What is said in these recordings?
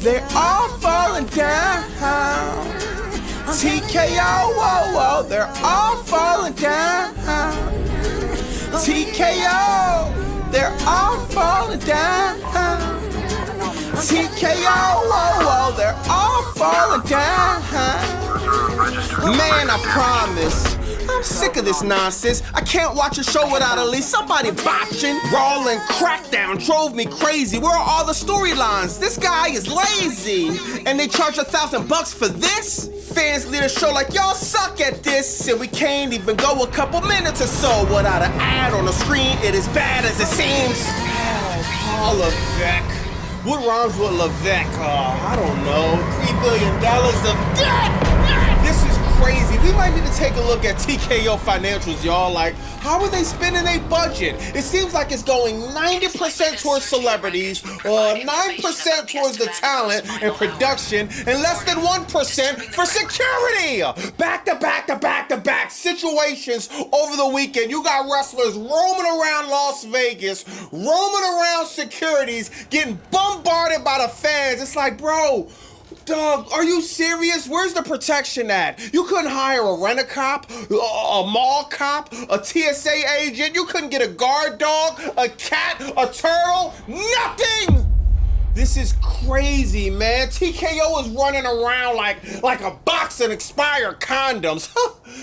They're all falling down. TKO, whoa, whoa, they're all falling down. TKO, they're all falling down. TKO, whoa, whoa, they're all falling down. Man, I promise, I'm sick of this nonsense. I can't watch a show without at least somebody botching. Raw and Crackdown drove me crazy. Where are all the storylines? This guy is lazy. And they charge $1,000 for this? Fans lead a show like y'all suck at this. And we can't even go a couple minutes or so without an ad on the screen. It is bad as it seems. Oh, Levesque. What rhymes with Levesque? I don't know. $3 billion of debt! This is crazy. We might need to take a look at TKO financials, y'all. Like, how are they spending their budget? It seems like it's going 90% towards celebrities, 9% towards the talent and production, and less than 1% for security. Back to back to back to back situations over the weekend. You got wrestlers roaming around Las Vegas, roaming around securities, getting bombarded by the fans. It's like, bro, dog, are you serious? Where's the protection at? You couldn't hire a rent-a-cop, a mall cop, a TSA agent. You couldn't get a guard dog, a cat, a turtle, nothing! This is crazy, man. TKO is running around like a box of expired condoms.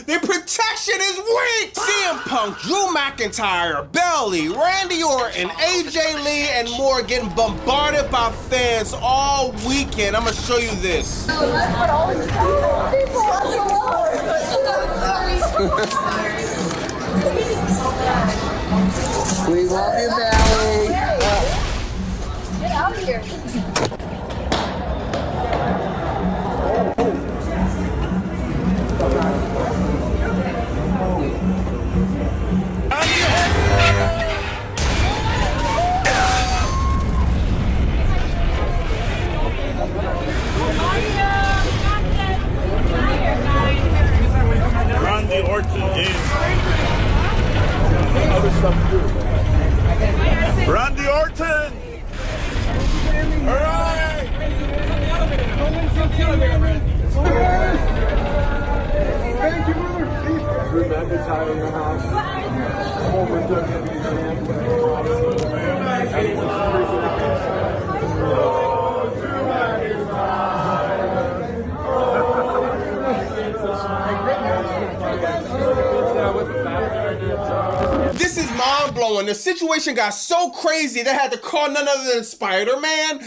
Their protection is weak! CM Punk, Drew McIntyre, Bayley, Randy Orton, AJ Lee, and more getting bombarded by fans all weekend. I'm gonna show you this. We love you, Bayley. Get out of here. Randy Orton in. Other stuff too. Randy Orton! Alright! Thank you, brother. Drew McIntyre in the house. This is mind-blowing. The situation got so crazy they had to call none other than Spider-Man.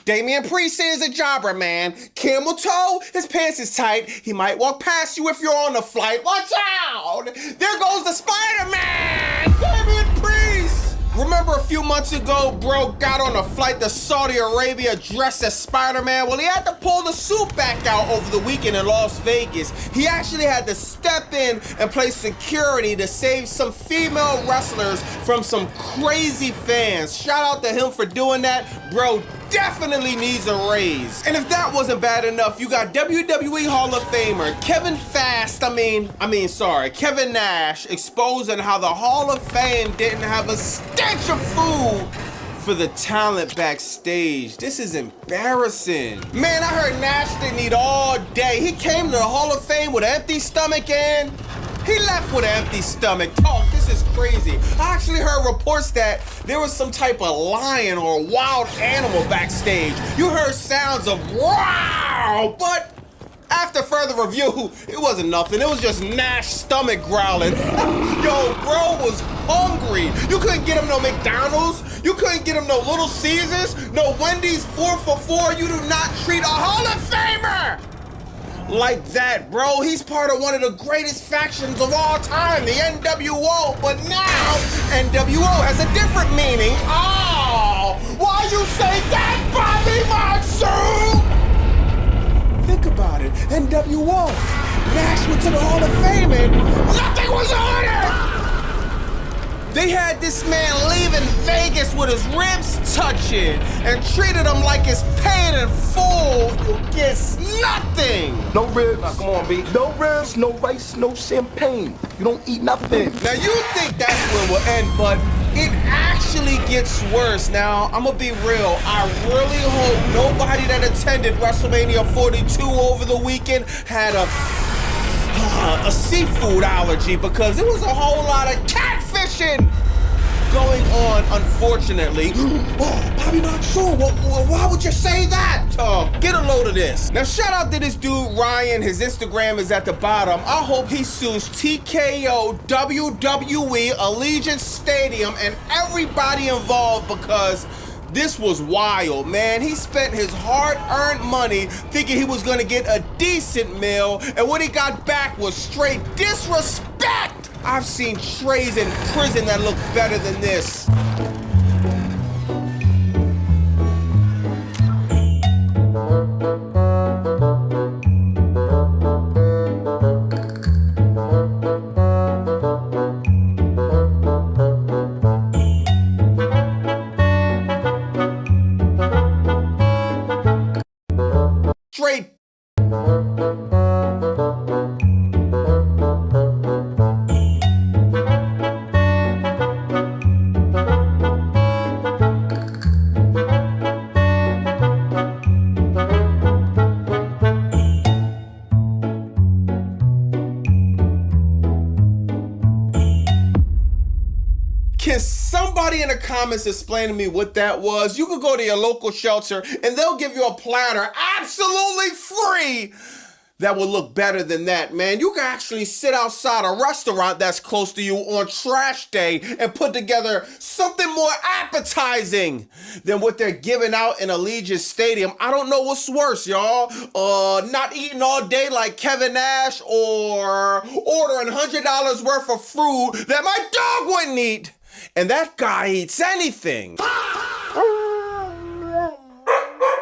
Damian Priest is a jobber, man. Camel toe, his pants is tight. He might walk past you if you're on a flight. Watch out! There goes the Spider-Man! Damian Priest! Remember a few months ago, bro got on a flight to Saudi Arabia dressed as Spider-Man? Well, he had to pull the suit back out over the weekend in Las Vegas. He actually had to step in and play security to save some female wrestlers from some crazy fans. Shout out to him for doing that. Bro definitely needs a raise. And if that wasn't bad enough, you got WWE Hall of Famer Kevin Nash exposing how the Hall of Fame didn't have a stench of food for the talent backstage. This is embarrassing. Man, I heard Nash didn't eat all day. He came to the Hall of Fame with an empty stomach and he left with an empty stomach. Talk, this is crazy. I actually heard reports that there was some type of lion or wild animal backstage. You heard sounds of wow, but after further review, it wasn't nothing. It was just Nash's stomach growling. Yo, bro was hungry. You couldn't get him no McDonald's. You couldn't get him no Little Caesars, no Wendy's 4 for $4. You do not treat a Hall of Famer like that, bro. He's part of one of the greatest factions of all time, the NWO, but now NWO has a different meaning. Oh, why you say that, Bobby Monsoon? Think about it, NWO. Nash went to the Hall of Fame and nothing was ordered! They had this man leaving Vegas with his ribs touching and treated him like it's paid in full. You get nothing. No ribs. Now, come on, B. No ribs, no rice, no champagne. You don't eat nothing. Now you think that's where we'll end, but It actually gets worse. Now, I'm gonna be real. I really hope nobody that attended WrestleMania 42 over the weekend had a seafood allergy, because it was a whole lot of catfishing going on, unfortunately. Oh, Bobby, not sure. Why would you say that? Get a load of this. Now, shout out to this dude, Ryan. His Instagram is at the bottom. I hope he sues TKO, WWE, Allegiant Stadium, and everybody involved, because this was wild, man. He spent his hard-earned money thinking he was gonna get a decent meal, and what he got back was straight disrespect. I've seen trays in prison that look better than this. Straight. Can somebody in the comments explain to me what that was? You can go to your local shelter and they'll give you a platter absolutely free that will look better than that, man. You can actually sit outside a restaurant that's close to you on trash day and put together something more appetizing than what they're giving out in Allegiant Stadium. I don't know what's worse, y'all. Not eating all day like Kevin Nash, or ordering $100 worth of food that my dog wouldn't eat. And that guy eats anything.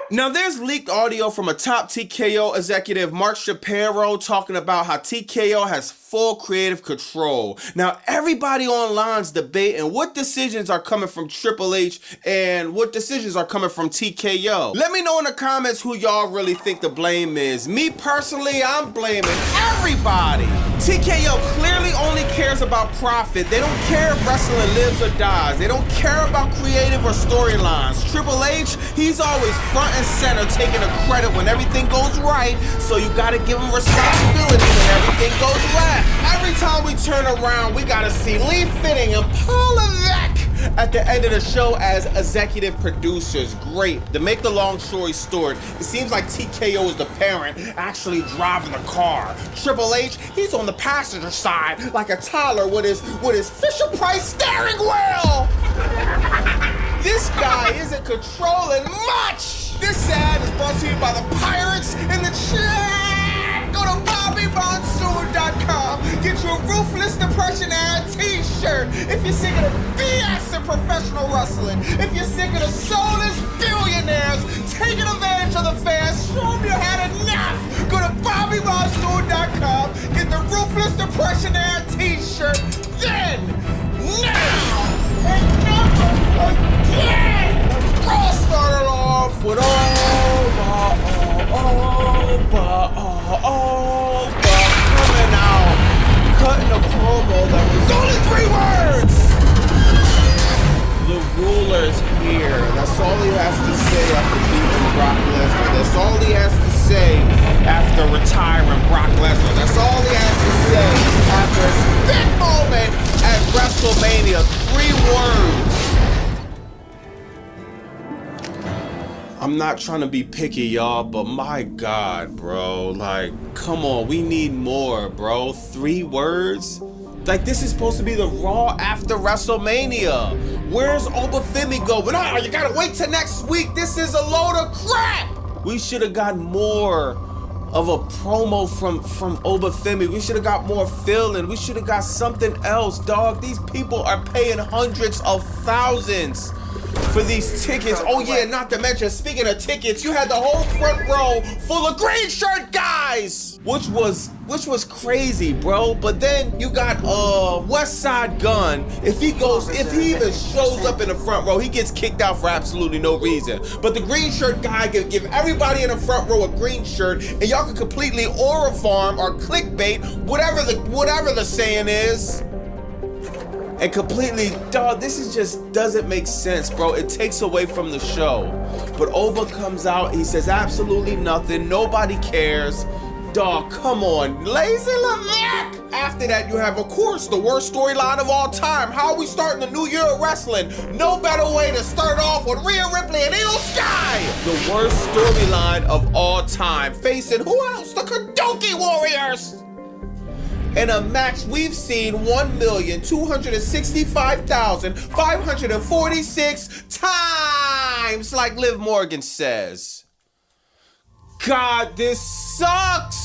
Now, there's leaked audio from a top TKO executive, Mark Shapiro, talking about how TKO has full creative control. Now, everybody online's debating what decisions are coming from Triple H and what decisions are coming from TKO. Let me know in the comments who y'all really think the blame is. Me personally, I'm blaming everybody. TKO clearly only cares about profit. They don't care if wrestling lives or dies. They don't care about creative or storylines. Triple H, he's always front and center, taking the credit when everything goes right, so you gotta give him responsibility when everything goes left. Every time we turn around, we gotta see Lee Fitting and Paul Levesque at the end of the show as executive producers. Great. To make the long story short, it seems like TKO is the parent actually driving the car. Triple H, he's on the passenger side like a toddler with his Fisher-Price steering wheel. This guy isn't controlling much. This ad is brought to you by the Pirates in the chat. Go to BobbyMonsoon.com. Get your Ruthless Depression ad t-shirt. If you're sick of the BS in professional wrestling, if you're sick of the soulless billionaires taking advantage of the fans, show them you had enough. Go to BobbyMonsoon.com. Get the Ruthless Depression ad t-shirt. Then, now, and never again. Raw started off with coming out, cutting a promo that was only 3 words. The ruler's here. That's all he has to say after beating Brock Lesnar. That's all he has to say after retiring Brock Lesnar. That's all he has to say after his big moment at WrestleMania. 3 words. I'm not trying to be picky, y'all, but my God, bro, like, come on, we need more, bro. 3 words? Like, this is supposed to be the Raw after WrestleMania. Where's Obafemi going? Oh, you gotta wait till next week. This is a load of crap. We should have got more of a promo from Obafemi. We should have got more fill-in. We should have got something else, dog. These people are paying hundreds of thousands for these tickets. Oh yeah, not to mention, speaking of tickets, you had the whole front row full of green shirt guys, which was crazy, bro. But then you got West Side Gun. If he even shows up in the front row, he gets kicked out for absolutely no reason. But the green shirt guy can give everybody in the front row a green shirt, and y'all can completely aura farm or clickbait, whatever the saying is. and completely, dog, this is just doesn't make sense, bro. It takes away from the show. But Ova comes out, he says absolutely nothing, nobody cares. Dog, come on, Lazy Levesque! After that, you have, of course, the worst storyline of all time. How are we starting the new year of wrestling? No better way to start off with Rhea Ripley and Io Sky! The worst storyline of all time. Facing who else? The Kadoki Warriors! In a match we've seen 1,265,546 times, like Liv Morgan says. God, this sucks!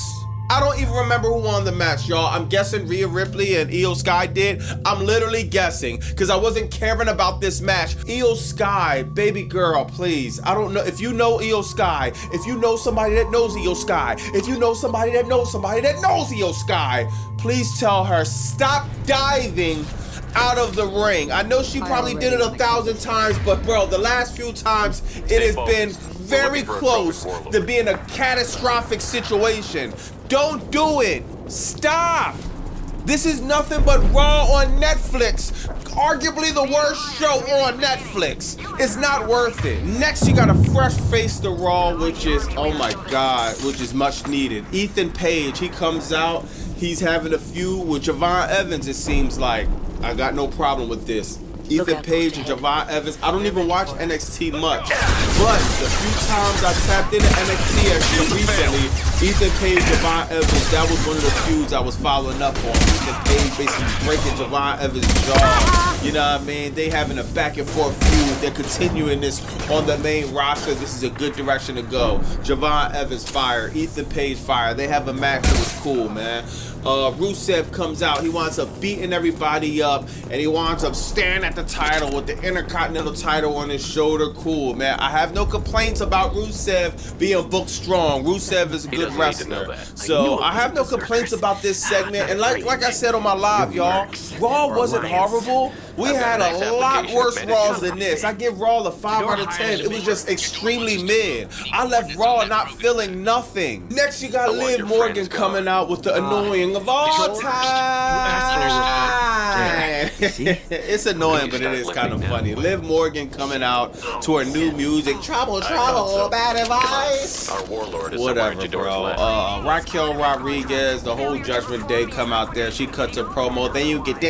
I don't even remember who won the match, y'all. I'm guessing Rhea Ripley and Io Sky did. I'm literally guessing, because I wasn't caring about this match. Io Sky, baby girl, please. I don't know. If you know Io Sky, if you know somebody that knows Io Sky, if you know somebody that knows somebody that knows Io Sky, please tell her, stop diving out of the ring. I know she probably did it 1,000 times, but bro, the last few times it has been very close to being a catastrophic situation. Don't do it. Stop. This is nothing but Raw on Netflix. Arguably the worst show on Netflix. It's not worth it. Next, you got a fresh face to Raw, which is, oh my God, which is much needed. Ethan Page, he comes out. He's having a feud with Javon Evans, it seems like. I got no problem with this. Ethan Page and Javon Evans. I don't even watch NXT much, but the few times I tapped into NXT actually recently, Ethan Page, Javon Evans, that was one of the feuds I was following up on. Ethan Page basically breaking Javon Evans' jaw. You know what I mean? They having a back and forth feud. They're continuing this on the main roster. This is a good direction to go. Javon Evans fire, Ethan Page fire. They have a match that was cool, man. Rusev comes out, he winds up beating everybody up, and he winds up staring at the title with the Intercontinental title on his shoulder. Cool, man. I have no complaints about Rusev being booked strong. Rusev is a good wrestler. So I have no complaints about this segment, and like I said on my live, y'all, Raw wasn't horrible. We had a lot worse Raws than this. I give Raw a 5 out of 10. It was just extremely mid. I left Raw not feeling nothing. Next, you got Liv Morgan coming out with the annoying of all time. It's annoying, but it is kind of funny. Liv Morgan coming out to her new music. Trouble, bad advice. Whatever, bro. Raquel Rodriguez, the whole Judgment Day come out there. She cuts her promo. Then you get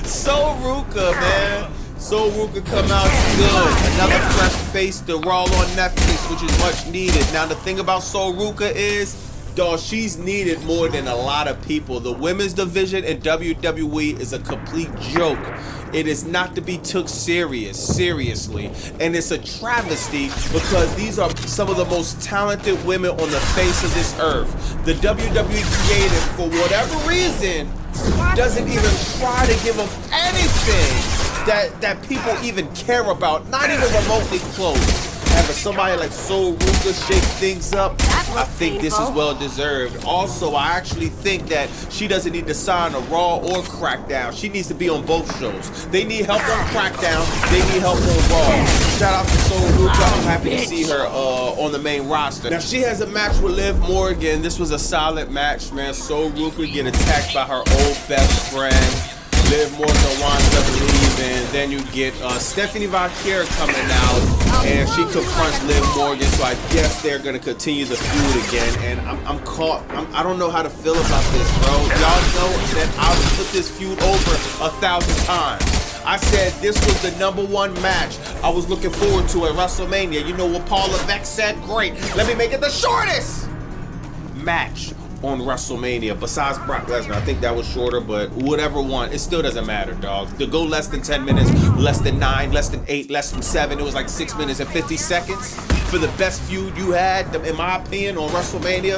So Ruka, man. So Ruka come out good. Another fresh face to Raw on Netflix, which is much needed. Now the thing about So Ruka is, dog, she's needed more than a lot of people. The women's division in WWE is a complete joke. It is not to be took seriously. And it's a travesty because these are some of the most talented women on the face of this earth. The WWE creative, for whatever reason, doesn't even try to give them anything that people even care about, not even remotely close. Having somebody like So Ruka shake things up, I think this is well deserved. Also, I actually think that she doesn't need to sign a Raw or Crackdown. She needs to be on both shows. They need help on Crackdown, they need help on Raw. Shout out to So Ruka, I'm happy to see her on the main roster. Now, she has a match with Liv Morgan. This was a solid match, man. So Ruka get attacked by her old best friend. Liv Morgan winds up leaving. Then you get Stephanie Vampire coming out, and she confronts Liv Morgan. So I guess they're gonna continue the feud again. And I'm caught. I don't know how to feel about this, bro. Y'all know that I would put this feud over 1,000 times. I said this was the #1 match I was looking forward to at WrestleMania. You know what Paul Levesque said? Great. Let me make it the shortest match on WrestleMania besides Brock Lesnar. I think that was shorter, but whatever one, it still doesn't matter, dog. To go less than 10 minutes, less than 9, less than 8, less than 7, it was like 6 minutes and 50 seconds for the best feud you had, in my opinion, on WrestleMania,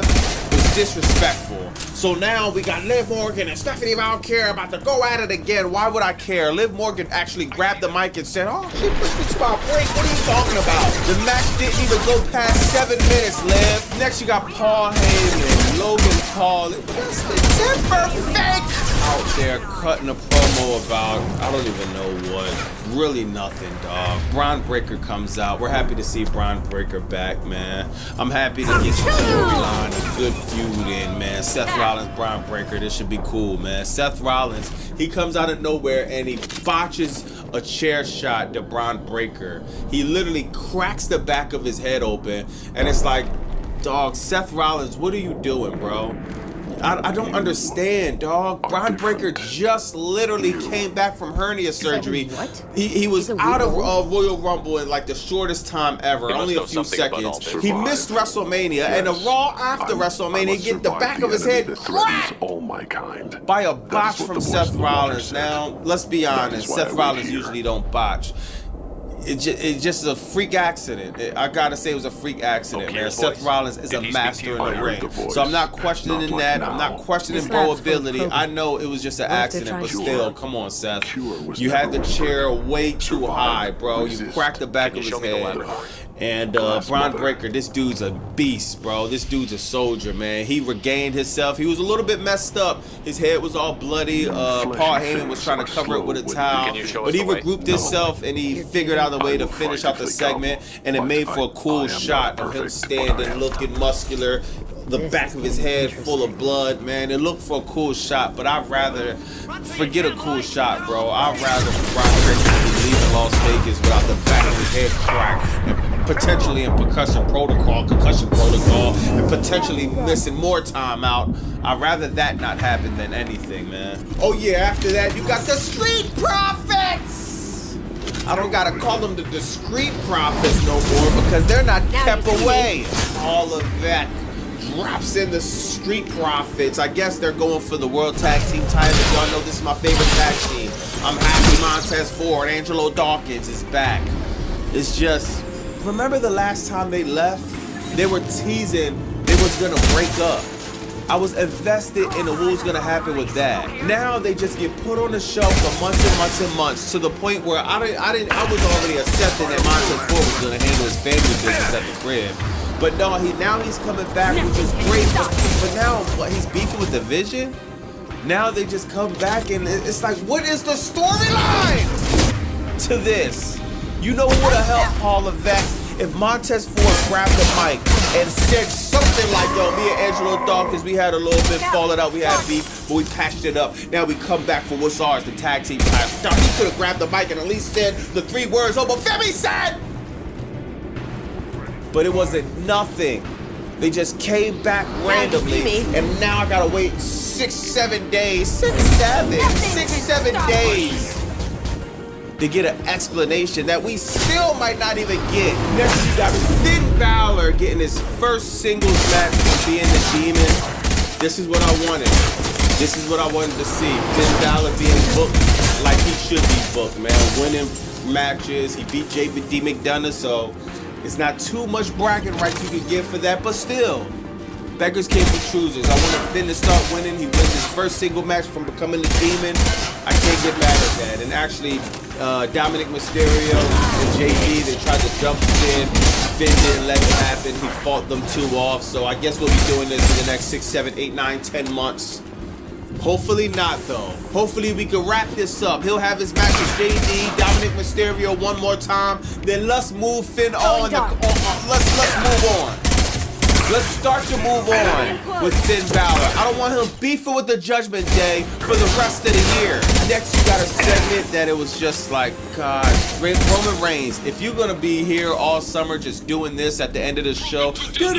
was disrespectful. So now we got Liv Morgan and Stephanie Vampire about to go at it again. Why would I care? Liv Morgan actually grabbed the mic and said, "Oh, she pushed me to our break. What are you talking about? The match didn't even go past 7 minutes, Liv." Next, you got Paul Heyman, Logan Paul. It's the temper fake. out there cutting a promo about, I don't even know what, really nothing, dog. Braun Breaker comes out. We're happy to see Braun Breaker back, man. I'm happy to get some storyline, a good feud in, man. Seth Rollins, Braun Breaker, this should be cool, man. Seth Rollins, he comes out of nowhere and he botches a chair shot to Braun Breaker. He literally cracks the back of his head open, and it's like, dog, Seth Rollins, what are you doing, bro? I don't understand, dog. Braun Breaker just literally came back from hernia surgery. What? He was out of Royal Rumble in like the shortest time ever, only a few seconds. He missed WrestleMania, and a Raw after WrestleMania, get the back of his head cracked by a botch from Seth Rollins. Now, let's be honest, Seth Rollins usually don't botch. It's just a freak accident. I gotta say it was a freak accident, man. Seth Rollins is a master in the ring. So I'm not questioning that. I'm not questioning bro ability. I know it was just an accident, but still, come on, Seth. You had the chair way too high, bro. You cracked the back of his head. And Braun Breaker, this dude's a beast, bro. This dude's a soldier, man. He regained himself. He was a little bit messed up. His head was all bloody. Paul Heyman was trying to cover it with a towel. But he regrouped himself and he figured out a way to finish out the segment. And it made for a cool shot of him standing, looking muscular. The back of his head full of blood, man. It looked for a cool shot, but I'd rather forget a cool shot, bro. I'd rather Braun Breaker be leaving Las Vegas without the back of his head cracked and potentially in concussion protocol, and potentially missing more time out. I'd rather that not happen than anything, man. Oh yeah, after that, you got the Street Profits! I don't gotta call them the Discreet Profits no more because they're not kept away. All of that drops in the Street Profits. I guess they're going for the World Tag Team titles. Y'all know this is my favorite tag team. I'm happy Montez Ford, Angelo Dawkins is back. It's just, remember the last time they left? They were teasing they was gonna break up. I was invested in what was gonna happen with that. Now they just get put on the shelf for months and months and months to the point where I was already accepting that Montez Ford was gonna handle his family business at the crib. But no, now he's coming back, which is great. But now, what, he's beefing with the Vision? Now they just come back and it's like, what is the storyline to this? You know what would have helped Paul Levesque if Montez Ford grabbed the mic and said something like, yo, me and Angelo Dawkins, we had a little bit falling out, we had beef, but we patched it up. Now we come back for what's ours, the tag team title. He could have grabbed the mic and at least said the 3 words, oh, but Femi said! But it wasn't nothing. They just came back randomly, and now I gotta wait 6-7 days, 6-7 days to get an explanation that we still might not even get. Next, you got Finn Balor getting his first singles match from being the Demon. This is what I wanted. This is what I wanted to see. Finn Balor being booked like he should be booked, man. Winning matches. He beat JD McDonough, so it's not too much bragging rights you can give for that, but still, beggars can't be choosers. I want Finn to start winning. He wins his first single match from becoming the Demon. I can't get mad at that. And actually, Dominic Mysterio and JD, they tried to jump Finn. Finn didn't let it happen. He fought them 2 off. So I guess we'll be doing this for the next 6, 7, 8, 9, 10 months. Hopefully not, though. Hopefully we can wrap this up. He'll have his match with JD, Dominic Mysterio one more time. Then let's move Finn on. Let's move on. Let's start to move on with Finn Balor. I don't want him beefing with the Judgment Day for the rest of the year. Next, you got a segment that it was just like, God, Roman Reigns, if you're gonna be here all summer just doing this at the end of the show, bring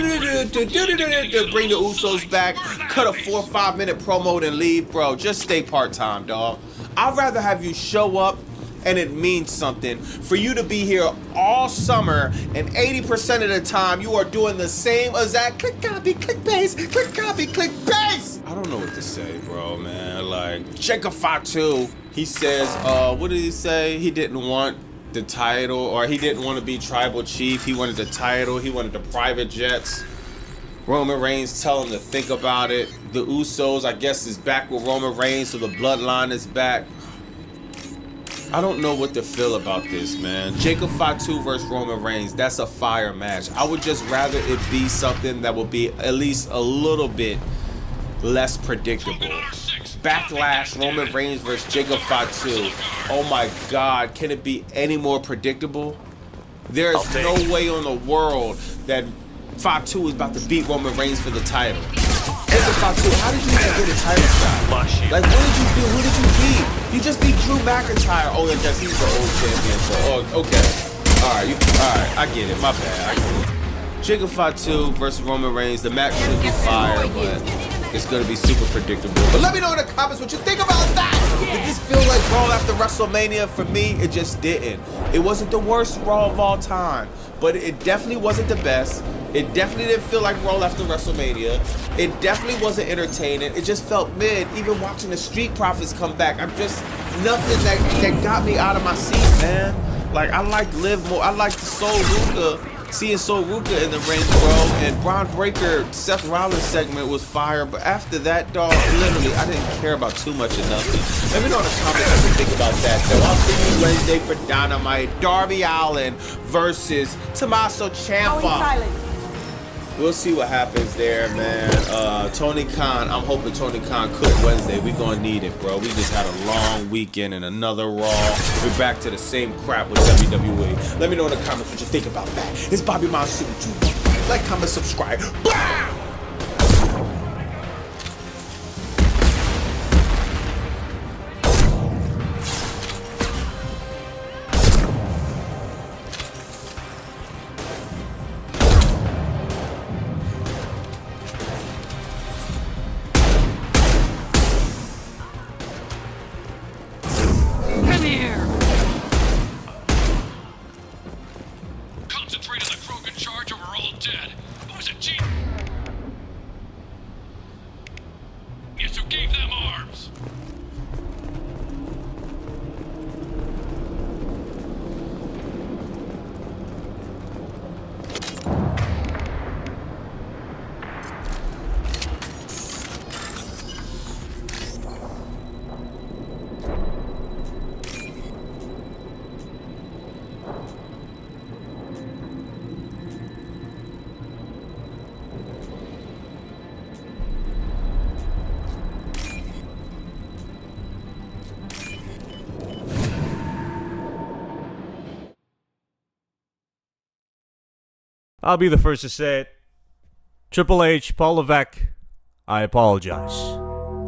the Usos back, cut a 4 or 5 minute promo and leave, bro. Just stay part-time, dog. I'd rather have you show up and it means something for you to be here all summer, and 80% of the time you are doing the same exact click copy, click paste, click copy, click paste. I don't know what to say, bro, man. Like Jacob Fatu, he says, what did he say? He didn't want the title, or he didn't want to be tribal chief. He wanted the title. He wanted the private jets. Roman Reigns tell him to think about it. The Usos, I guess, is back with Roman Reigns, so the bloodline is back. I don't know what to feel about this, man. Jacob Fatu versus Roman Reigns, that's a fire match. I would just rather it be something that will be at least a little bit less predictable. Backlash, Roman Reigns versus Jacob Fatu. Oh my God, can it be any more predictable? There's no way in the world that Fatu is about to beat Roman Reigns for the title. Jacob Fatu, how did you even get a title shot? Like, what did you do? Who did you beat? You just beat Drew McIntyre. Oh, I guess he's the old champion, so, okay. Alright, I get it, my bad. Jacob Fatu versus Roman Reigns, the match should be fire, but it's gonna be super predictable. But let me know in the comments what you think about that! Did this feel like Raw after WrestleMania? For me, it just didn't. It wasn't the worst Raw of all time, but it definitely wasn't the best. It definitely didn't feel like Raw after WrestleMania. It definitely wasn't entertaining. It just felt mid. Even watching the Street Profits come back, I'm just nothing that got me out of my seat, man. Like, I like Liv more. I like the Sol Ruka. Seeing Sol Ruka in the ring, bro, and Braun Breaker, Seth Rollins segment was fire, but after that, dog, literally, I didn't care about too much of nothing. Let me know in the comments what you think about that, though. I'll see you Wednesday for Dynamite. Darby Allin versus Tommaso Ciampa. We'll see what happens there, man. Tony Khan, I'm hoping Tony Khan cooked Wednesday. We gonna need it, bro. We just had a long weekend and another Raw. We're back to the same crap with WWE. Let me know in the comments what you think about that. It's Bobby Monsoon. Like, comment, subscribe. Blah! I'll be the first to say it. Triple H, Paul Levesque, I apologize.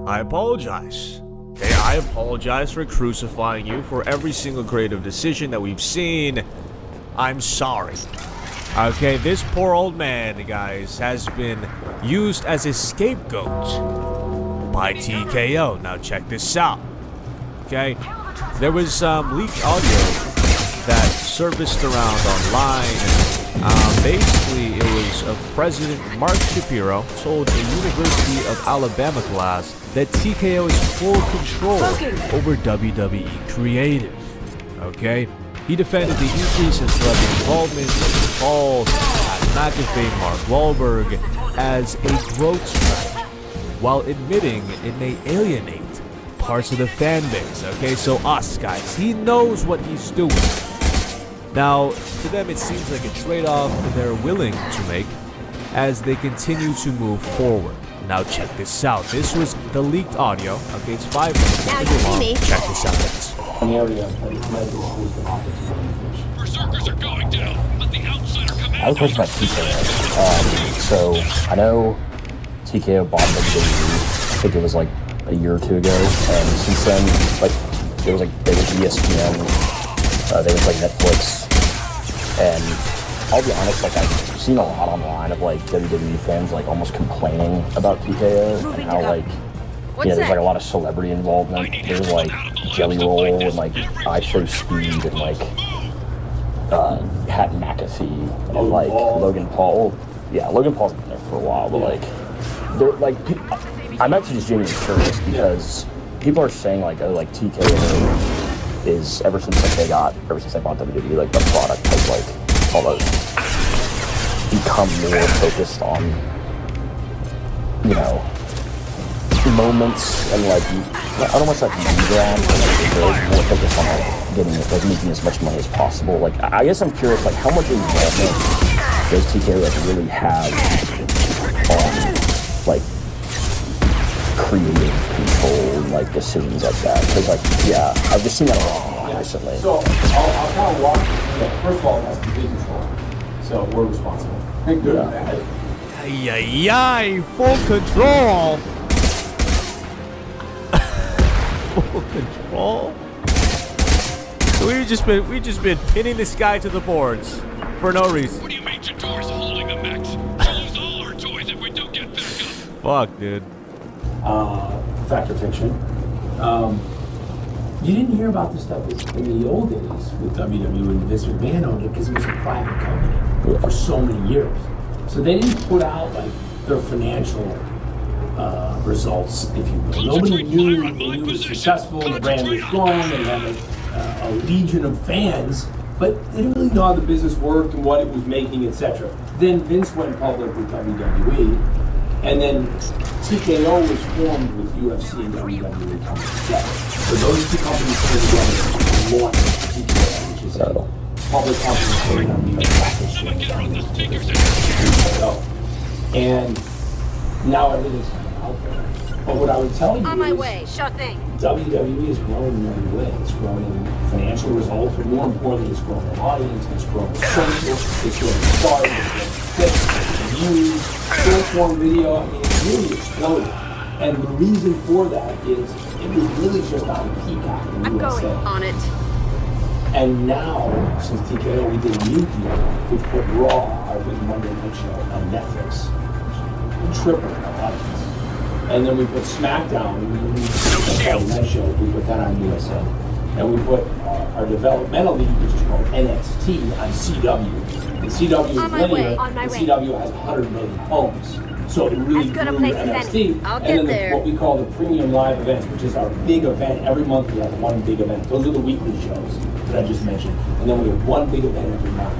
I apologize. Okay, I apologize for crucifying you for every single creative decision that we've seen. I'm sorry. Okay, this poor old man, guys, has been used as a scapegoat by TKO. Now check this out. Okay, there was some leaked audio that surfaced around online. Basically, it was President Mark Shapiro told a University of Alabama class that TKO is full control over WWE creative. Okay? He defended the increase in celebrity involvement of Paul, McAfee, Mark Wahlberg as a growth strategy, while admitting it may alienate parts of the fan base. Okay, so us guys, he knows what he's doing. Now, to them, it seems like a trade-off they're willing to make as they continue to move forward. Now, check this out. This was the leaked audio. Okay, it's 5 minutes. Now you see me. Check this out, guys. Berserkers are going down. Let the outsider come I have a question about TKO. So, I know TKO bought WWE, I think it was like a year or two ago, and since then, like, there was ESPN, there was like Netflix, and I'll be honest, like, I've seen a lot online of like WWE fans like almost complaining about TKO and how like, you know, there's like a lot of celebrity involvement. There's like Jelly Roll and like I Show Speed and like Pat McAfee and like Logan Paul. Yeah, Logan Paul's been there for a while, but like, they're like, I'm actually just genuinely curious because people are saying like, oh, like TKO is ever since they bought WWE, like the product has like almost become more focused on, you know, moments and like, I don't want to say like money grab, but like they're more focused on like getting, like making as much money as possible. Like, I guess I'm curious, like how much involvement does TKO like really have on like creative control, like decisions like that. Because like, yeah, I've just seen that a lot recently. So I'll kind of walk. First of all, that's complete control. So we're responsible. Good. Yeah. Ay, full control. Full control. We just been pinning this guy to the boards for no reason. What do you mean Jator's holding the mechs? We'll lose all our toys if we don't get back up. Fuck, dude. Fact or fiction. You didn't hear about this stuff in the old days with WWE and Vince McMahon owned it because it was a private company for so many years. So they didn't put out like their financial results, if you will. Nobody knew they knew it was successful, the brand was strong, they had a legion of fans, but they didn't really know how the business worked and what it was making, etc. Then Vince went public with WWE, and then TKO was formed with UFC and WWE coming together. So those two companies came together and launched TKO, which is a public company trading on the New York Stock Exchange. And now everything's kind of out there. But what I would tell you On my is way, sure thing. WWE is growing in every way. It's growing in financial results, but more importantly, it's growing in audience, it's growing in social, it's growing in stars, it's growing in clips, it's views, short-form video. I mean, it's really exploded. And the reason for that is it was really just on Peacock in the I'm USA. going on it. And now, since TKO, we did a new deal, which put Raw, our big Monday night show, on Netflix. Triple our audience. And then we put SmackDown, that show, we put that on USA. And we put our developmental league, which is called NXT, on CW. And CW is linear, and CW has 100 million homes. So it really grew NXT. And then what we call the premium live events, which is our big event. Every month we have one big event. Those are the weekly shows that I just mentioned. And then we have one big event every month.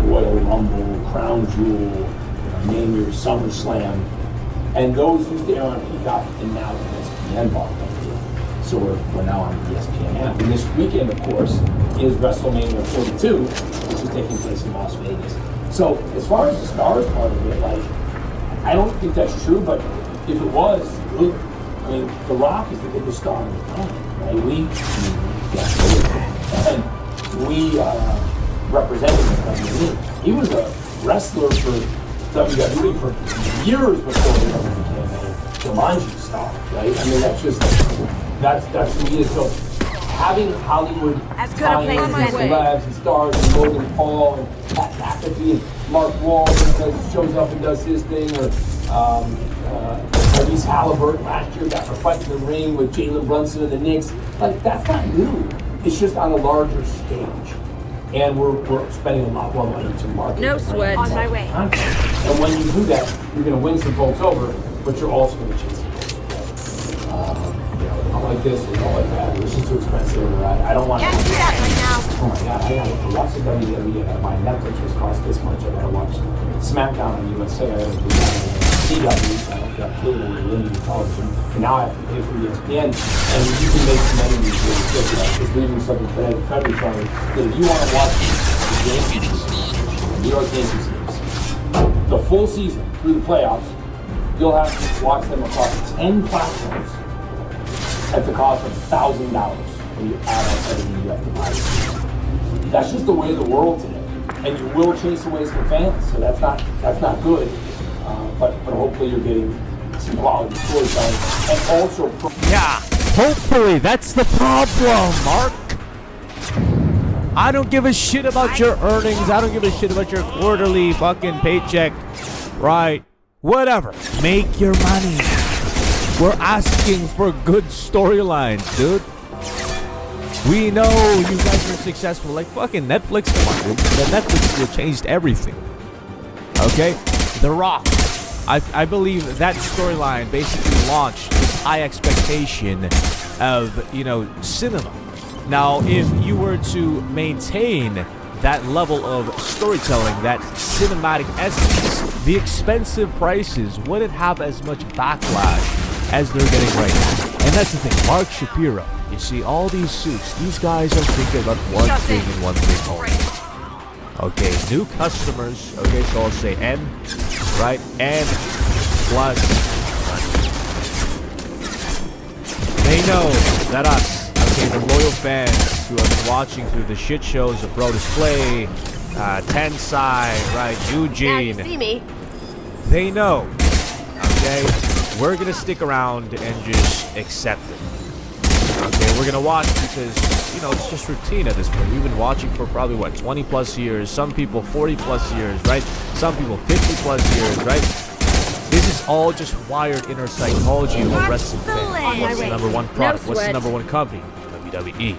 Royal Rumble, Crown Jewel, name your SummerSlam. And those used to air on Peacock, and now ESPN bought them. So we're now on the ESPN app. And this weekend, of course, is WrestleMania 42, which is taking place in Las Vegas. So as far as the stars part of it, like, I don't think that's true, but if it was, look, I mean, The Rock is the biggest star on the planet, right? We represented him. He was a wrestler for WWE for years before he ever became a Jumanji star, right? I mean, that's who he is. So having Hollywood tie-ins and celebs and stars and Logan Paul and Pat McAfee and Mark Wahlberg shows up and does his thing, or Tyrese Halliburton last year got in a fight in the ring with Jalen Brunson and the Knicks. Like, that's not new. It's just on a larger stage. And we're spending a lot more money to market. No sweat. On my way. And when you do that, you're going to win some folks over, but you're also going to chase some folks away. They don't like this, they don't like that. This is too expensive. Or I don't want to. Can't do that right now. Oh my God! I got to watch the WWE. My Netflix was cost this much. I got to watch SmackDown on USA. I got to do CW. I've got cable and linear television. And now I have to pay for ESPN. And you can make some money with this. I was reading something today, February telling me that if you want to watch the Yankees, the New York Yankees games, the full season through the playoffs, you'll have to watch them across 10 platforms at the cost of $1,000 when you add up everything you have to buy. That's just the way of the world today, and you will chase away some fans. So that's not good. But hopefully you're getting some quality storytelling, and also hopefully that's the problem, Mark. I don't give a shit about your earnings. I don't give a shit about your quarterly fucking paycheck, right? Whatever. Make your money. We're asking for good storylines, dude. We know you guys are successful. Like fucking Netflix. Come on, dude. The Netflix will changed everything. Okay? The Rock. I believe that storyline basically launched this high expectation of, cinema. Now, if you were to maintain that level of storytelling, that cinematic essence, the expensive prices wouldn't have as much backlash as they're getting right now. And that's the thing, Mark Shapiro, you see all these suits, these guys are thinking about one thing and one thing only. Okay, new customers, okay, so I'll say N, right? N plus They know that us, okay, the loyal fans who have been watching through the shit shows of Bro Display, Tensai, right, Now you Eugene, see me. they know, okay, we're gonna stick around and just accept it. Okay, we're gonna watch because, you know, it's just routine at this point. We've been watching for probably, what, 20 plus years, some people 40 plus years, right? Some people 50 plus years, right? This is all just wired inner psychology of a wrestling fan. What's the number one product? What's the number one company? WWE.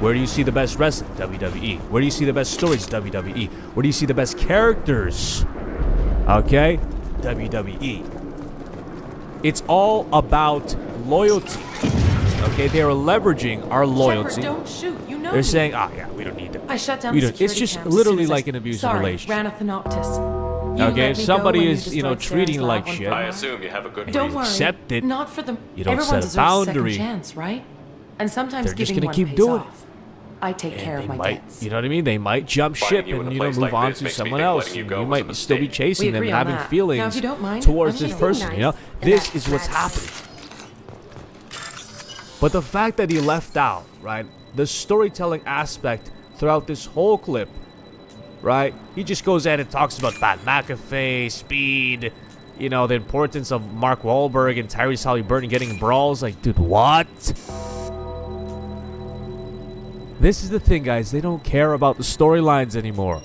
Where do you see the best wrestling? WWE. Where do you see the best stories? WWE. Where do you see the best characters? Okay? WWE. It's all about loyalty. Okay, they are leveraging our loyalty. Shepard, don't shoot. You know They're me. saying, "Ah, yeah, we don't need that." I shut down We the don't. security It's just cams as literally soon as like an abusive Sorry, relationship. ran a Thanoptis. You Okay, let if me go somebody when is, you know, destroyed treating Sarah's like lab on shit, I Fire. assume you have a good Don't reason. worry. accept it. Not for them. You don't Everyone set a deserves boundary. a second chance, right? And sometimes They're just giving gonna one keep pays doing it. off. I take care And of they my might, debts. you know what I mean? They might jump Finding ship you in and, a you know, place move like on this to makes me someone think else. letting you And go you was a might still be mistake. We chasing them agree and on having that. Now, if feelings you don't mind, towards I'm this just person, nice, you know? and This that's is what's happening. But the fact that he left out, right, the storytelling aspect throughout this whole clip, right, he just goes ahead and talks about Pat McAfee, speed, you know, the importance of Mark Wahlberg and Tyrese Halliburton getting brawls. Like, dude, what? This is the thing, guys. They don't care about the storylines anymore.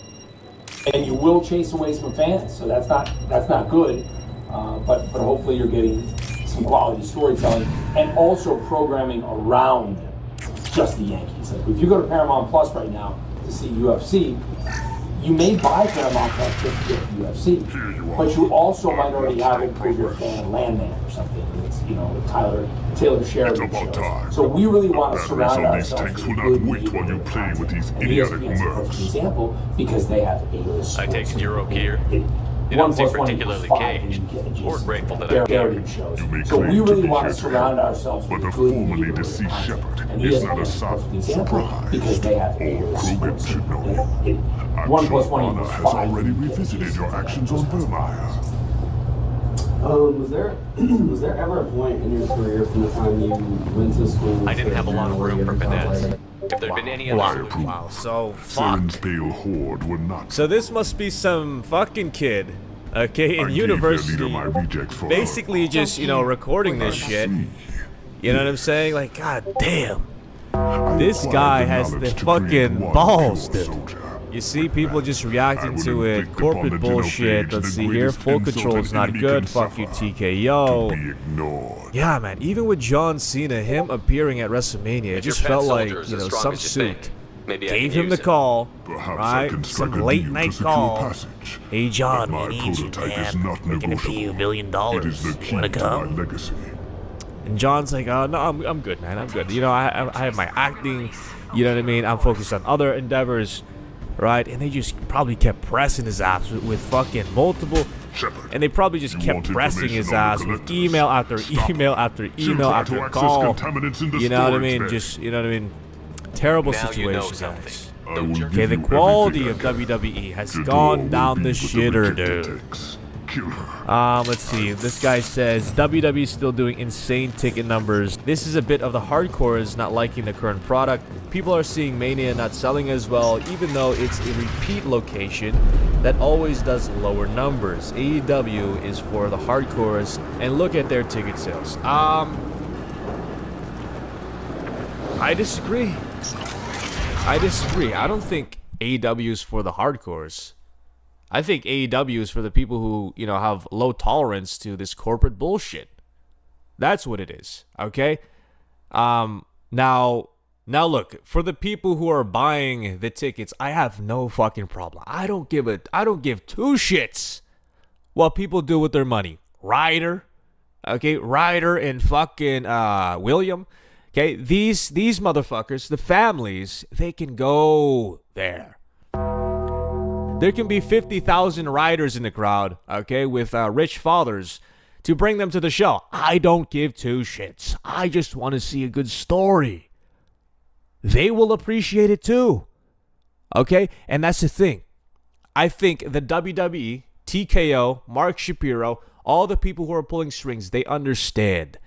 And you will chase away some fans, so that's not good. But hopefully you're getting some quality storytelling and also programming around just the Yankees. Like if you go to Paramount Plus right now to see UFC, you may buy Paramount Plus just to get the UFC, but you also might already have it because you're a fan of Landman or something. And it's, you know, Taylor Sheridan It's about shows. time. So we really want to Batteries surround on these ourselves tanks with will good not wait while you media play with these content. And idiotic ESPN's a perfect mercs. example because they have A-list I take it you're okay here? You one don't seem plus one particularly equals five, caged and you get adjacent or grateful that I'm heritage here. shows. You may So we claim to really be want here to to surround help, ourselves but with the good formerly media deceased content. shepherd And is ESPN not a is perfect soft example surprise. because they have All A-list Krogan sports. should know. I'm One sure plus one Anna equals has five. already You get revisited adjacent your actions on Vermeer. Was there ever a point in your career from the time you went to school? I didn't have a lot of room for finesse. Like, If there'd been any Wow. other solution, Wow. So, fuck. Saren's pale horde were not. So this must be some fucking kid, okay, I in gave university, their leader my rejects for basically just, you know, recording this shit. You know what I'm saying? Like, god damn. This guy has the fucking balls, dude. You see people just reacting to it. Corporate bullshit. Let's see here. Full control is not good. Fuck you, TKO. Yeah, man. Even with John Cena, him appearing at WrestleMania, it If your just pet felt like, soldier is you as know, strong some as you suit think, maybe I gave can him the use it. call, Perhaps I right? can strike Some a late deal night to secure call. passage. Hey, John, But we my need you, prototype is man. not We're gonna pay you $1 billion. It is the key You wanna to my come? legacy. And John's like, no, I'm good, man. I'm good. You know, I have my acting. You know what I mean? I'm focused on other endeavors, right? And they just probably kept pressing his ass with fucking multiple. Shepard, And they probably just you kept want pressing his information on ass the with collectors? email after Stop email it. after She'll email try after to access call. contaminants in the You know what I storage mean? bay. Just, you know what I mean? Terrible Now you know situation, something. guys. I will give Okay, the you quality everything of I can. WWE has The door gone will down be the with shitter, rejected dude. ticks. Kill her. Let's see. This guy says WWE is still doing insane ticket numbers. This is a bit of the hardcores not liking the current product. People are seeing Mania not selling as well, even though it's a repeat location that always does lower numbers. AEW is for the hardcores, and look at their ticket sales. I disagree. I don't think AEW is for the hardcores. I think AEW is for the people who, you know, have low tolerance to this corporate bullshit. That's what it is, okay? Now look, for the people who are buying the tickets, I have no fucking problem. I don't give two shits what people do with their money. Ryder, okay? Ryder and fucking William, okay? These motherfuckers, the families, they can go there. There can be 50,000 riders in the crowd, okay, with rich fathers to bring them to the show. I don't give two shits. I just want to see a good story. They will appreciate it too, okay? And that's the thing. I think the WWE, TKO, Mark Shapiro, all the people who are pulling strings, they understand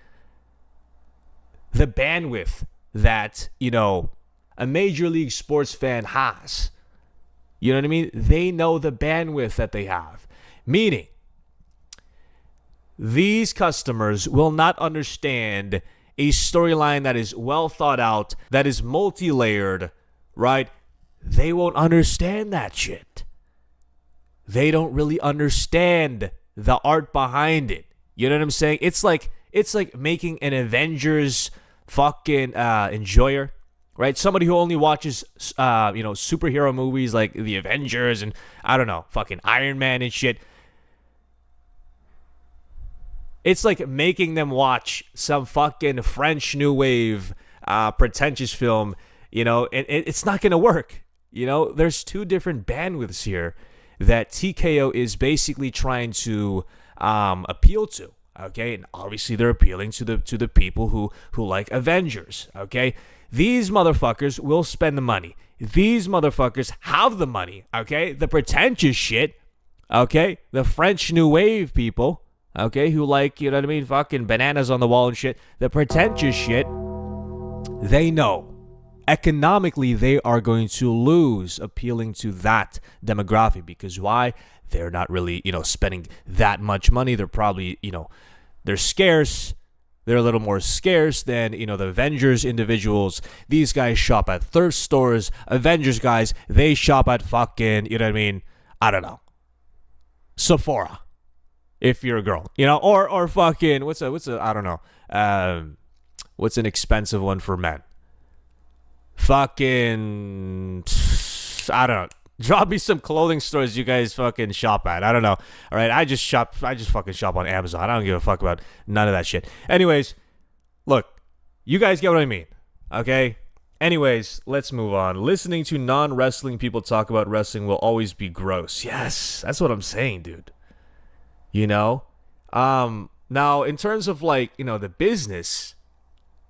the bandwidth that, you know, a Major League Sports fan has. You know what I mean? They know the bandwidth that they have. Meaning, these customers will not understand a storyline that is well thought out, that is multi-layered, right? They won't understand that shit. They don't really understand the art behind it. You know what I'm saying? It's like making an Avengers fucking enjoyer, right? Somebody who only watches superhero movies like the Avengers and I don't know, fucking Iron Man and shit. It's like making them watch some fucking French New Wave pretentious film, you know, and it's not going to work. You know, there's two different bandwidths here that TKO is basically trying to appeal to, okay? And obviously they're appealing to the people who like Avengers, okay? These motherfuckers will spend the money. These motherfuckers have the money, okay? The pretentious shit, okay? The French New Wave people, okay, who like, you know what I mean, fucking bananas on the wall and shit. The pretentious shit, they know. Economically, they are going to lose appealing to that demographic. Because why? They're not really, you know, spending that much money. They're probably, you know, they're scarce. They're a little more scarce than, you know, the Avengers individuals. These guys shop at thrift stores. Avengers guys, they shop at fucking, you know what I mean, I don't know, Sephora. If you're a girl, you know, or fucking what's a I don't know, what's an expensive one for men? Fucking I don't know. Drop me some clothing stores you guys fucking shop at. I don't know. All right, I just fucking shop on Amazon. I don't give a fuck about none of that shit. Anyways, look, you guys get what I mean, okay? Anyways, let's move on. Listening to non-wrestling people talk about wrestling will always be gross. Yes, that's what I'm saying, dude. You know, now in terms of like, you know, the business,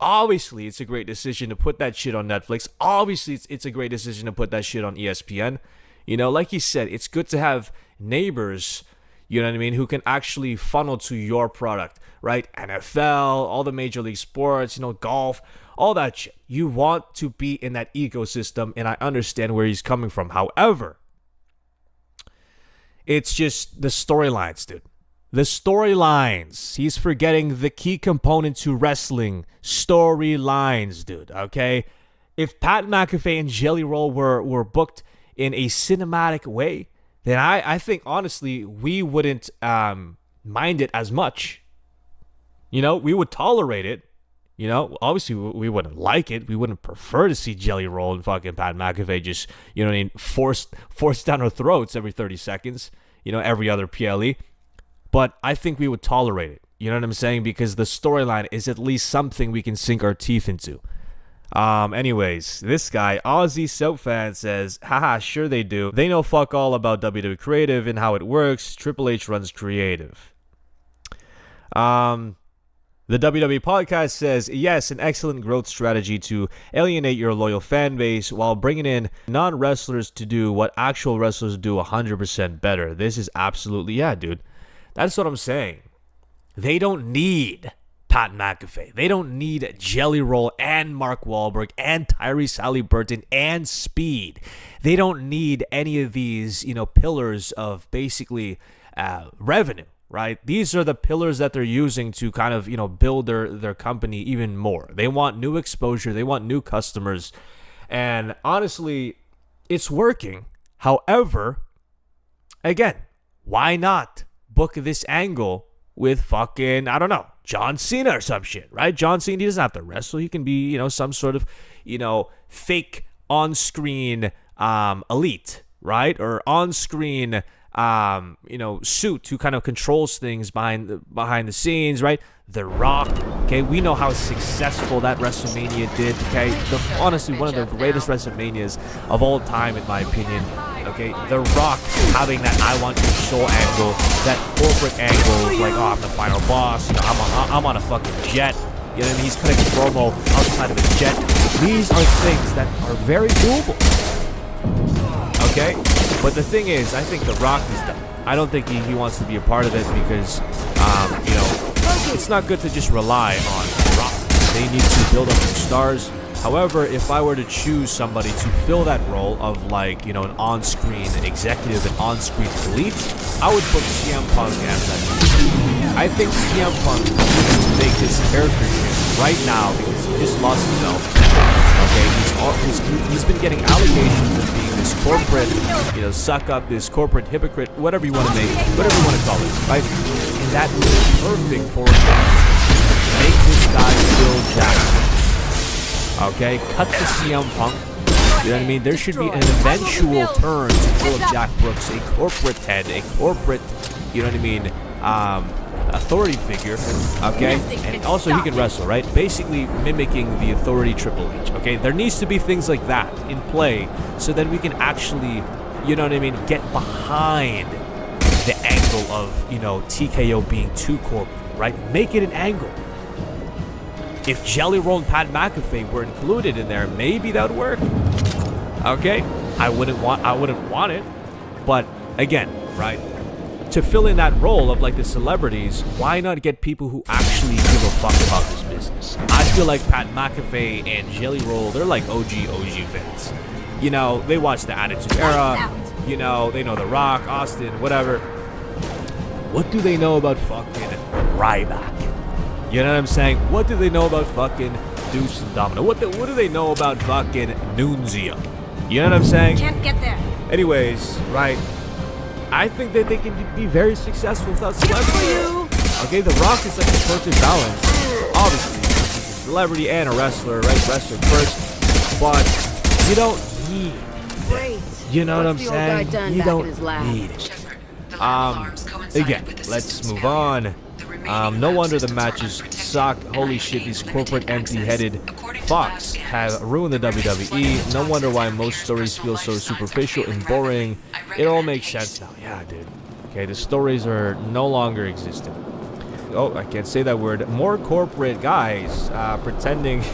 obviously it's a great decision to put that shit on Netflix. Obviously it's a great decision to put that shit on ESPN. You know, like you said, it's good to have neighbors, you know what I mean, who can actually funnel to your product, right? NFL, all the major league sports, you know, golf, all that shit. You want to be in that ecosystem, and I understand where he's coming from. However, it's just the storylines, dude. The storylines. He's forgetting the key component to wrestling. Storylines, dude, okay? If Pat McAfee and Jelly Roll were booked in a cinematic way, then I think, honestly, we wouldn't mind it as much. You know, we would tolerate it. You know, obviously, we wouldn't like it. We wouldn't prefer to see Jelly Roll and fucking Pat McAfee just, you know what I mean, forced down our throats every 30 seconds, you know, every other PLE. But I think we would tolerate it. You know what I'm saying? Because the storyline is at least something we can sink our teeth into. Anyways, this guy, Aussie Soap Fan, says, haha, sure they do. They know fuck all about WWE Creative and how it works. Triple H runs creative. The WWE Podcast says, yes, an excellent growth strategy to alienate your loyal fan base while bringing in non-wrestlers to do what actual wrestlers do 100% better. This is absolutely, yeah, dude. That's what I'm saying. They don't need Pat McAfee. They don't need Jelly Roll and Mark Wahlberg and Tyrese Halliburton and Speed. They don't need any of these, you know, pillars of basically revenue, right? These are the pillars that they're using to kind of, you know, build their company even more. They want new exposure. They want new customers. And honestly, it's working. However, again, why not book this angle with fucking, I don't know, John Cena or some shit, right? John Cena, he doesn't have to wrestle. He can be, you know, some sort of, you know, fake on-screen elite, right? Or on-screen, you know, suit who kind of controls things behind the scenes, right? The Rock, okay? We know how successful that WrestleMania did, okay? Honestly, one of the greatest WrestleManias of all time, in my opinion, okay? The Rock having that I want your soul angle, that corporate angle, like, oh, I'm the final boss, you know, I'm on a fucking jet, you know what I mean? He's cutting a promo outside of a jet. These are things that are very doable, okay? But the thing is, I think The Rock is done. I don't think he wants to be a part of it because, you know, it's not good to just rely on The Rock. they need to build up their stars. However, if I were to choose somebody to fill that role of like, you know, an on-screen executive and on-screen elite, I would book CM Punk as that. I think CM Punk needs to make his character shift right now because he just lost his belt. Okay, he's been getting allegations of being this corporate, you know, suck up, this corporate hypocrite, whatever you want to make, whatever you want to call it, right? And that would be perfect for him. Make this guy Bill Jackson. Okay, cut the CM Punk. You know what I mean? There should be an eventual turn to Philip Jack Brooks, a corporate head, a corporate, you know what I mean, authority figure. Okay, and also he can wrestle, right? Basically mimicking the authority Triple H. Okay, there needs to be things like that in play so that we can actually, you know what I mean, get behind the angle of, you know, TKO being too corporate, right? Make it an angle. If Jelly Roll and Pat McAfee were included in there, maybe that would work. Okay, I wouldn't want it, but again, right? To fill in that role of like the celebrities, why not get people who actually give a fuck about this business? I feel like Pat McAfee and Jelly Roll, they're like OG fans. You know, they watch the Attitude Era. You know, they know The Rock, Austin, whatever. What do they know about fucking Ryback? You know what I'm saying? What do they know about fucking Deuce and Domino? What do they know about fucking Nunzio? You know what I'm saying? Can't get there. Anyways, right? I think that they can be very successful without celebrity. Okay, The Rock is like the perfect balance. Obviously, he's a celebrity and a wrestler, right? Wrestler first, but you don't need it. You know what I'm saying? You don't need it. Again, let's move on. No wonder the matches suck. Holy shit, these corporate empty-headed fucks have ruined the WWE. No wonder why most stories feel so superficial and boring. It all makes sense now. Yeah, dude. Okay, the stories are no longer existing. Oh, I can't say that word. More corporate guys pretending...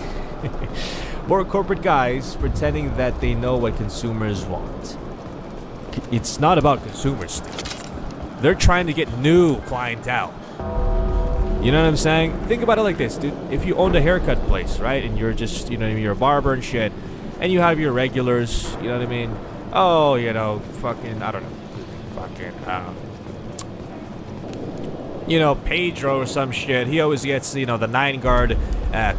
More corporate guys pretending that they know what consumers want. It's not about consumers, dude. They're trying to get new clientele. You know what I'm saying? Think about it like this, dude. If you owned a haircut place, right, and you're just, you know, you're a barber and shit, and you have your regulars, you know what I mean? Oh, you know, fucking, I don't know, fucking, you know, Pedro or some shit. He always gets, you know, the 9-guard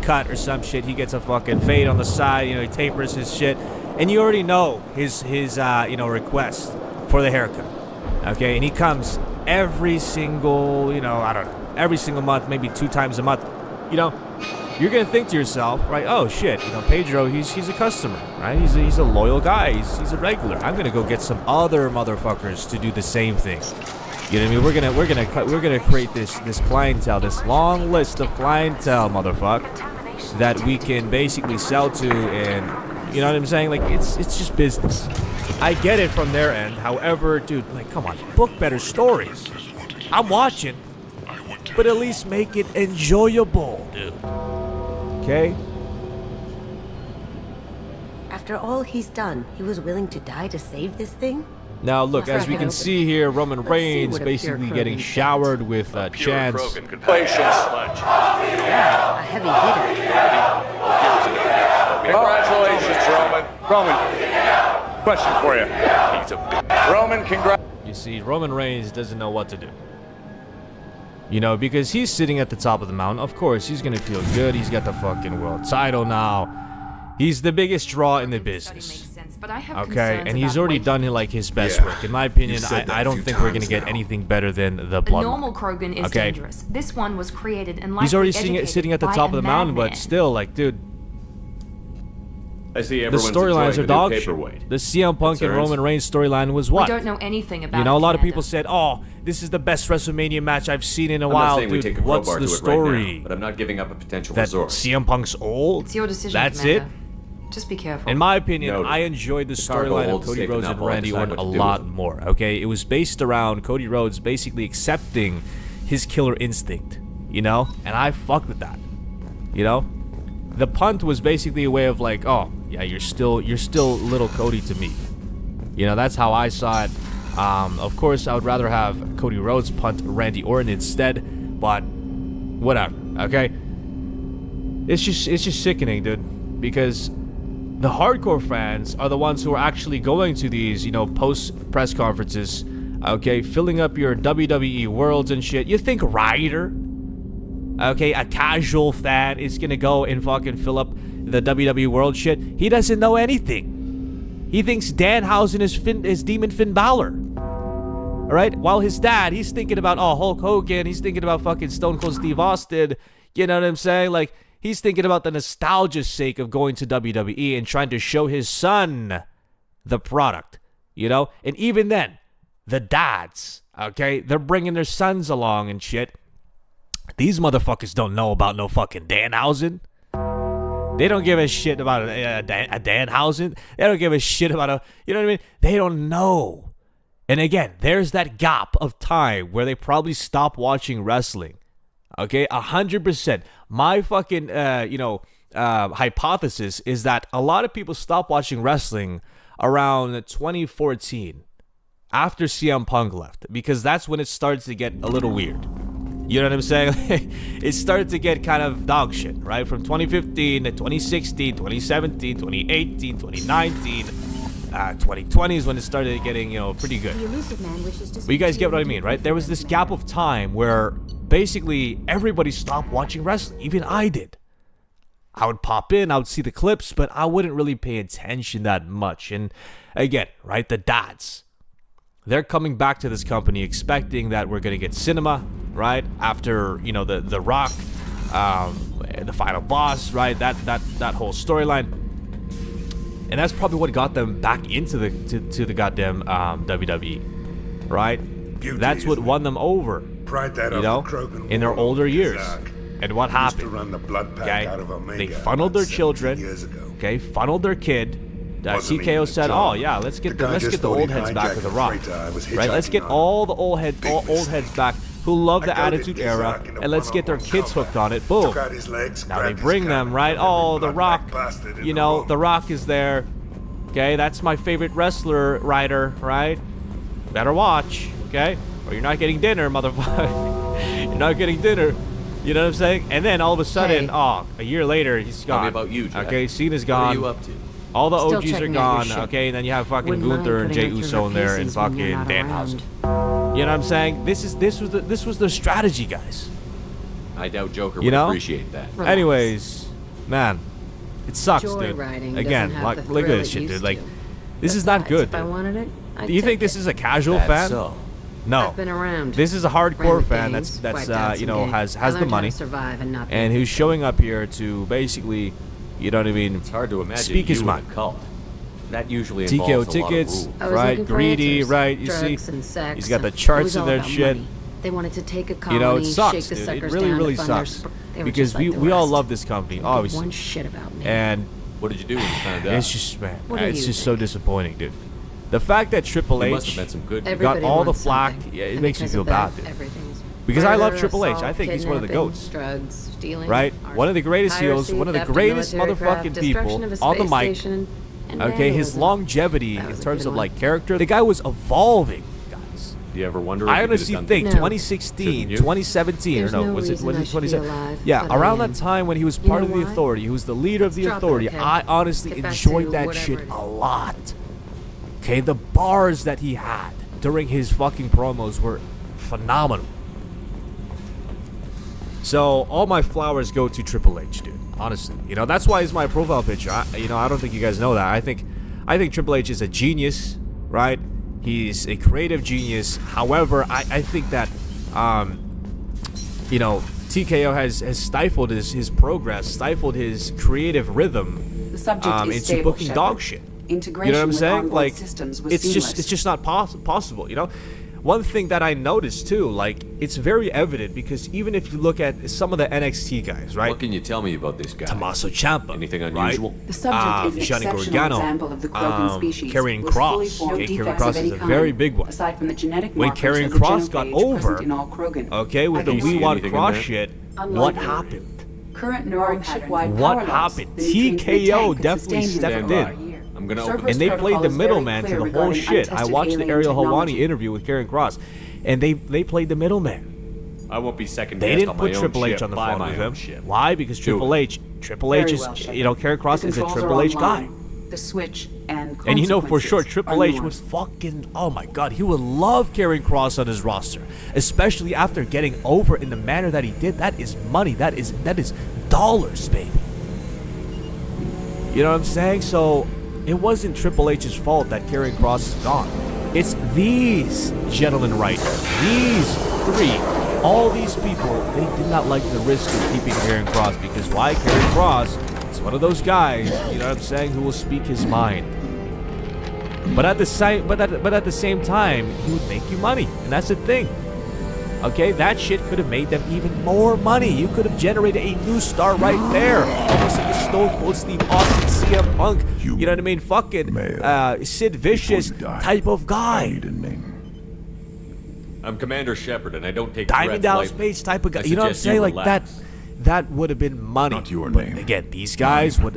cut or some shit. He gets a fucking fade on the side. You know, he tapers his shit, and you already know his you know, request for the haircut. Okay, and he comes every single, you know, I don't know, every single month, maybe 2 times a month. You know, you're gonna think to yourself, right? Oh shit, you know, Pedro, he's a customer, right? He's a loyal guy. He's a regular. I'm gonna go get some other motherfuckers to do the same thing. You know what I mean? We're gonna create this clientele, this long list of clientele, motherfucker, that we can basically sell to, and you know what I'm saying? Like it's just business. I get it from their end. However, dude, like, come on, book better stories. I'm watching, but at least make it enjoyable, dude. Okay? After all he's done, he was willing to die to save this thing? Now, look, as we can see here, Roman Reigns basically getting showered with chants. Yeah, a heavy hitter. Congratulations, Roman. Roman, question for you. Roman, congrats. You see, Roman Reigns doesn't know what to do. You know, because he's sitting at the top of the mountain. Of course, he's gonna feel good. He's got the fucking world title now. He's the biggest draw in the business. Okay, and he's already done like his best work. In my opinion, I don't think we're gonna get anything better than the Bloodline. Normal Krogan is dangerous. This one was created and he's already sitting at the top of the mountain, but still, like, dude. I see the storylines are dog shit. The CM Punk and Roman Reigns storyline was what? We don't know anything about. You know, a lot of people said, "Oh, this is the best WrestleMania match I've seen in a while." Dude, what's the story? Right now, but I'm not giving up a potential that resort. CM Punk's old. It's your decision. That's Commander. it. Just be careful. In my opinion, I enjoyed the storyline of Cody Rhodes and Randy Orton a lot more. Okay, it was based around Cody Rhodes basically accepting his killer instinct. You know, and I fucked with that. You know. The punt was basically a way of like, oh, yeah, you're still little Cody to me. You know, that's how I saw it. Of course, I would rather have Cody Rhodes punt Randy Orton instead, but whatever, okay? it's just sickening, dude. Because the hardcore fans are the ones who are actually going to these, you know, post press conferences, okay, filling up your WWE worlds and shit. You think Ryder, okay, a casual fan, is gonna go and fucking fill up the WWE world shit? He doesn't know anything. He thinks Danhausen is Demon Finn Balor. Alright? While his dad, he's thinking about, oh, Hulk Hogan, he's thinking about fucking Stone Cold Steve Austin. You know what I'm saying? Like, he's thinking about the nostalgia's sake of going to WWE and trying to show his son the product. You know? And even then, the dads, okay, they're bringing their sons along and shit. These motherfuckers don't know about no fucking Danhausen. They don't give a shit about a Danhausen. They don't give a shit about a, you know what I mean? They don't know. And again, there's that gap of time where they probably stop watching wrestling. Okay, 100%. My fucking, hypothesis is that a lot of people stopped watching wrestling around 2014 after CM Punk left, because that's when it started to get a little weird. You know what I'm saying? It started to get kind of dog shit, right? From 2015 to 2016, 2017, 2018, 2019, 2020 is when it started getting, you know, pretty good. But you guys get what I mean, right? There was this gap of time where basically everybody stopped watching wrestling. Even I did. I would pop in, I would see the clips, but I wouldn't really pay attention that much. And again, right, the dads, they're coming back to this company expecting that we're going to get cinema, right? After, you know, the Rock, the final boss, right? That whole storyline. And that's probably what got them back into the goddamn WWE, right? That's what won them over, you know, in their older years. And what happened? Okay, they funneled their children. Okay, funneled their kid. TKO said, "Oh yeah, let's get the old heads back with the Rock, right? Let's get all the old heads back who love the Attitude Era, and let's get their kids hooked on it." Boom. Now they bring them, right? Oh, the Rock, you know, the Rock is there. Okay, that's my favorite wrestler, Ryder, right? Better watch, okay? Or you're not getting dinner, motherfucker. You're not getting dinner. You know what I'm saying? And then all of a sudden, a year later, he's gone. Tell me about you, Jack. Okay, Cena's gone. What are you up to? All the OGs are gone, okay? And then you have fucking Gunther and Jey Uso in there and fucking Danhausen. You know what I'm saying? This was the strategy, guys. I doubt Joker would appreciate that. Anyways, man, it sucks, dude. Again, look at this shit, dude. Like, this is not good. If I wanted it, Do you think this is a casual fan? So. No. I've been around. This is a hardcore fan that's you know, has the money and who's showing up here to basically, you know what I mean? It's hard to imagine speak his mind. Cult. That usually TKO involves tickets, a lot of rules. right? Greedy, right? You see, he's got the charts of their shit. They wanted to take a colony, you know, it sucks, shake the dude. It suckers really, down really to fund sucks their because we all love this company, obviously. One shit about me. And what did you do when you found out? it's just, man, What do it's you just think? so disappointing, dude. The fact that Triple There H must have been some good. Everybody got all the wants flack, something, yeah, it and makes me because feel of that, bad, dude. everything's Because I love murder, Triple H. I assault, think he's one of the kidnapping, goats. Drugs, stealing, Right? arson, One of the greatest heels, piracy, one of the theft of greatest military craft, motherfucking destruction people of a on the space mic. station, and Okay, his vandalism. longevity That in was a terms good of one. like character, the guy was evolving, guys. Do you ever wonder? If I you could have honestly done think things? 2016, Shouldn't you? 2017, There's or no, no was it reason I should be 2017? alive, Yeah, but I around that am. time when he was You part know of the why? authority, he was the leader of the Let's drop it, authority. okay? I honestly Get back enjoyed to that whatever shit it a is. lot. Okay, the bars that he had during his fucking promos were phenomenal. So all my flowers go to Triple H, dude. Honestly, you know, that's why he's my profile picture. I don't think you guys know that. I think Triple H is a genius, right? He's a creative genius. However, I think that you know, TKO has stifled his progress, stifled his creative rhythm The subject is into stable, booking Shepard. dog shit. Integration You know what I'm with saying? onboard Like, systems was it's seamless. just not possible. You know, one thing that I noticed too, like, it's very evident because even if you look at some of the NXT guys, right? What can you tell me about this guy? Tommaso Ciampa. Anything right? unusual? The subject is an Johnny exceptional Gargano, example of the Krogan species. Karrion with fully Kross. formed Okay, Karrion defects Kross of any is a kind, very big one. Aside from the genetic When markers Karrion of the Kross got genophage over, present in all Krogan. okay, with the can see We Want anything in Cross there. shit, Unlike what the happened? Current neuron shipwide What power loss, happened? the nutrients in the TKO tank could definitely sustain him stepped for in. over a year. I'm gonna Cerberus open And they played protocol the is very middleman to clear the whole regarding shit. I untested watched the alien Ariel technology. Helwani interview with Karrion Kross, and they played the middleman. I won't be second They guessed didn't on put my own Triple H ship on the by phone my with own him. ship. Why? Because Do Triple it. H Very is, well, Shepard. you know, Karrion Kross The is a controls Triple are H guy. online. The switch and And you know for sure, consequences Triple are H would yours. fucking, oh my god, he would love Karrion Kross on his roster. Especially after getting over in the manner that he did. That is money. That is dollars, baby. You know what I'm saying? So, it wasn't Triple H's fault that Karrion Kross is gone. It's these gentlemen right here. These three. All these people, they did not like the risk of keeping Karrion Kross. Because why? Karrion Kross is one of those guys, you know what I'm saying, who will speak his mind. But at the same time, he would make you money. And that's the thing. Okay, that shit could have made them even more money. You could have generated a new star right there. Almost like a Stone Cold Steve Austin, CM Punk, you know what I mean? Fucking Sid Vicious type of guy. I'm Commander Shepard, and I don't take Diamond threats Dallas lightly. Page type of guy. I You know what I'm suggest saying? you Like relax. that would have been money. Not your But name. again, these guys, what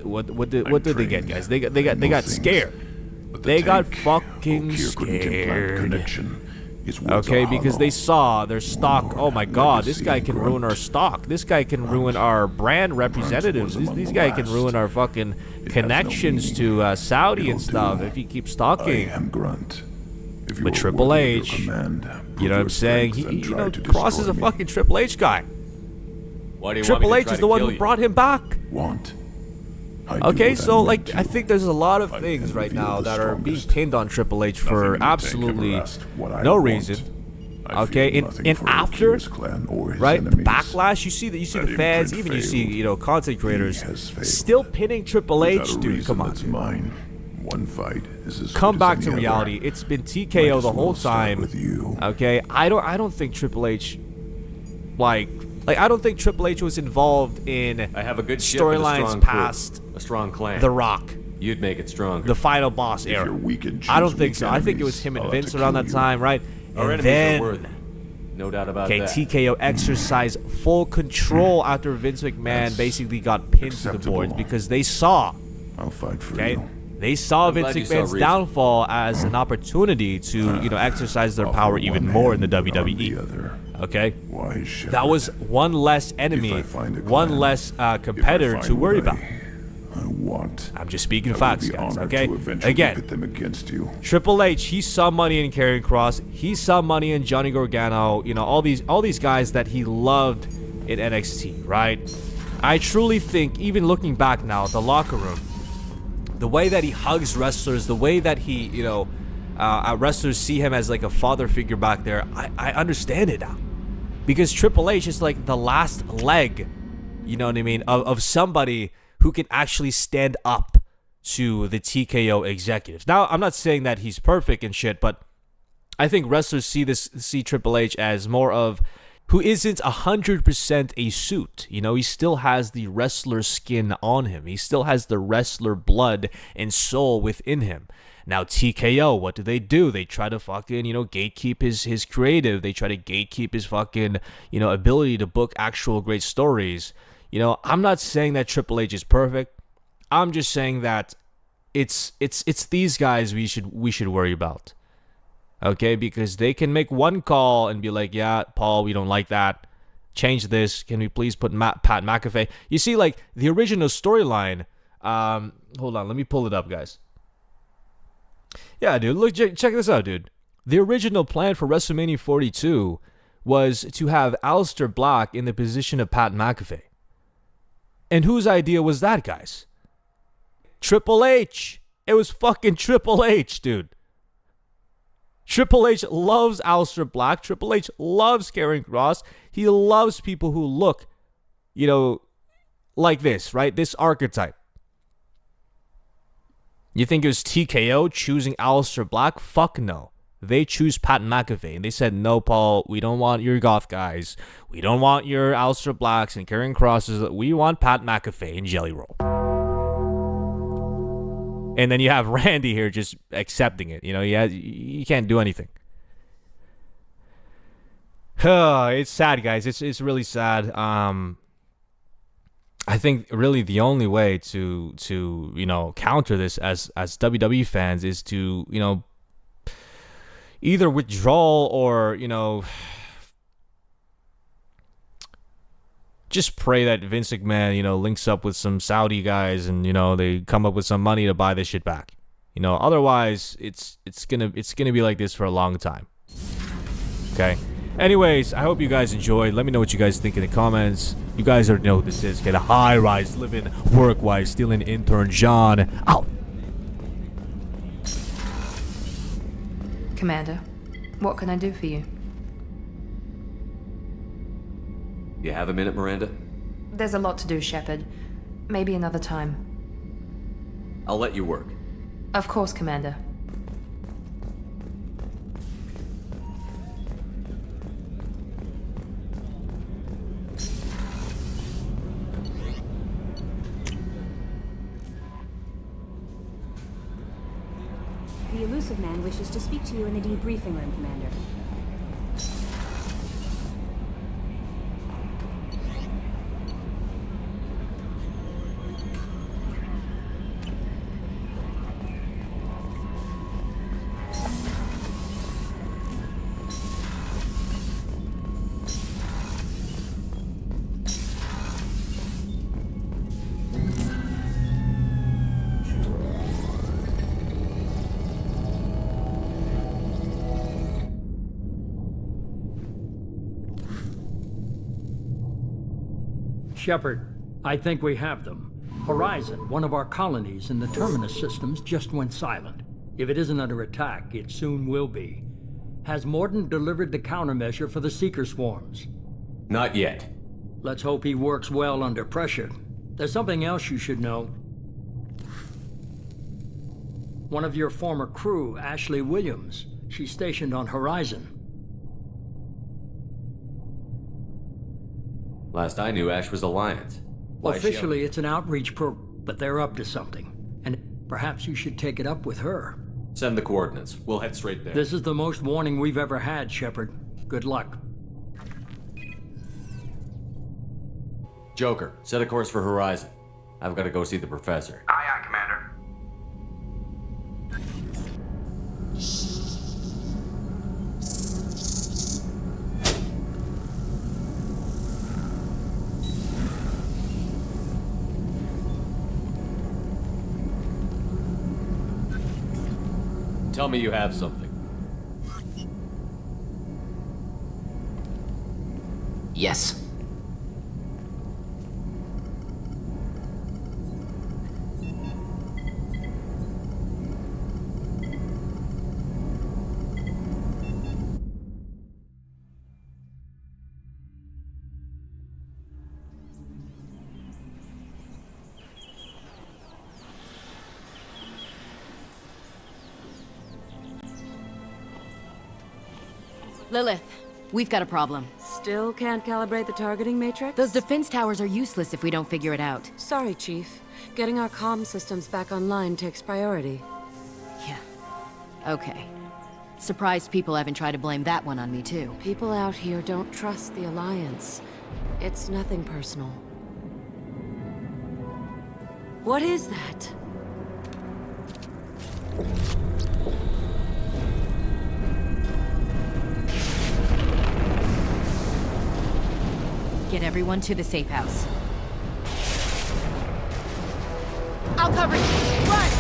did they get, guys? They got scared. They got fucking scared. Okay, because they saw their stock. Oh my god, this guy can ruin our stock. This guy can ruin our brand representatives. These guys can ruin our fucking connections to Saudi and stuff if he keeps talking. But Triple H, you know what I'm saying? You know, Cross is a fucking Triple H guy. Why do you Triple want me H to is the one who brought him back. Okay, so like I think there's a lot of things right now that are being pinned on Triple H for absolutely no reason. Okay, and after, right, the backlash, you see the fans, even you see, you know, content creators still pinning Triple H, dude. Come on, come back to reality. It's been TKO the whole time. Okay, I don't think Triple H, like I don't think Triple H was involved in I have a good ship with a storylines strong past crew, a strong clan. The Rock, You'd make it stronger. the final boss era. I don't think so. I think it was him and Vince around that time, right? Our And enemies then, are worthy. No doubt about okay, that. TKO exercised full control after Vince McMahon basically got pinned to the boards because they saw, they saw I'm Vince glad you saw McMahon's reason. downfall as an opportunity to, you know, exercise their power even more in the WWE. Okay, that was one less enemy, one less competitor to worry about. I'm just speaking facts, guys. Okay, again, Triple H, he saw money in Karrion Kross, he saw money in Johnny Gargano. You know, all these guys that he loved in NXT, right? I truly think, even looking back now, the locker room, the way that he hugs wrestlers, the way that he, you know, wrestlers see him as like a father figure back there, I understand it now. Because Triple H is like the last leg, you know what I mean, of somebody who can actually stand up to the TKO executives. Now, I'm not saying that he's perfect and shit, but I think wrestlers see Triple H as more of who isn't 100% a suit. You know, he still has the wrestler skin on him. He still has the wrestler blood and soul within him. Now, TKO, what do? They try to fucking, you know, gatekeep his creative. They try to gatekeep his fucking, you know, ability to book actual great stories. You know, I'm not saying that Triple H is perfect. I'm just saying that it's these guys we should worry about. Okay, because they can make one call and be like, yeah, Paul, we don't like that. Change this. Can we please put Pat McAfee? You see, like, the original storyline. Hold on, let me pull it up, guys. Yeah, dude, look, check this out, dude. The original plan for WrestleMania 42 was to have Aleister Black in the position of Pat McAfee. And whose idea was that, guys? Triple H. It was fucking Triple H, dude. Triple H loves Aleister Black. Triple H loves Karrion Kross. He loves people who look, you know, like this, right? This archetype. You think it was TKO choosing Aleister Black? Fuck no. They choose Pat McAfee. And they said, no, Paul, we don't want your goth guys. We don't want your Aleister Blacks and Karrion Krosses. We want Pat McAfee and Jelly Roll. And then you have Randy here just accepting it. You know, you can't do anything. It's sad, guys. It's really sad. I think really the only way to you know, counter this as WWE fans is to, you know, either withdraw or, you know, just pray that Vince McMahon, links up with some Saudi guys and, they come up with some money to buy this shit back. Otherwise it's gonna be like this for a long time. Okay. Anyways, I hope you guys enjoyed. Let me know what you guys think in the comments. You guys already know what this is. Get a high rise, living, work wise, stealing intern John out. Commander, what can I do for you? You have a minute, Miranda? There's a lot to do, Shepard. Maybe another time. I'll let you work. Of course, Commander. The elusive man wishes to speak to you in the debriefing room, Commander. Shepard, I think we have them. Horizon, one of our colonies in the Terminus systems, just went silent. If it isn't under attack, it soon will be. Has Mordin delivered the countermeasure for the Seeker swarms? Not yet. Let's hope he works well under pressure. There's something else you should know. One of your former crew, Ashley Williams, she's stationed on Horizon. Last I knew, Ash was Alliance. Why Officially, it's an outreach but they're up to something. And perhaps you should take it up with her. Send the coordinates. We'll head straight there. This is the most warning we've ever had, Shepard. Good luck. Joker, set a course for Horizon. I've got to go see the professor. Aye, aye, Commander. Tell me you have something. Yes. Lilith, we've got a problem. Still can't calibrate the targeting matrix? Those defense towers are useless if we don't figure it out. Sorry, Chief. Getting our comm systems back online takes priority. Yeah. Okay. Surprised people haven't tried to blame that one on me, too. People out here don't trust the Alliance. It's nothing personal. What is that? Get everyone to the safe house. I'll cover you! Run!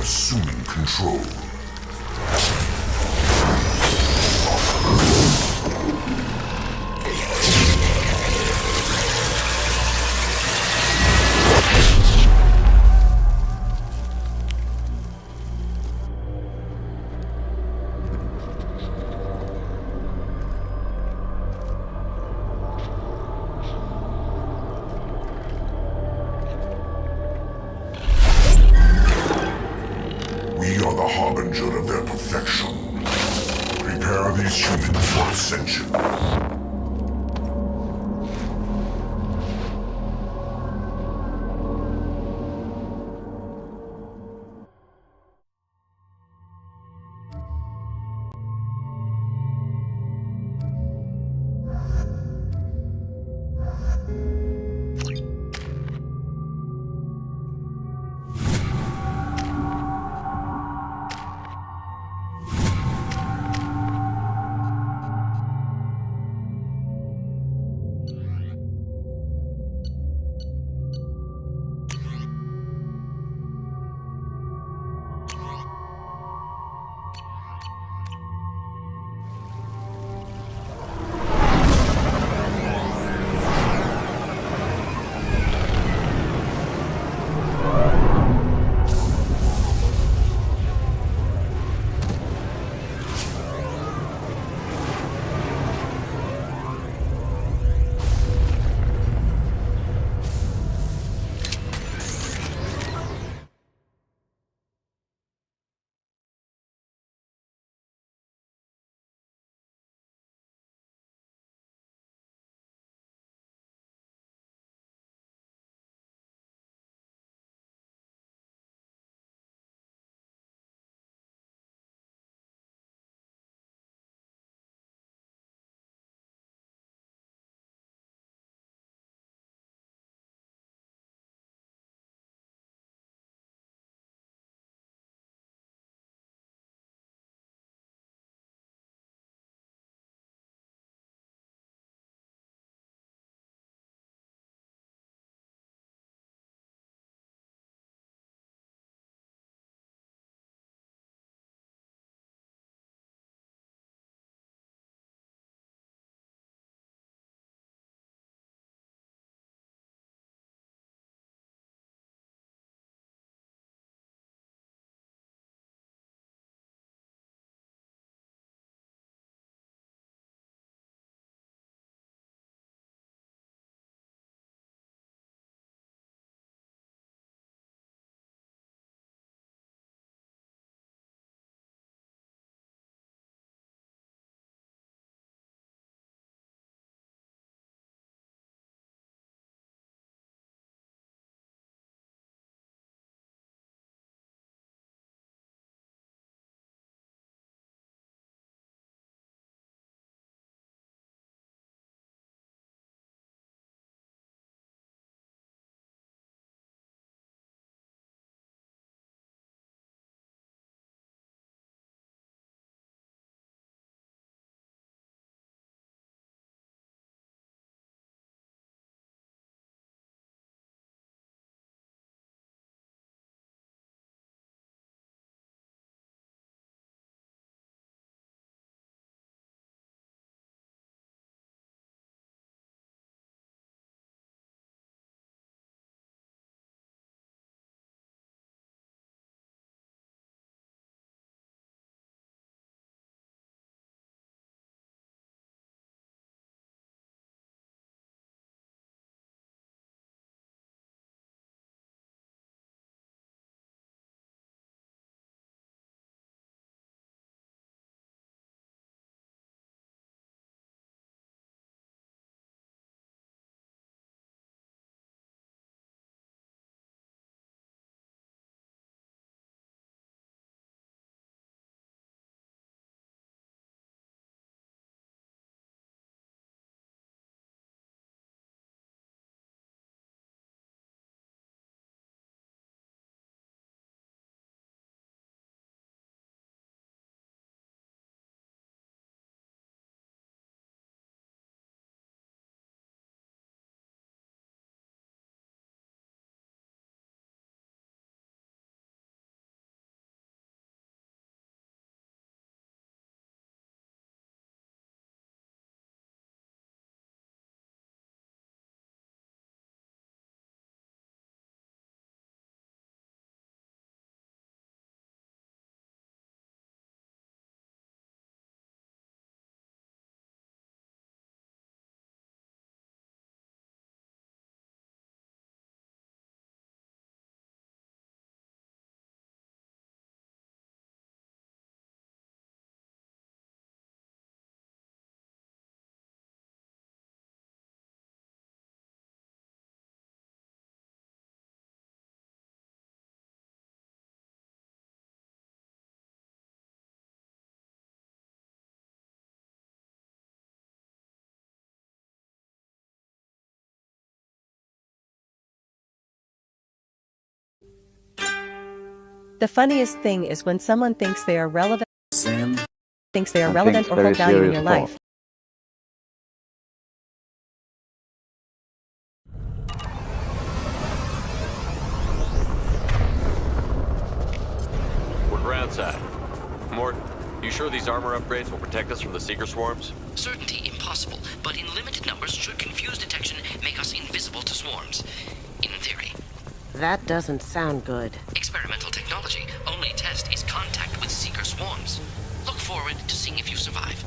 Assuming control. We are the harbinger of their perfection. Prepare these humans for ascension. The funniest thing is when someone thinks they are relevant. Sam Thinks they are relevant or hold value in your life. We're groundside. Mort, you sure these armor upgrades will protect us from the Seeker swarms? Certainty impossible, but in limited numbers should confuse detection make us invisible to swarms. In theory. That doesn't sound good. Experimental technology. Only test is contact with Seeker swarms. Look forward to seeing if you survive.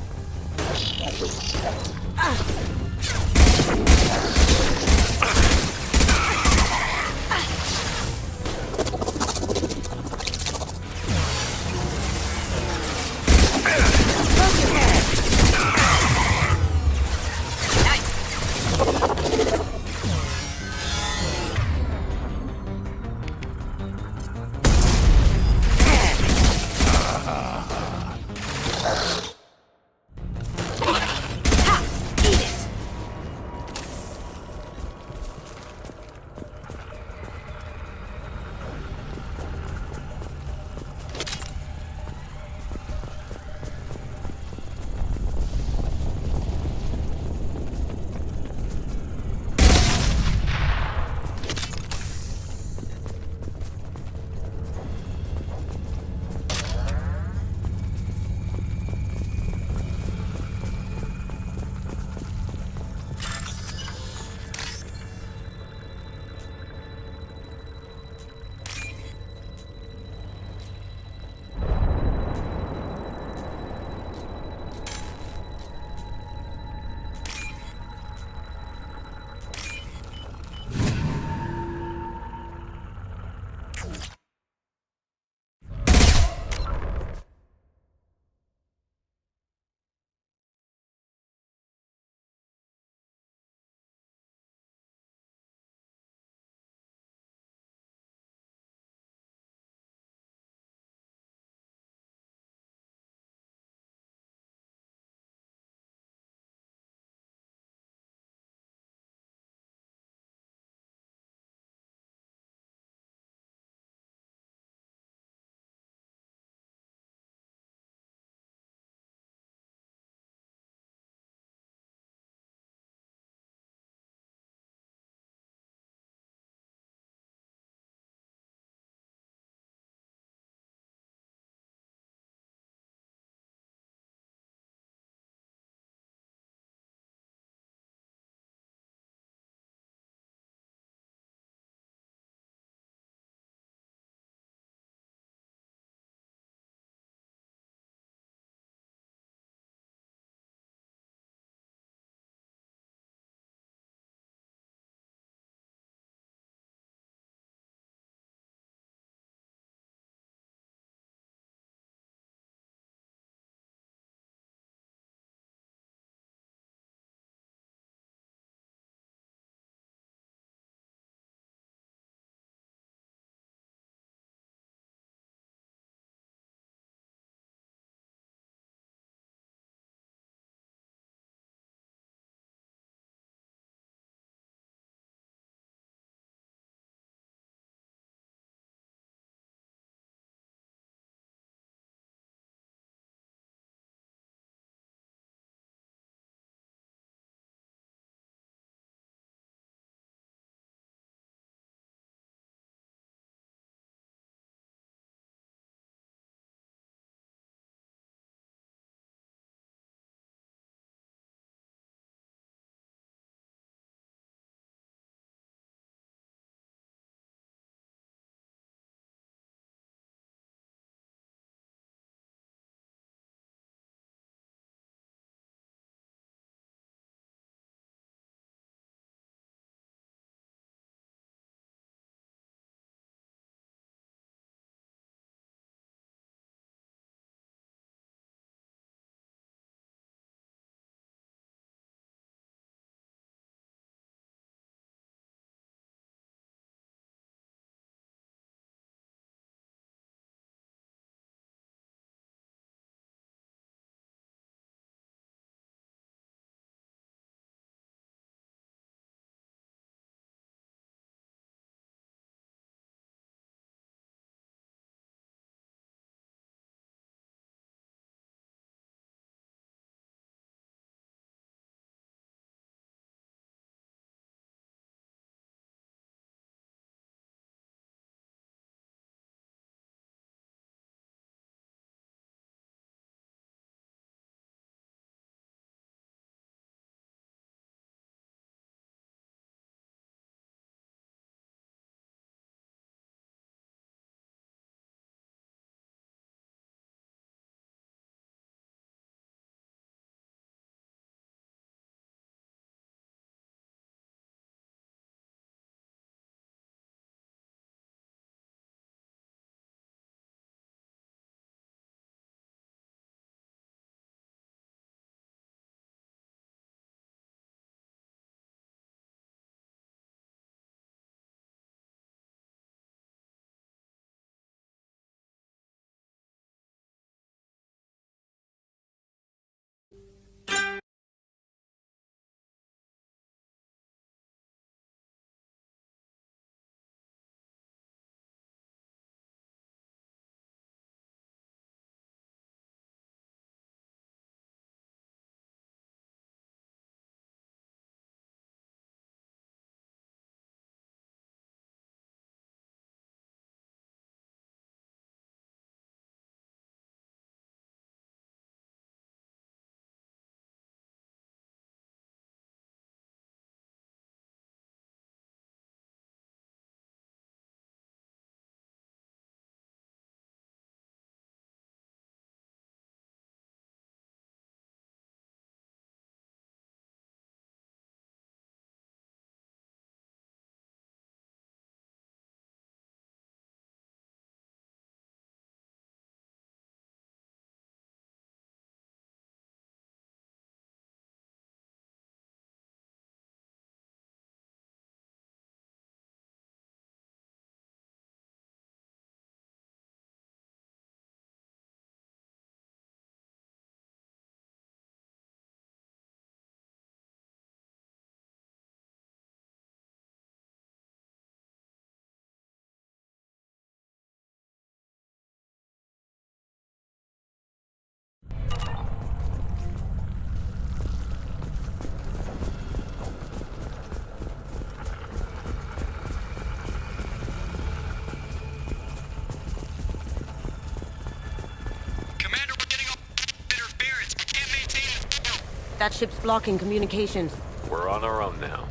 That ship's blocking communications. We're on our own now.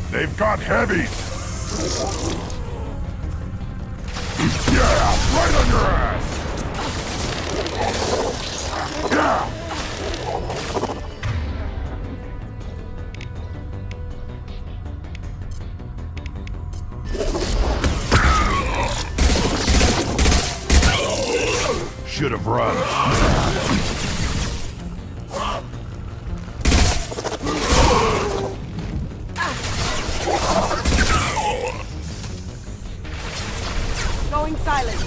They've got heavies! Yeah, right on your ass! Yeah! Should have run. Going silent.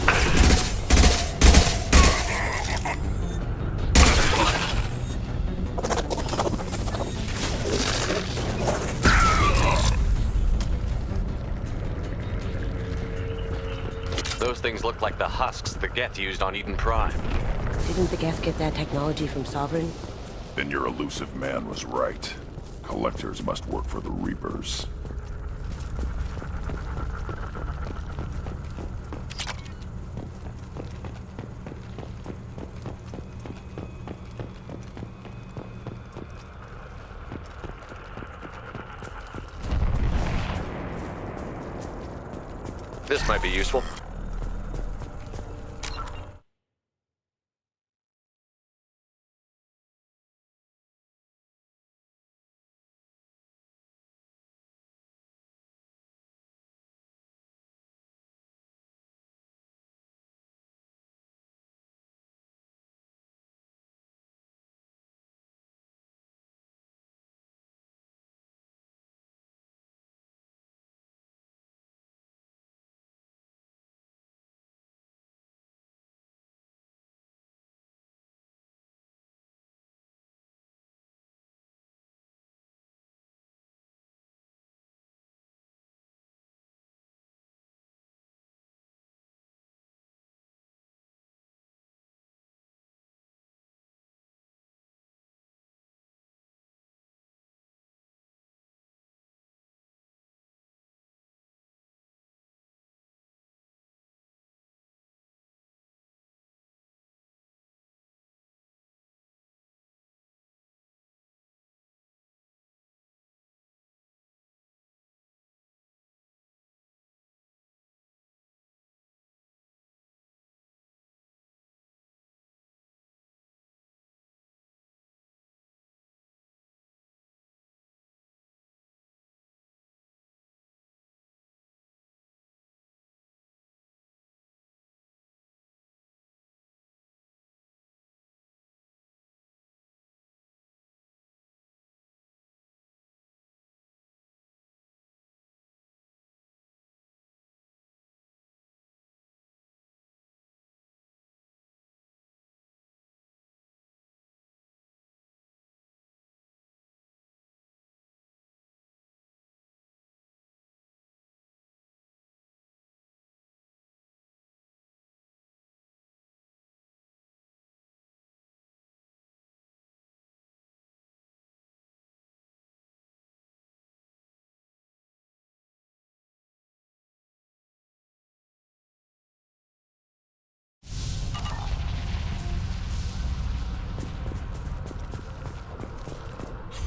Those things look like the husks the Geth used on Eden Prime. Didn't the Geth get that technology from Sovereign? Then your elusive man was right. Collectors must work for the Reapers. This might be useful.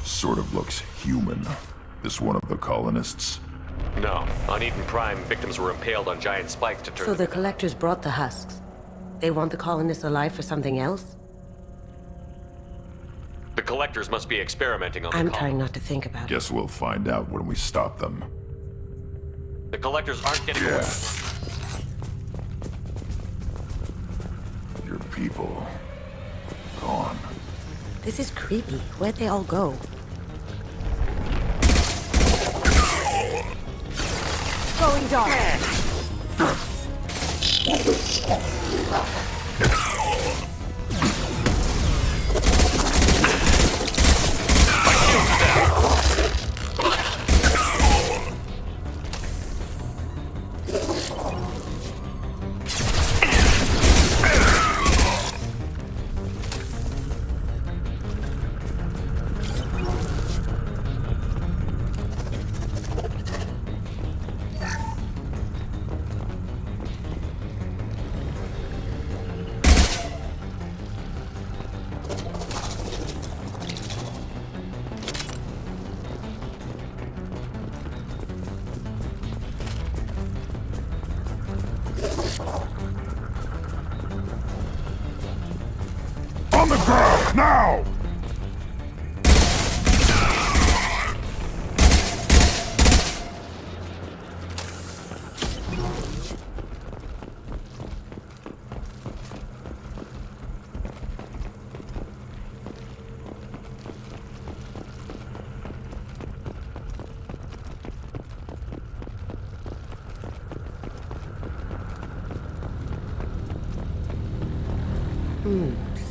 Sort of looks human. This one of the colonists? No. On Eden Prime, victims were impaled on giant spikes to turn So the collectors brought the husks. They want the colonists alive for something else? The collectors must be experimenting on the I'm colony. trying not to think about it. Guess we'll find out when we stop them. The collectors aren't getting away. Your people... gone. This is creepy. Where'd they all go? Going dark. Now!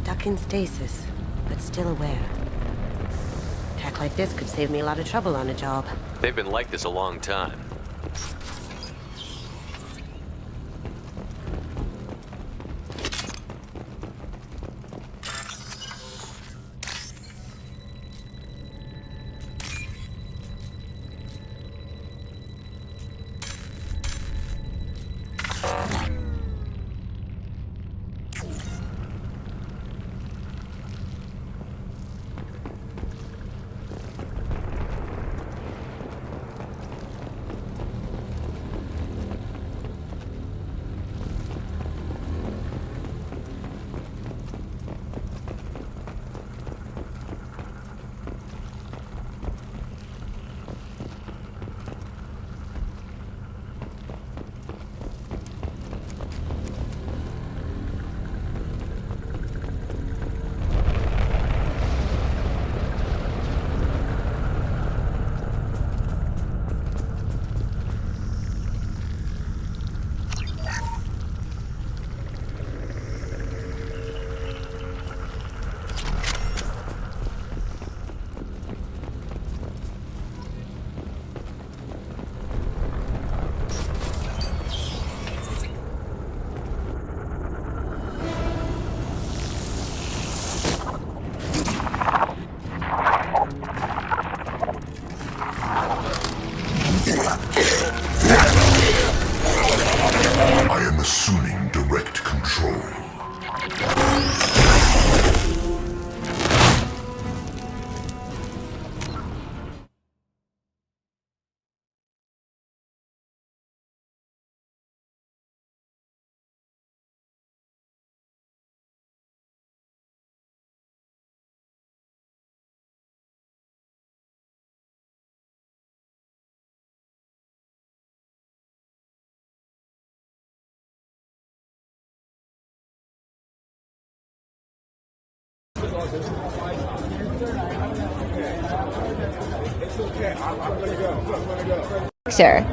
Stuck in stasis, but still aware. Tech like this could save me a lot of trouble on a job. They've been like this a long time. I am assuming direct control. It's okay. I'm gonna go. I'm gonna go. Sure.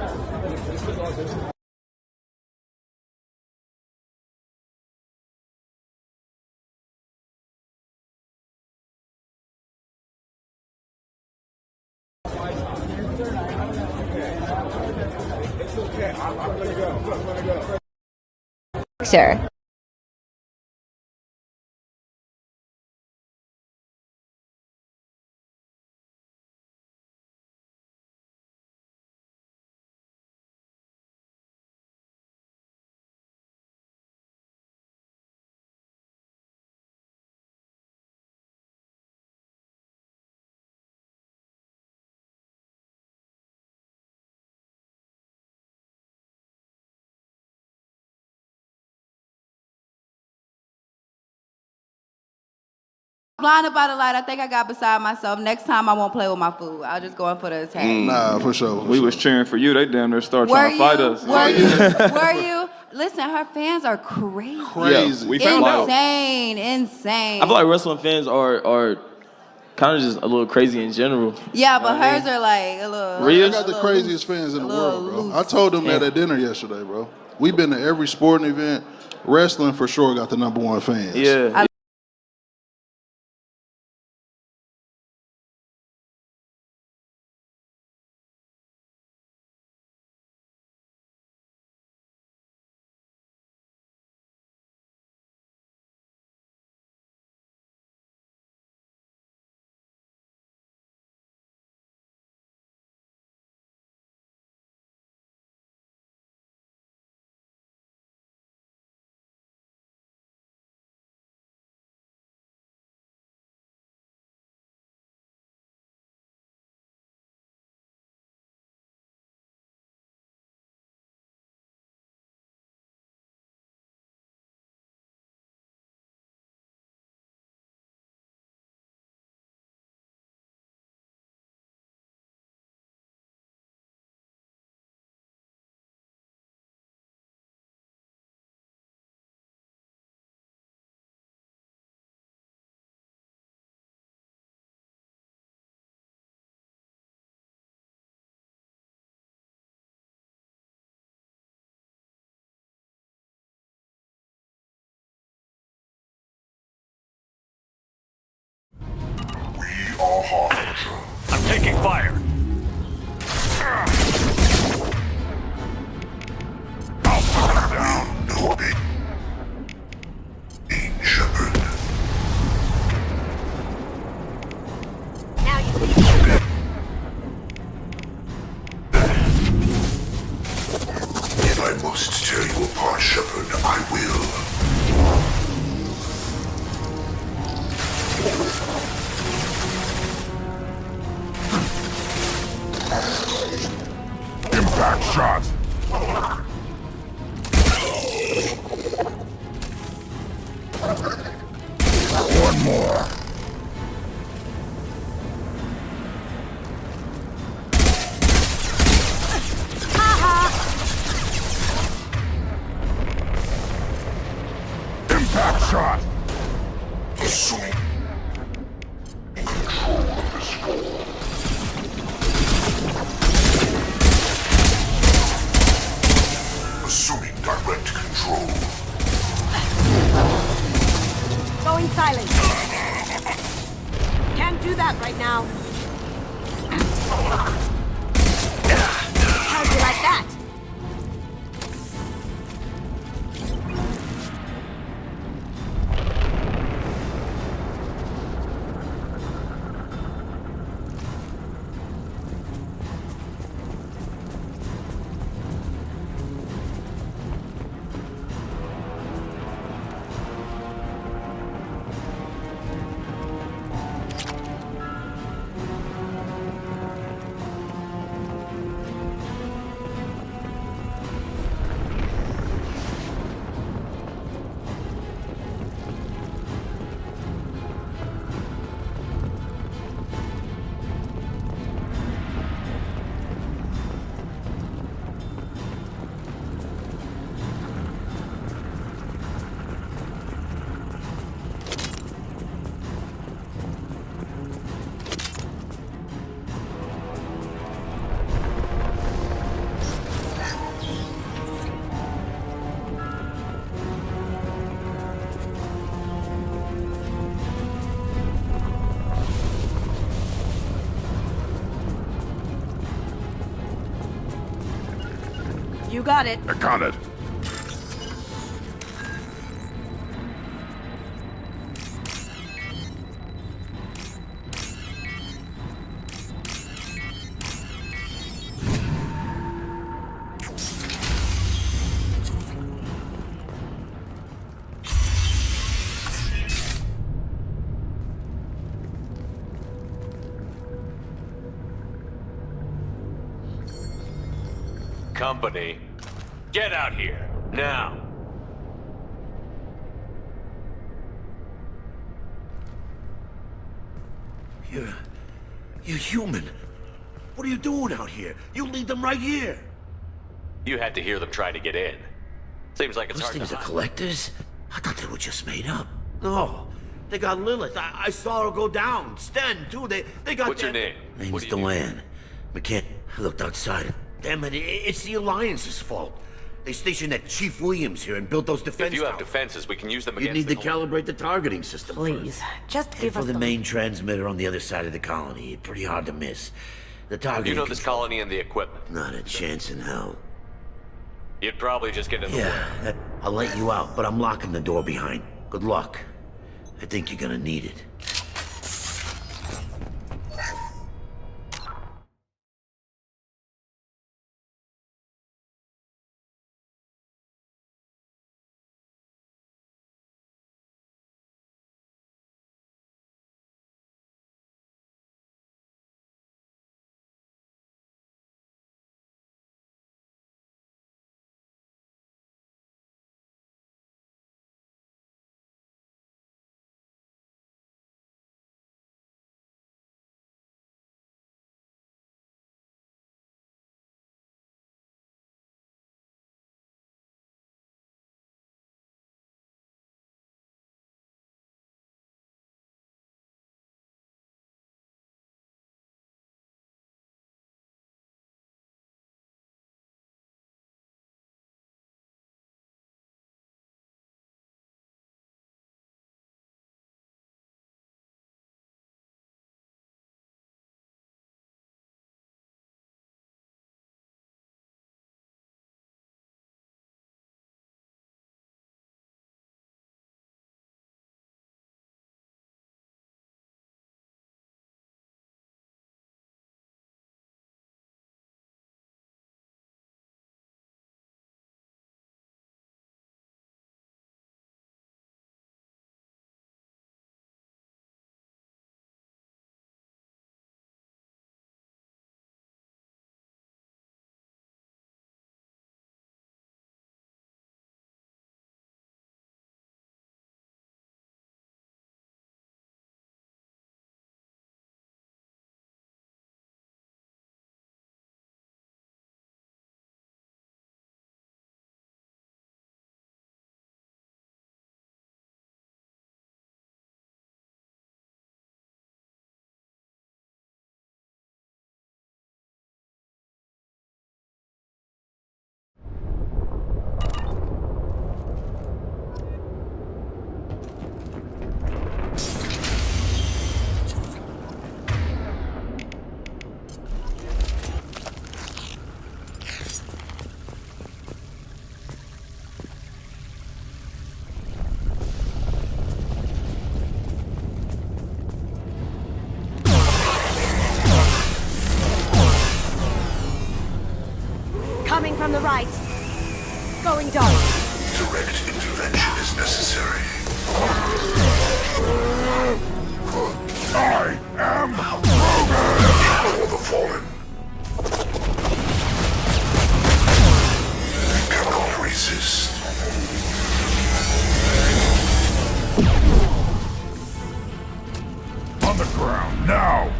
It's okay. I'm gonna go. I'm gonna go. Sure. Blinded by the light, I think I got beside myself. Next time I won't play with my food. I'll just go in for the attack. Nah, for sure. We was cheering for you. They damn near start trying to fight us. Were you? Listen, her fans are crazy. Crazy. We found out. Insane. I feel like wrestling fans are kind of just a little crazy in general. Yeah, but hers are like a little. I got the craziest fans in the world, bro. I told them that at dinner yesterday, bro. We've been to every sporting event. Wrestling for sure got the #1 fans. Yeah. taking fire. I'll put them down, no big. Shepard. Now you If I must tear you apart, Shepard, I will. Impact shot! One more. Impact shot! Assuming control of this floor. Assuming direct control. going silent. Can't do that right now. How'd you like that? You got it. I got it. Company, get out here, now! You're human. What are you doing out here? You lead them right here. You had to hear them trying to get in. Seems like it's Those hard things to are hide. collectors? I thought they were just made up. No, they got Lilith. I saw her go down. Sten, too. They got What's your name? Name's What do you do? Delan. McCann. I looked outside. Damn it, it's the Alliance's fault. They stationed that Chief Williams here and built those defense If you have towers. defenses, we can use them You against need to the calibrate the targeting system Please, first. just Head give for us the the... main transmitter on the other side of the colony. Pretty hard to miss. The targeting You know this control- colony and the equipment. Not a chance in hell. You'd probably just get in the way. Yeah, I'll let you out, but I'm locking the door behind. Good luck. I think you're gonna need it. Coming from the right. Going dark. Direct intervention is necessary. I am Roman! The fallen. You cannot resist. On the ground, now!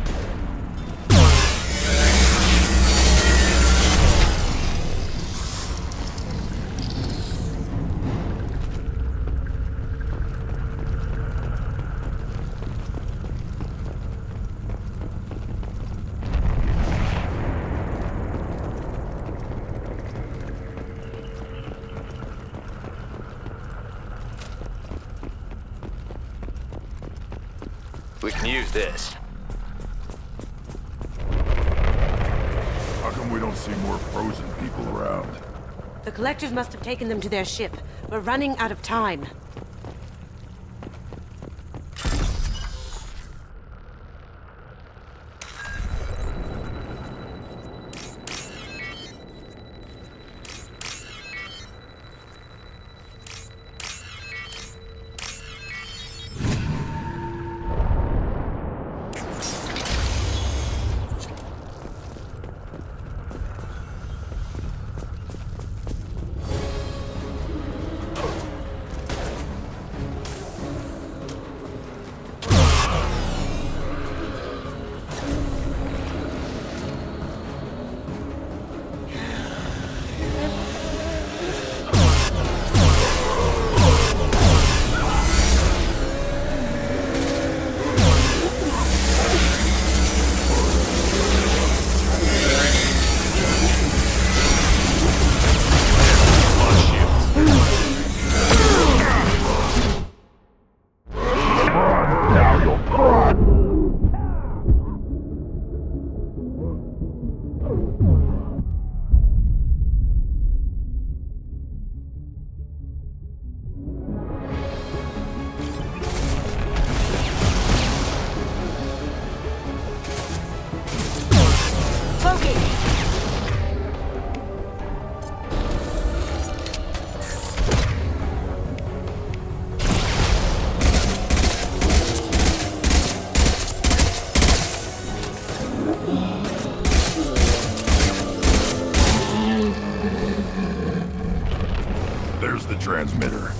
We can use this. How come we don't see more frozen people around? The collectors must have taken them to their ship. We're running out of time. There's the transmitter.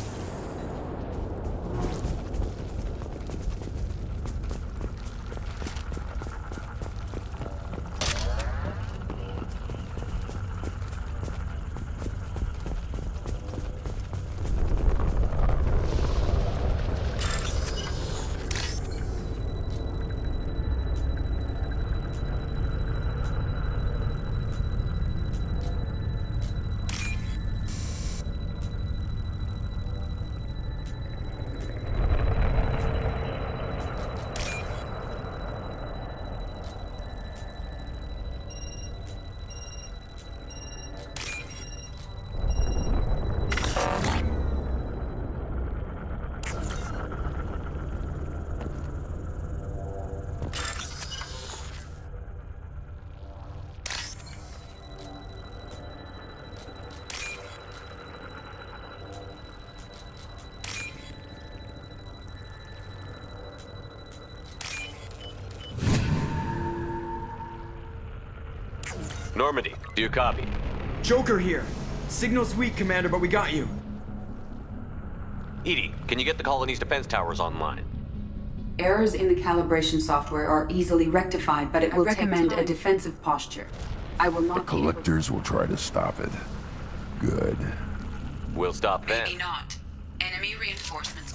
Normandy, do you copy? Joker here. Signal's weak, Commander, but we got you. Edie, can you get the colony's defense towers online? Errors in the calibration software are easily rectified, but it will recommend a defensive posture. I will not. The collectors will try to stop it. Good. We'll stop them. Maybe not. Enemy reinforcements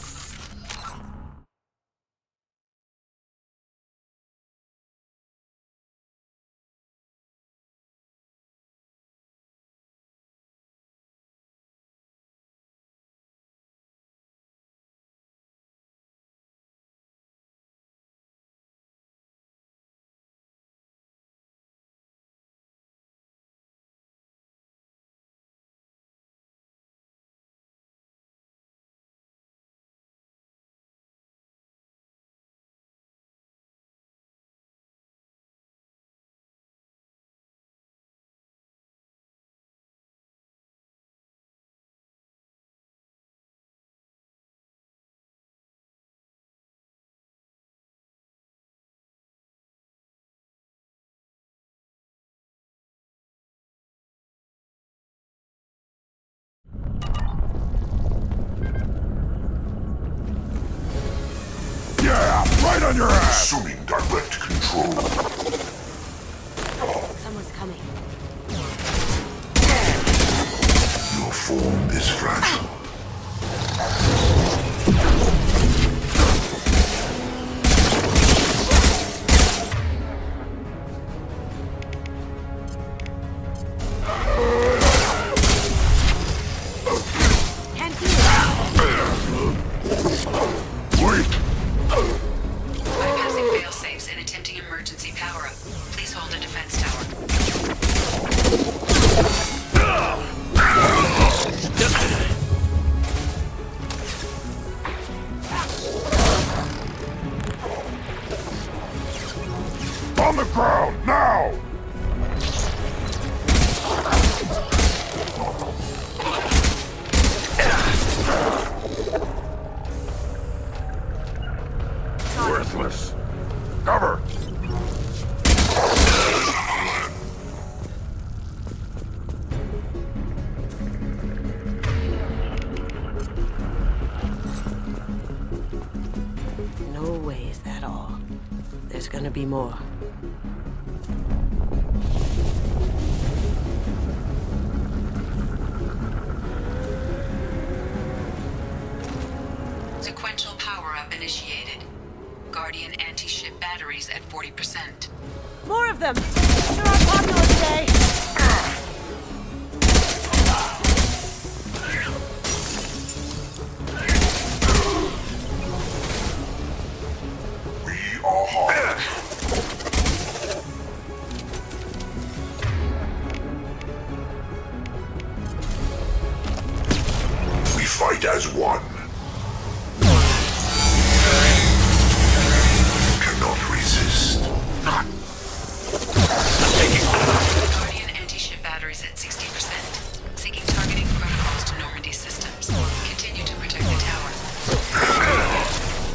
on your ass! Assuming direct control. Someone's coming. Your form is fragile. Bypassing failsafes and attempting emergency power-up. Please hold a defense tower. On the ground, now! Worthless. Cover! No way is that all. There's gonna be more. Sequential power-up initiated. Guardian anti-ship batteries at 40%. More of them! Sure are popular today! We are hard. We fight as one. Cannot resist. Guardian anti-ship batteries at 60%. Seeking targeting protocols to Normandy systems. Continue to protect the tower.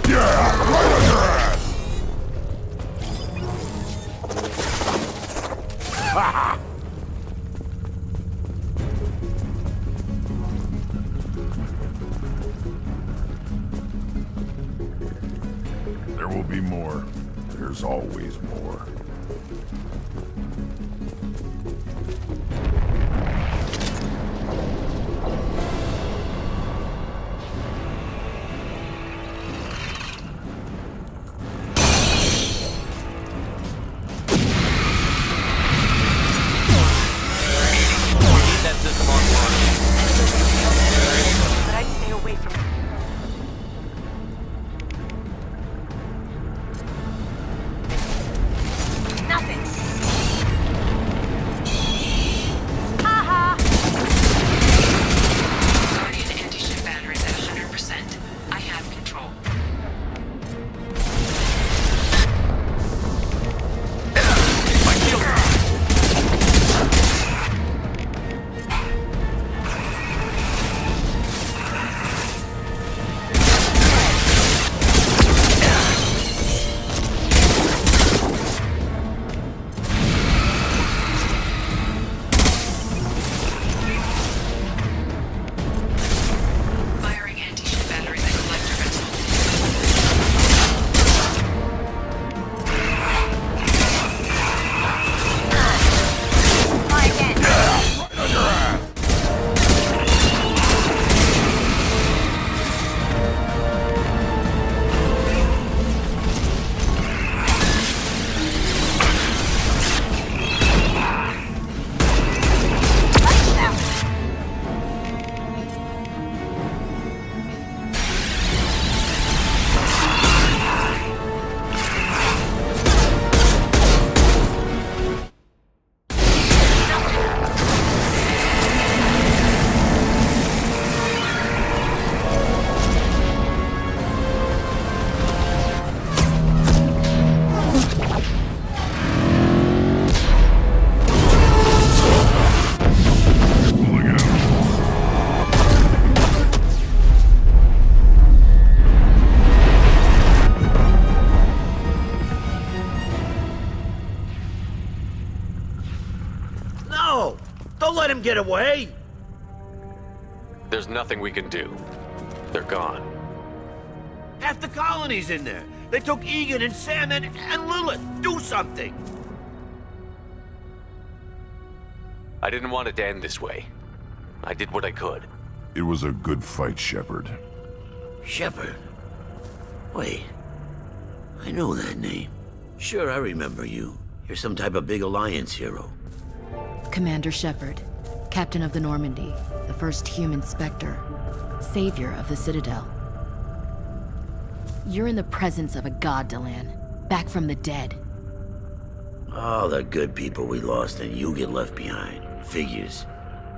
Yeah, right on your ass! Ha! There will be more. There's always more. That system offline. But I'd stay away from it. Nothing. Haha! Guardian anti-ship batteries at 100%. I have control. My shield. Firing anti-ship batteries at collector vessel. Try again. Right on your ass! No! Don't let him get away! There's nothing we can do. They're gone. Half the colony's in there. They took Egan and Sam and Lilith. Do something. I didn't want it to end this way. I did what I could. It was a good fight, Shepard. Shepard? Wait. I know that name. Sure, I remember you. You're some type of big Alliance hero. Commander Shepard, Captain of the Normandy, the first human Spectre, savior of the Citadel. You're in the presence of a god, Delan, back from the dead. All the good people we lost and you get left behind. Figures.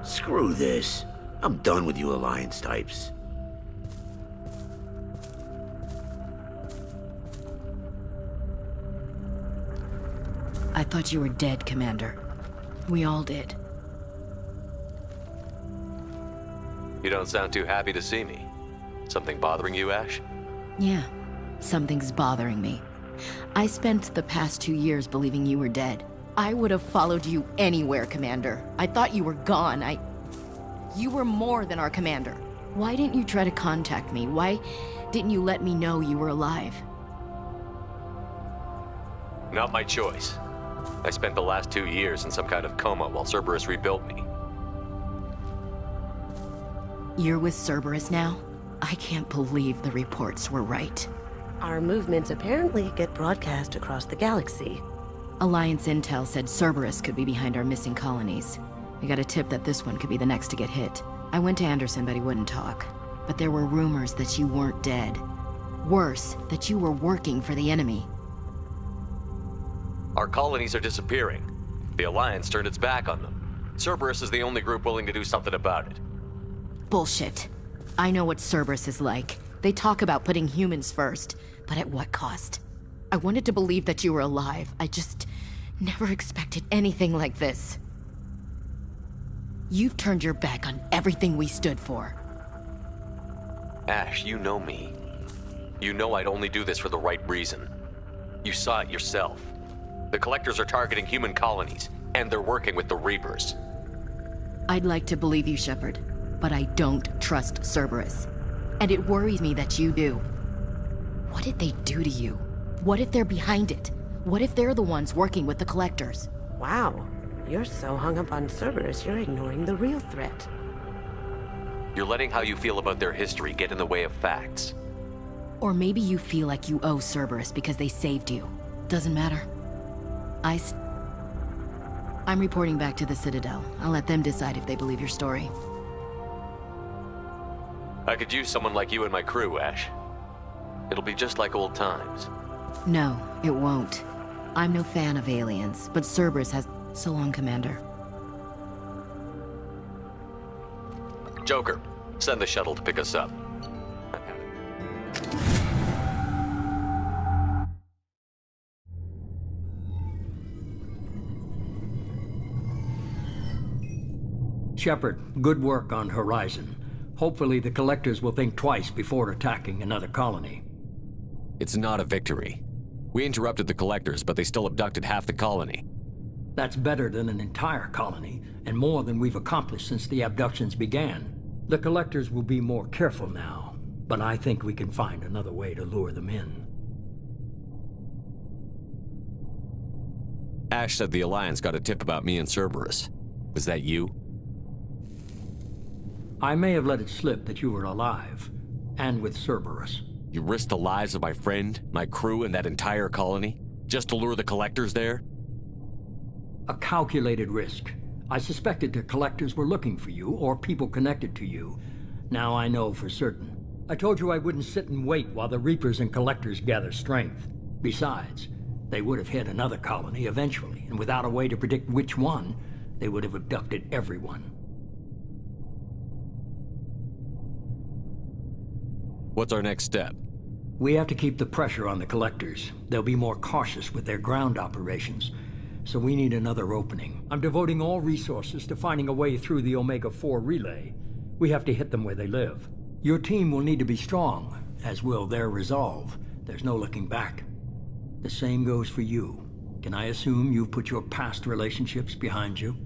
Screw this. I'm done with you Alliance types. I thought you were dead, Commander. We all did. You don't sound too happy to see me. Something bothering you, Ash? Yeah, something's bothering me. I spent the past 2 years believing you were dead. I would have followed you anywhere, Commander. I thought you were gone. You were more than our commander. Why didn't you try to contact me? Why didn't you let me know you were alive? Not my choice. I spent the last 2 years in some kind of coma while Cerberus rebuilt me. You're with Cerberus now? I can't believe the reports were right. Our movements apparently get broadcast across the galaxy. Alliance intel said Cerberus could be behind our missing colonies. We got a tip that this one could be the next to get hit. I went to Anderson, but he wouldn't talk. But there were rumors that you weren't dead. Worse, that you were working for the enemy. Our colonies are disappearing. The Alliance turned its back on them. Cerberus is the only group willing to do something about it. Bullshit. I know what Cerberus is like. They talk about putting humans first, but at what cost? I wanted to believe that you were alive. I just never expected anything like this. You've turned your back on everything we stood for. Ash, you know me. You know I'd only do this for the right reason. You saw it yourself. The Collectors are targeting human colonies, and they're working with the Reapers. I'd like to believe you, Shepard, but I don't trust Cerberus. And it worries me that you do. What did they do to you? What if they're behind it? What if they're the ones working with the Collectors? Wow, you're so hung up on Cerberus, you're ignoring the real threat. You're letting how you feel about their history get in the way of facts. Or maybe you feel like you owe Cerberus because they saved you. Doesn't matter. I'm reporting back to the Citadel. I'll let them decide if they believe your story. I could use someone like you in my crew, Ash. It'll be just like old times. No, it won't. I'm no fan of aliens, but Cerberus has... So long, Commander. Joker, send the shuttle to pick us up. Shepard, good work on Horizon. Hopefully the Collectors will think twice before attacking another colony. It's not a victory. We interrupted the Collectors, but they still abducted half the colony. That's better than an entire colony, and more than we've accomplished since the abductions began. The Collectors will be more careful now, but I think we can find another way to lure them in. Ash said the Alliance got a tip about me and Cerberus. Was that you? I may have let it slip that you were alive, and with Cerberus. You risked the lives of my friend, my crew, and that entire colony, just to lure the Collectors there? A calculated risk. I suspected the Collectors were looking for you, or people connected to you. Now I know for certain. I told you I wouldn't sit and wait while the Reapers and Collectors gather strength. Besides, they would have hit another colony eventually, and without a way to predict which one, they would have abducted everyone. What's our next step? We have to keep the pressure on the Collectors. They'll be more cautious with their ground operations. So we need another opening. I'm devoting all resources to finding a way through the Omega-4 relay. We have to hit them where they live. Your team will need to be strong, as will their resolve. There's no looking back. The same goes for you. Can I assume you've put your past relationships behind you?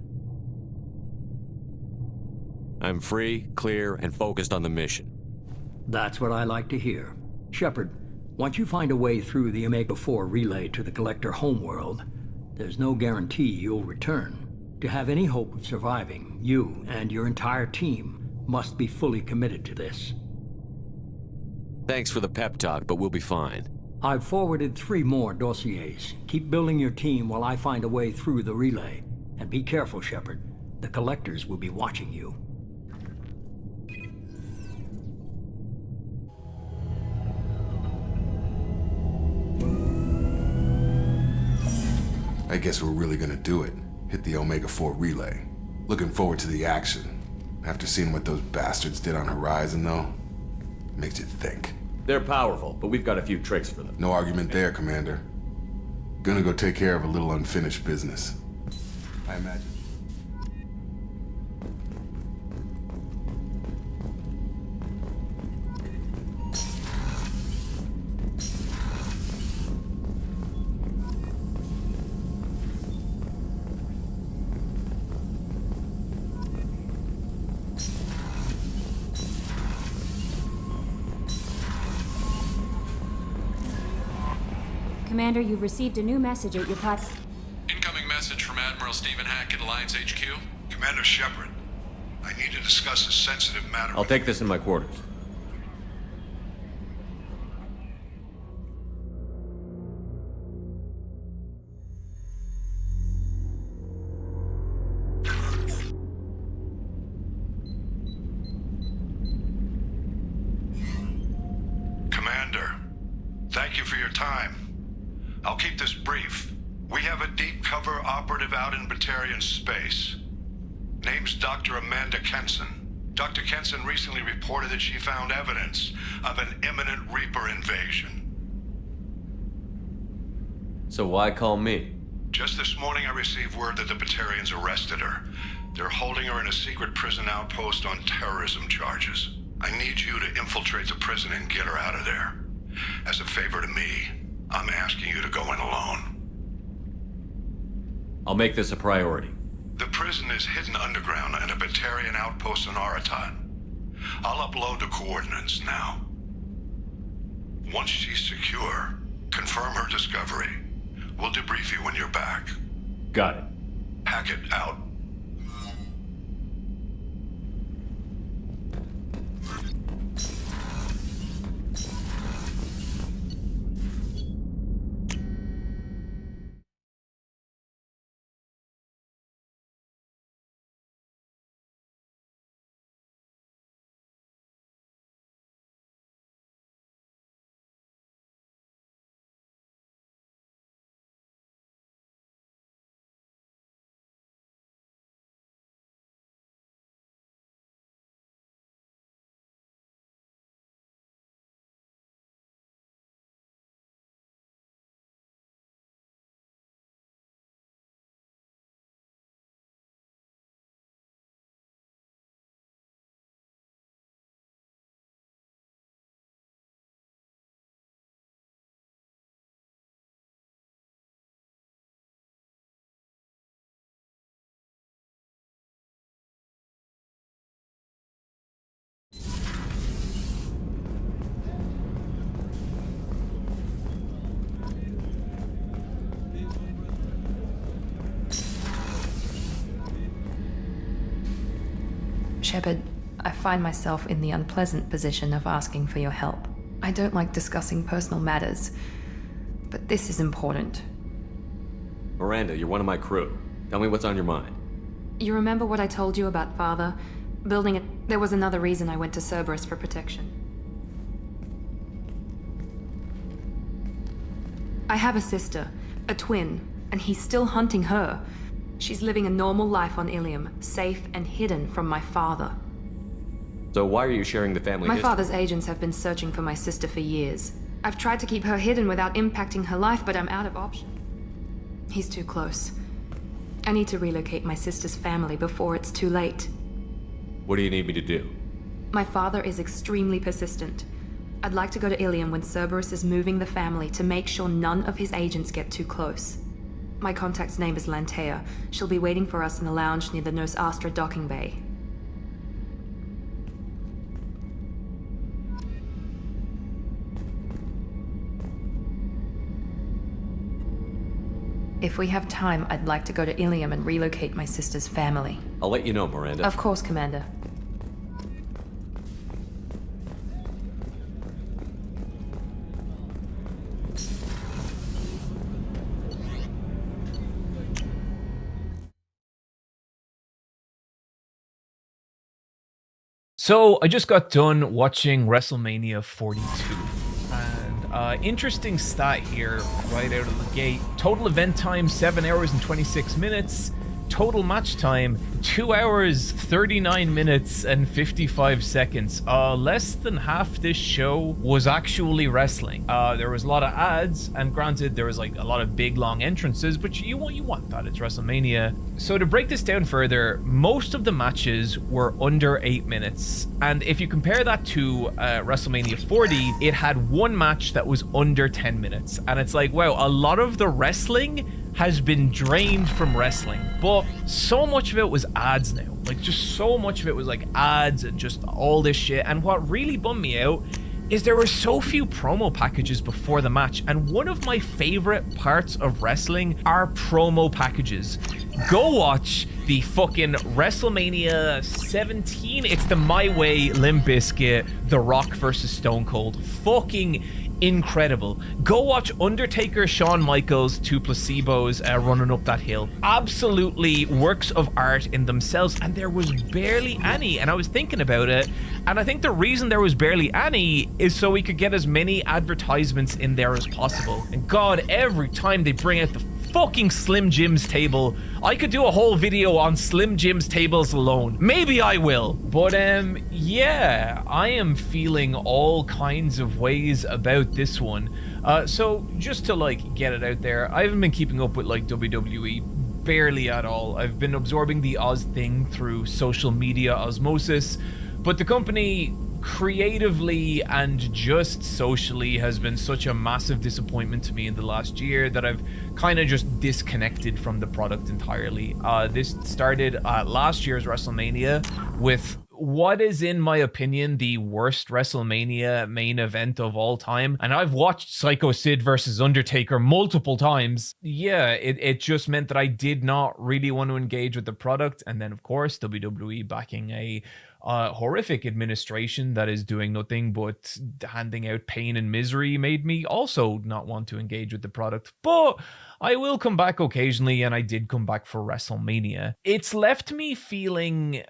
I'm free, clear, and focused on the mission. That's what I like to hear. Shepard, Once you find a way through the Omega-4 relay to the Collector homeworld, there's no guarantee you'll return. To have any hope of surviving, you and your entire team must be fully committed to this. Thanks for the pep talk, but we'll be fine. I've forwarded 3 more dossiers. Keep building your team while I find a way through the relay. And be careful, Shepard. The Collectors will be watching you. I guess we're really gonna do it. Hit the Omega-4 relay. Looking forward to the action. After seeing what those bastards did on Horizon, though, makes you think. They're powerful, but we've got a few tricks for them. No argument there, Commander. Gonna go take care of a little unfinished business. I imagine. Commander, you've received a new message at your platform. Incoming message from Admiral Stephen Hackett, Alliance HQ. Commander Shepard, I need to discuss a sensitive matter. I'll take this in my quarters. Commander, thank you for your time. I'll keep this brief. We have a deep cover operative out in Batarian space. Name's Dr. Amanda Kenson. Dr. Kenson recently reported that she found evidence of an imminent Reaper invasion. So why call me? Just this morning I received word that the Batarians arrested her. They're holding her in a secret prison outpost on terrorism charges. I need you to infiltrate the prison and get her out of there. As a favor to me, I'm asking you to go in alone. I'll make this a priority. The prison is hidden underground in a Batarian outpost in Aratat. I'll upload the coordinates now. Once she's secure, confirm her discovery. We'll debrief you when you're back. Got it. Hackett out. Shepard, I find myself in the unpleasant position of asking for your help. I don't like discussing personal matters, but this is important. Miranda, you're one of my crew. Tell me what's on your mind. You remember what I told you about Father? Building it, there was another reason I went to Cerberus for protection. I have a sister, a twin, and he's still hunting her. She's living a normal life on Ilium, safe and hidden from my father. So why are you sharing the family My history? father's agents have been searching for my sister for years. I've tried to keep her hidden without impacting her life, but I'm out of options. He's too close. I need to relocate my sister's family before it's too late. What do you need me to do? My father is extremely persistent. I'd like to go to Ilium when Cerberus is moving the family to make sure none of his agents get too close. My contact's name is Lantea. She'll be waiting for us in the lounge near the Nos Astra docking bay. If we have time, I'd like to go to Ilium and relocate my sister's family. I'll let you know, Miranda. Of course, Commander. So I just got done watching WrestleMania 42. And interesting stat here right out of the gate. Total event time 7 hours and 26 minutes. Total match time 2 hours 39 minutes and 55 seconds. Less than half this show was actually wrestling. There was a lot of ads, and granted there was like a lot of big long entrances, but you want that, it's WrestleMania. So to break this down further, most of the matches were under 8 minutes, and if you compare that to WrestleMania 40, it had one match that was under 10 minutes, and it's like, wow, a lot of the wrestling has been drained from wrestling, but so much of it was ads now. Like, just so much of it was like ads and just all this shit. And what really bummed me out is there were so few promo packages before the match, and one of my favorite parts of wrestling are promo packages. Go watch the fucking WrestleMania 17. It's the My Way Limp Bizkit, The Rock versus Stone Cold. Fucking incredible. Go watch Undertaker, Shawn Michaels, two placebos running up that hill. Absolutely works of art in themselves, and there was barely any. And I was thinking about it, and I think the reason there was barely any is so we could get as many advertisements in there as possible. And God, every time they bring out the fucking Slim Jim's table, I could do a whole video on Slim Jim's tables alone. Maybe I will. But yeah, I am feeling all kinds of ways about this one. So just to like get it out there, I haven't been keeping up with like WWE barely at all. I've been absorbing the Oz thing through social media osmosis, but the company creatively and just socially has been such a massive disappointment to me in the last year that I've kind of just disconnected from the product entirely. This started at last year's WrestleMania with what is, in my opinion, the worst WrestleMania main event of all time. And I've watched Psycho Sid versus Undertaker multiple times. Yeah, it just meant that I did not really want to engage with the product. And then, of course, WWE backing a horrific administration that is doing nothing but handing out pain and misery made me also not want to engage with the product. But I will come back occasionally, and I did come back for WrestleMania. It's left me feeling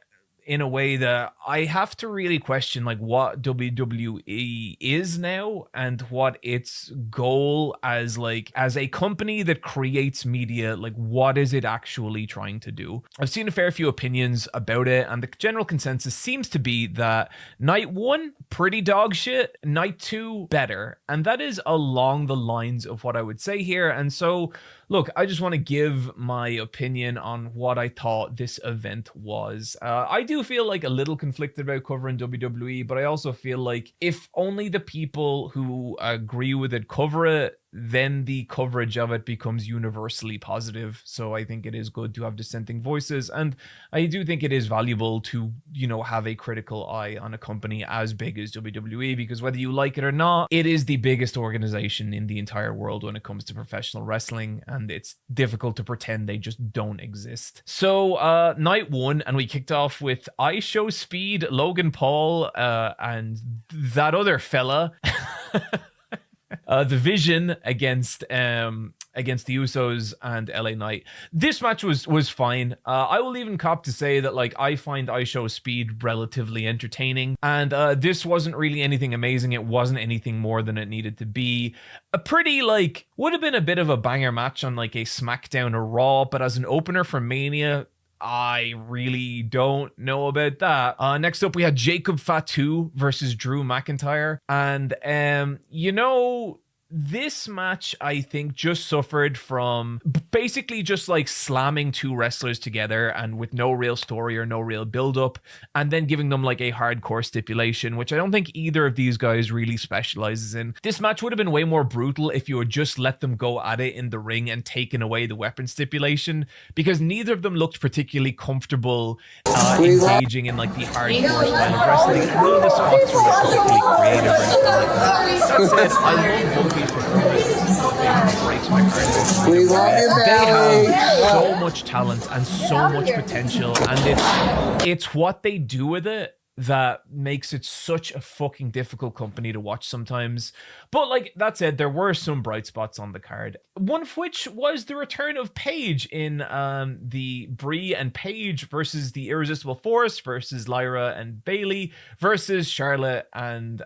in a way that I have to really question like what WWE is now and what its goal as a company that creates media, like what is it actually trying to do? I've seen a fair few opinions about it, and the general consensus seems to be that night 1, pretty dog shit, night 2, better. And that is along the lines of what I would say here. And so look, I just want to give my opinion on what I thought this event was. I do feel like a little conflicted about covering WWE, but I also feel like if only the people who agree with it cover it, then the coverage of it becomes universally positive. So I think it is good to have dissenting voices, and I do think it is valuable to, you know, have a critical eye on a company as big as WWE, because whether you like it or not, it is the biggest organization in the entire world when it comes to professional wrestling, and it's difficult to pretend they just don't exist. So night 1, and we kicked off with I Show Speed, Logan Paul, and that other fella the Vision against the Usos and LA Knight. This match was fine. I will even cop to say that like I find I Show Speed relatively entertaining, and this wasn't really anything amazing. It wasn't anything more than it needed to be. A pretty like would have been a bit of a banger match on like a SmackDown or Raw, but as an opener for Mania, I really don't know about that. Next up, we had Jacob Fatu versus Drew McIntyre. And, you know, this match, I think, just suffered from basically just like slamming two wrestlers together and with no real story or no real build-up, and then giving them like a hardcore stipulation, which I don't think either of these guys really specializes in. This match would have been way more brutal if you had just let them go at it in the ring and taken away the weapon stipulation, because neither of them looked particularly comfortable engaging in like the hardcore style of wrestling, and none of the spots were like particularly creative or anything like that. That said, I love both these prefer this. It breaks my heart. We love you, They Valley. have so much talent and so much potential, and it's what they do with it that makes it such a fucking difficult company to watch sometimes. But like that said, there were some bright spots on the card. One of which was the return of Paige in the Bree and Paige versus the Irresistible Force versus Lyra and Bailey versus Charlotte and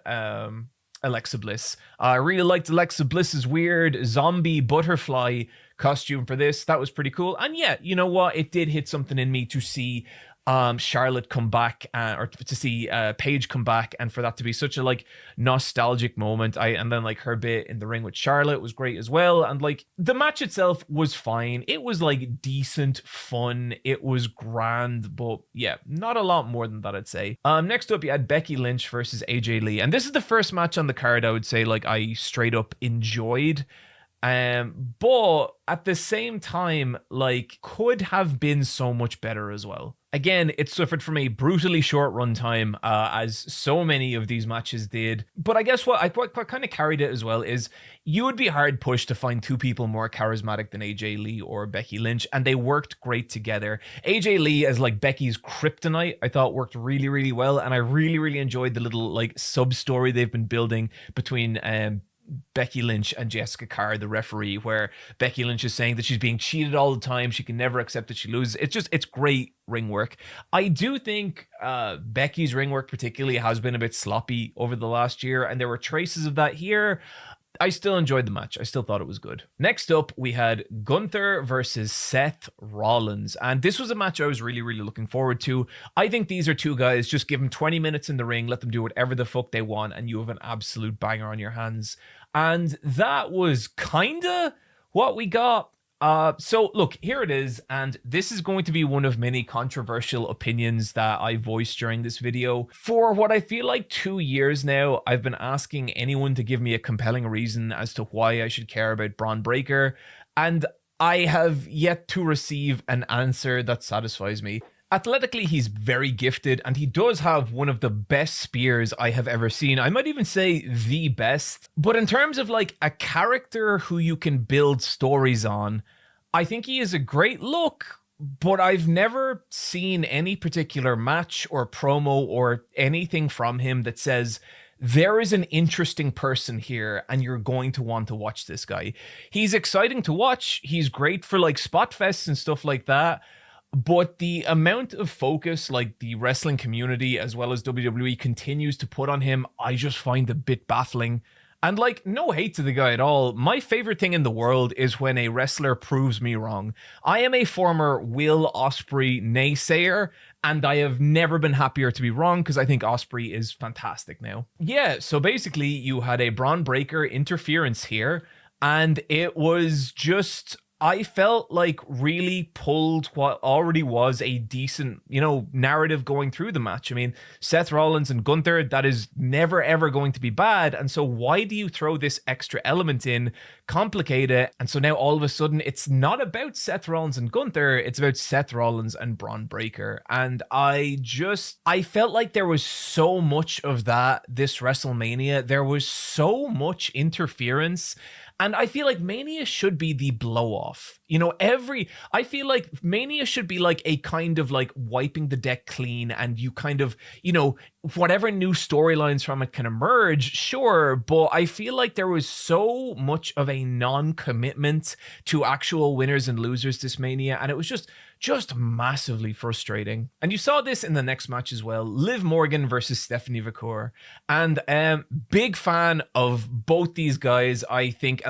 Alexa Bliss. I really liked Alexa Bliss's weird zombie butterfly costume for this. That was pretty cool. And yeah, you know what? It did hit something in me to see Charlotte come back, or to see Paige come back, and for that to be such a like nostalgic moment. And then like her bit in the ring with Charlotte was great as well. And like the match itself was fine. It was like decent fun. It was grand, but yeah, not a lot more than that, I'd say. Next up, you had Becky Lynch versus AJ Lee, and this is the first match on the card I would say like I straight up enjoyed. But at the same time, like, could have been so much better as well. Again, it suffered from a brutally short runtime, as so many of these matches did. But I guess what kind of carried it as well is you would be hard pushed to find two people more charismatic than AJ Lee or Becky Lynch, and they worked great together. AJ Lee as like Becky's kryptonite, I thought worked really, really well, and I really, really enjoyed the little like sub story they've been building between Becky Lynch and Jessica Carr, the referee, where Becky Lynch is saying that she's being cheated all the time. She can never accept that she loses. It's great ring work. I do think Becky's ring work particularly has been a bit sloppy over the last year, and there were traces of that here. I still enjoyed the match. I still thought it was good. Next up, we had Gunther versus Seth Rollins. And this was a match I was really, really looking forward to. I think these are two guys, just give them 20 minutes in the ring, let them do whatever the fuck they want, and you have an absolute banger on your hands. And that was kinda what we got. So look, here it is, and this is going to be one of many controversial opinions that I voiced during this video. For what I feel like 2 years now, I've been asking anyone to give me a compelling reason as to why I should care about Braun Breaker, and I have yet to receive an answer that satisfies me. Athletically, he's very gifted, and he does have one of the best spears I have ever seen. I might even say the best. But in terms of like a character who you can build stories on, I think he is a great look, but I've never seen any particular match or promo or anything from him that says, there is an interesting person here and you're going to want to watch this guy. He's exciting to watch. He's great for like spot fests and stuff like that. But the amount of focus like the wrestling community as well as WWE continues to put on him, I just find a bit baffling. And like, no hate to the guy at all. My favorite thing in the world is when a wrestler proves me wrong. I am a former Will Ospreay naysayer, and I have never been happier to be wrong because I think Ospreay is fantastic now. Yeah, so basically you had a Braun Breaker interference here, and it was just, I felt like really pulled what already was a decent, narrative going through the match. I mean, Seth Rollins and Gunther, that is never ever going to be bad. And so why do you throw this extra element in, complicate it? And so now all of a sudden it's not about Seth Rollins and Gunther, it's about Seth Rollins and Braun Breaker. And I felt like there was so much of that this WrestleMania. There was so much interference. And I feel like Mania should be the blow off. I feel like Mania should be like a kind of like wiping the deck clean, and you kind of, whatever new storylines from it can emerge, sure. But I feel like there was so much of a non-commitment to actual winners and losers this Mania, and it was just massively frustrating. And you saw this in the next match as well. Liv Morgan versus Stephanie Vacour. And big fan of both these guys. I think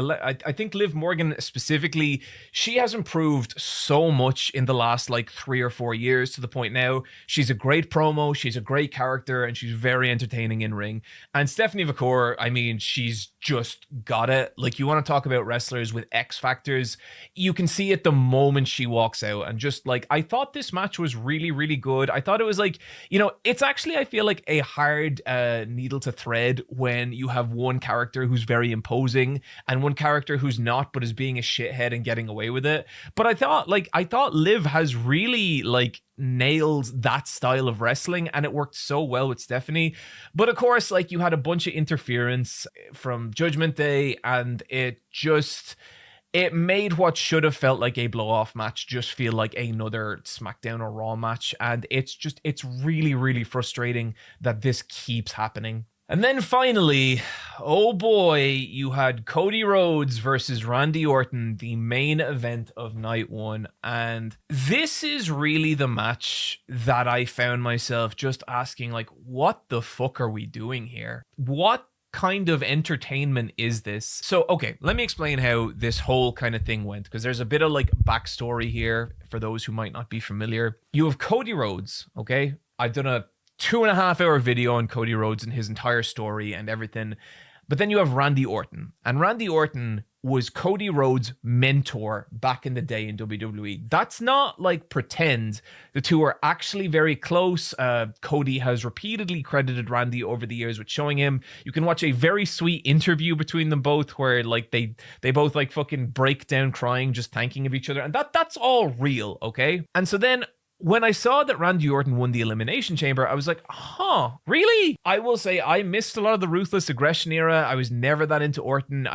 Liv Morgan specifically, she has improved so much in the last like 3 or 4 years, to the point now she's a great promo, she's a great character, and she's very entertaining in ring. And Stephanie Vacour, I mean, she's just got it. Like, you want to talk about wrestlers with X factors, you can see it the moment she walks out, and just just like, I thought this match was really, really good. I thought it was like, it's actually, I feel like a hard needle to thread when you have one character who's very imposing and one character who's not, but is being a shithead and getting away with it. But I thought Liv has really like nailed that style of wrestling, and it worked so well with Stephanie. But of course, like, you had a bunch of interference from Judgment Day, and it made what should have felt like a blow-off match just feel like another SmackDown or Raw match. And it's really, really frustrating that this keeps happening. And then finally, oh boy, you had Cody Rhodes versus Randy Orton, the main event of night one. And this is really the match that I found myself just asking, like, what the fuck are we doing here? What kind of entertainment is this? So, okay, let me explain how this whole kind of thing went, because there's a bit of like backstory here for those who might not be familiar. You have Cody Rhodes, okay? I've done a 2.5-hour video on Cody Rhodes and his entire story and everything. But then you have Randy Orton. And Randy Orton was Cody Rhodes' mentor back in the day in WWE. That's not like pretend. The two are actually very close. Cody has repeatedly credited Randy over the years with showing him. You can watch a very sweet interview between them both where like they both like fucking break down crying, just thanking of each other. And that's all real, okay? And so then when I saw that Randy Orton won the Elimination Chamber, I was like, huh, really? I will say I missed a lot of the Ruthless Aggression era. I was never that into Orton.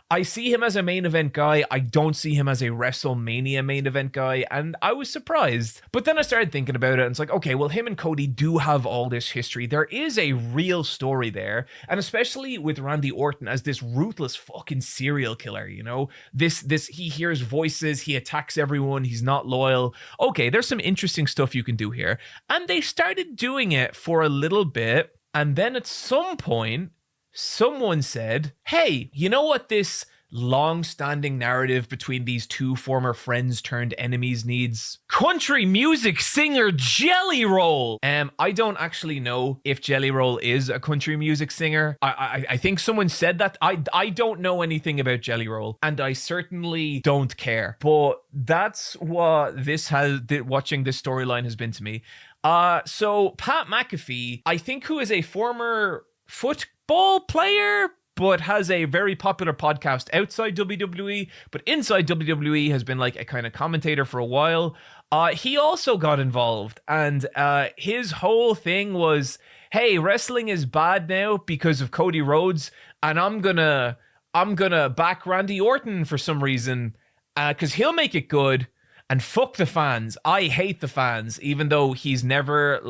I see him as a main event guy. I don't see him as a WrestleMania main event guy, and I was surprised. But then I started thinking about it, and it's like, okay, well, him and Cody do have all this history. There is a real story there, and especially with Randy Orton as this ruthless fucking serial killer, he hears voices, he attacks everyone, he's not loyal. Okay, there's some interesting stuff you can do here. And they started doing it for a little bit, and then at some point, someone said, hey, you know what this long-standing narrative between these two former friends turned enemies needs? Country music singer Jelly Roll. I don't actually know if Jelly Roll is a country music singer. I think someone said that. I don't know anything about Jelly Roll, and I certainly don't care. But that's what watching this storyline has been to me. So Pat McAfee, I think, who is a former football player, but has a very popular podcast outside WWE, but inside WWE has been like a kind of commentator for a while. He also got involved, and his whole thing was, hey, wrestling is bad now because of Cody Rhodes, and I'm gonna back Randy Orton for some reason, because he'll make it good, and fuck the fans. I hate the fans, even though he's never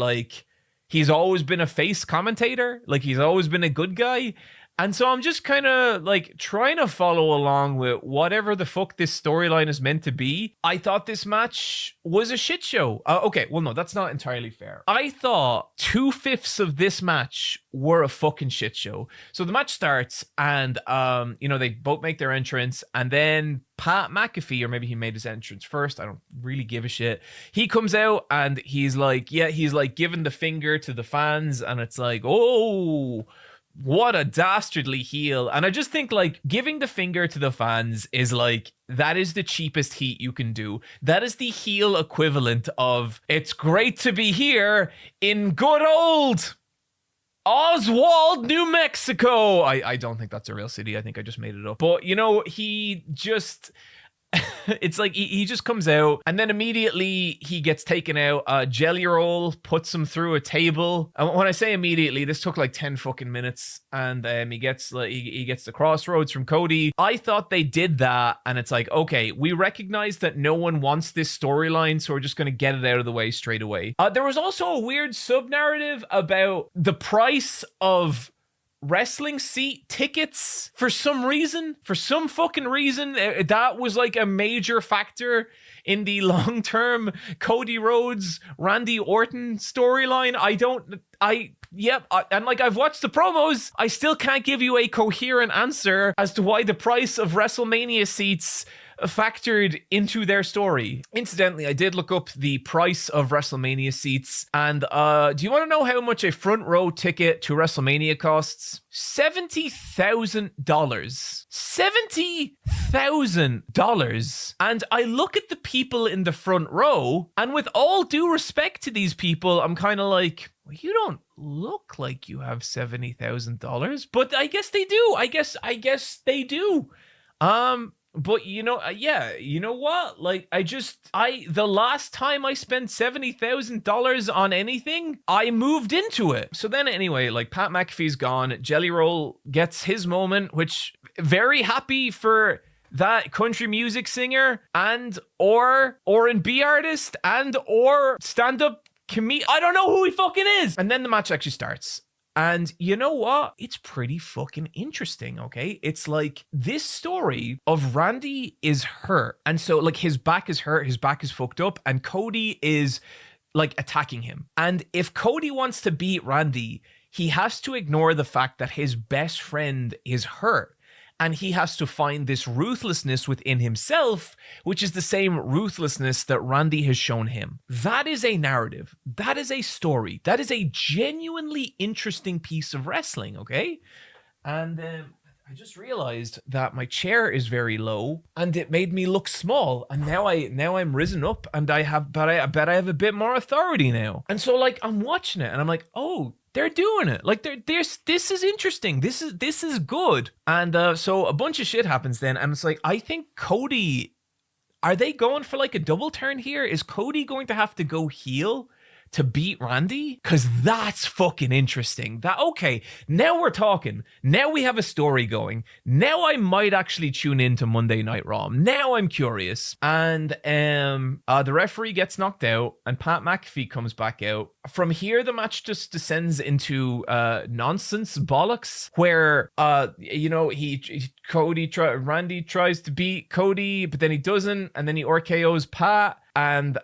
he's always been a face commentator. Like, he's always been a good guy. And so I'm just kind of like trying to follow along with whatever the fuck this storyline is meant to be. I thought this match was a shit show. Okay, well, no, that's not entirely fair. I thought 2/5 of this match were a fucking shit show. So the match starts and, they both make their entrance, and then Pat McAfee, or maybe he made his entrance first, I don't really give a shit. He comes out and he's like giving the finger to the fans, and it's like, oh, what a dastardly heel. And I just think like giving the finger to the fans is like, that is the cheapest heat you can do. That is the heel equivalent of, it's great to be here in good old Oswald, New Mexico. I don't think that's a real city. I think I just made it up. But he just... it's like he just comes out, and then immediately he gets taken out. Jelly Roll puts him through a table. And when I say immediately, this took like 10 fucking minutes, and he gets the crossroads from Cody. I thought they did that, and it's like, okay, we recognize that no one wants this storyline, so we're just going to get it out of the way straight away. There was also a weird sub-narrative about the price of wrestling seat tickets for some fucking reason. That was like a major factor in the long-term Cody Rhodes, Randy Orton storyline. And like, I've watched the promos, I still can't give you a coherent answer as to why the price of WrestleMania seats factored into their story. Incidentally, I did look up the price of WrestleMania seats, and do you want to know how much a front row ticket to WrestleMania costs? $70,000. $70,000. And I look at the people in the front row, and with all due respect to these people, I'm kind of like, well, you don't look like you have $70,000, but I guess they do. I guess they do. But you know what? Like, the last time I spent $70,000 on anything, I moved into it. So then anyway, like, Pat McAfee's gone. Jelly Roll gets his moment, which very happy for that country music singer and or R&B artist and or stand-up comedian. I don't know who he fucking is. And then the match actually starts. And you know what? It's pretty fucking interesting, okay? It's like this story of Randy is hurt. And so, like, his back is hurt, his back is fucked up, and Cody is, like, attacking him. And if Cody wants to beat Randy, he has to ignore the fact that his best friend is hurt. And he has to find this ruthlessness within himself, which is the same ruthlessness that Randy has shown him. That is a narrative. That is a story. That is a genuinely interesting piece of wrestling, okay? And I just realized that my chair is very low, and it made me look small. And now I'm risen up, and I bet I have a bit more authority now. And so, like, I'm watching it, and I'm like, oh, they're doing it. Like, this is interesting. This is good. And so a bunch of shit happens then, and it's like, I think Cody, are they going for like a double turn here? Is Cody going to have to go heel to beat Randy? Because that's fucking interesting. Okay, now we're talking. Now we have a story going. Now I might actually tune into Monday Night Raw. Now I'm curious. And the referee gets knocked out, and Pat McAfee comes back out. From here, the match just descends into nonsense bollocks, where Randy tries to beat Cody, but then he doesn't, and then he RKO's Pat. And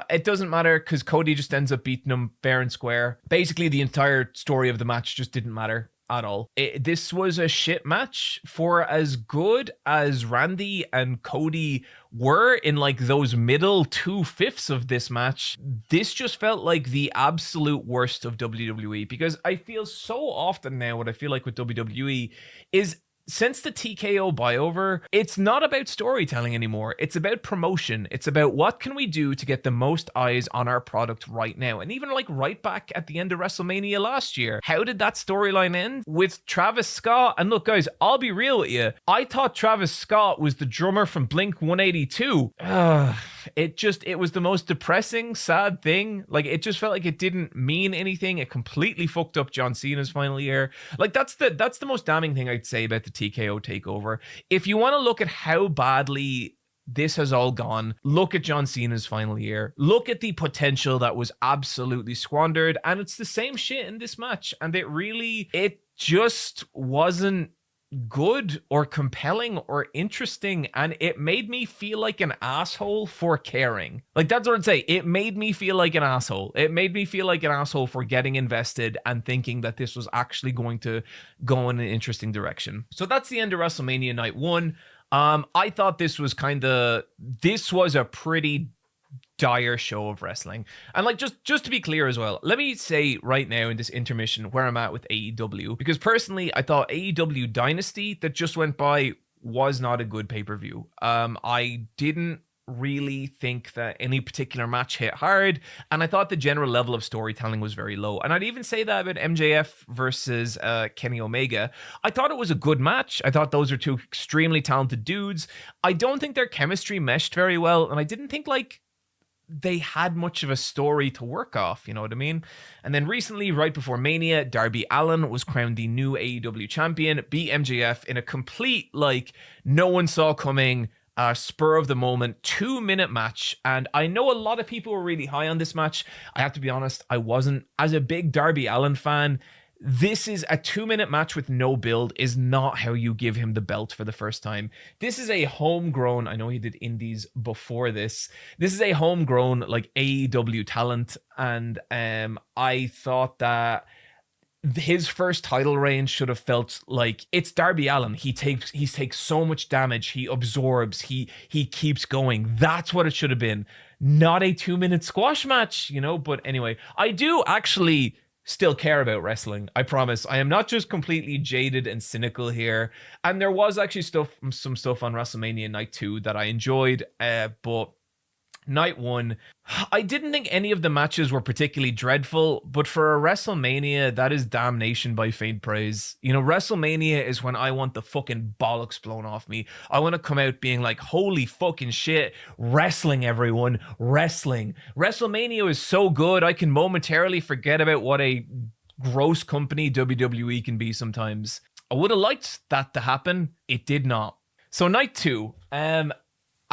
it doesn't matter because Cody just ends up beating him fair and square. Basically, the entire story of the match just didn't matter at all. This was a shit match. For as good as Randy and Cody were in like those middle 2/5 of this match, this just felt like the absolute worst of WWE, because I feel so often now what I feel like with WWE is, since the TKO buyover, it's not about storytelling anymore. It's about promotion. It's about what can we do to get the most eyes on our product right now. And even like right back at the end of WrestleMania last year, how did that storyline end? With Travis Scott. And look, guys, I'll be real with you. I thought Travis Scott was the drummer from Blink 182. It was the most depressing, sad thing. Like, it just felt like it didn't mean anything. It completely fucked up John Cena's final year. Like, that's the most damning thing I'd say about the TKO takeover. If you want to look at how badly this has all gone, look at John Cena's final year. Look at the potential that was absolutely squandered. And it's the same shit in this match. And it just wasn't good or compelling or interesting, and it made me feel like an asshole for caring. Like, that's what I'd say. It made me feel like an asshole. It made me feel like an asshole for getting invested and thinking that this was actually going to go in an interesting direction. So that's the end of WrestleMania Night 1. I thought this was a pretty dire show of wrestling. And like, just to be clear as well, let me say right now in this intermission where I'm at with AEW, because personally I thought AEW Dynasty that just went by was not a good pay-per-view. I didn't really think that any particular match hit hard, and I thought the general level of storytelling was very low. And I'd even say that about MJF versus Kenny Omega. I thought it was a good match. I thought those are two extremely talented dudes. I don't think their chemistry meshed very well, and I didn't think like they had much of a story to work off, you know what I mean? And then recently, right before Mania, Darby Allin was crowned the new AEW champion, beat MJF in a complete, like, no one saw coming, spur of the moment 2-minute match. And I know a lot of people were really high on this match. I have to be honest, I wasn't. As a big Darby Allin fan, this is a 2-minute match with no build is not how you give him the belt for the first time. This is a homegrown, I know he did indies before this. This is a homegrown like AEW talent. And I thought that his first title reign should have felt like it's Darby Allin. He takes so much damage. He absorbs. He keeps going. That's what it should have been. Not a 2-minute squash match, you know. But anyway, I do actually still care about wrestling. I promise. I am not just completely jaded and cynical here. And there was actually some stuff on WrestleMania Night 2 that I enjoyed, but Night 1, I didn't think any of the matches were particularly dreadful, but for a WrestleMania, that is damnation by faint praise. You know, WrestleMania is when I want the fucking bollocks blown off me. I want to come out being like, holy fucking shit, wrestling, everyone, wrestling. WrestleMania is so good, I can momentarily forget about what a gross company WWE can be sometimes. I would have liked that to happen. It did not. So Night 2,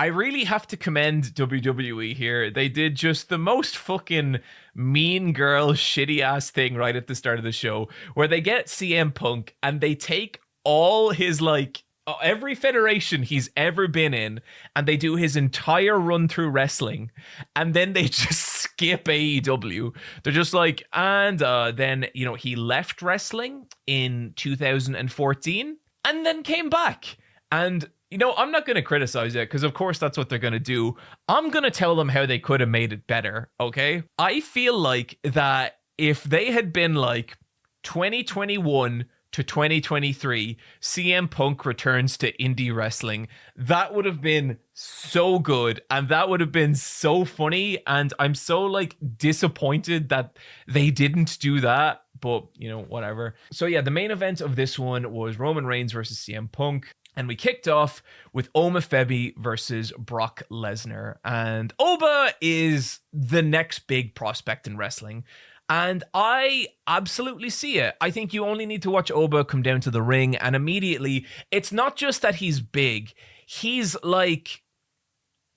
I really have to commend WWE here. They did just the most fucking mean girl shitty ass thing right at the start of the show, where they get CM Punk and they take all his like every federation he's ever been in, and they do his entire run through wrestling, and then they just skip AEW. They're just like, and then, you know, he left wrestling in 2014 and then came back. And you know, I'm not going to criticize it because, of course, that's what they're going to do. I'm going to tell them how they could have made it better, okay? I feel like that if they had been like 2021 to 2023, CM Punk returns to indie wrestling, that would have been so good and that would have been so funny. And I'm so like disappointed that they didn't do that. But, you know, whatever. So yeah, the main event of this one was Roman Reigns versus CM Punk. And we kicked off with Oma Femi versus Brock Lesnar. And Oba is the next big prospect in wrestling. And I absolutely see it. I think you only need to watch Oba come down to the ring, and immediately, it's not just that he's big. He's like,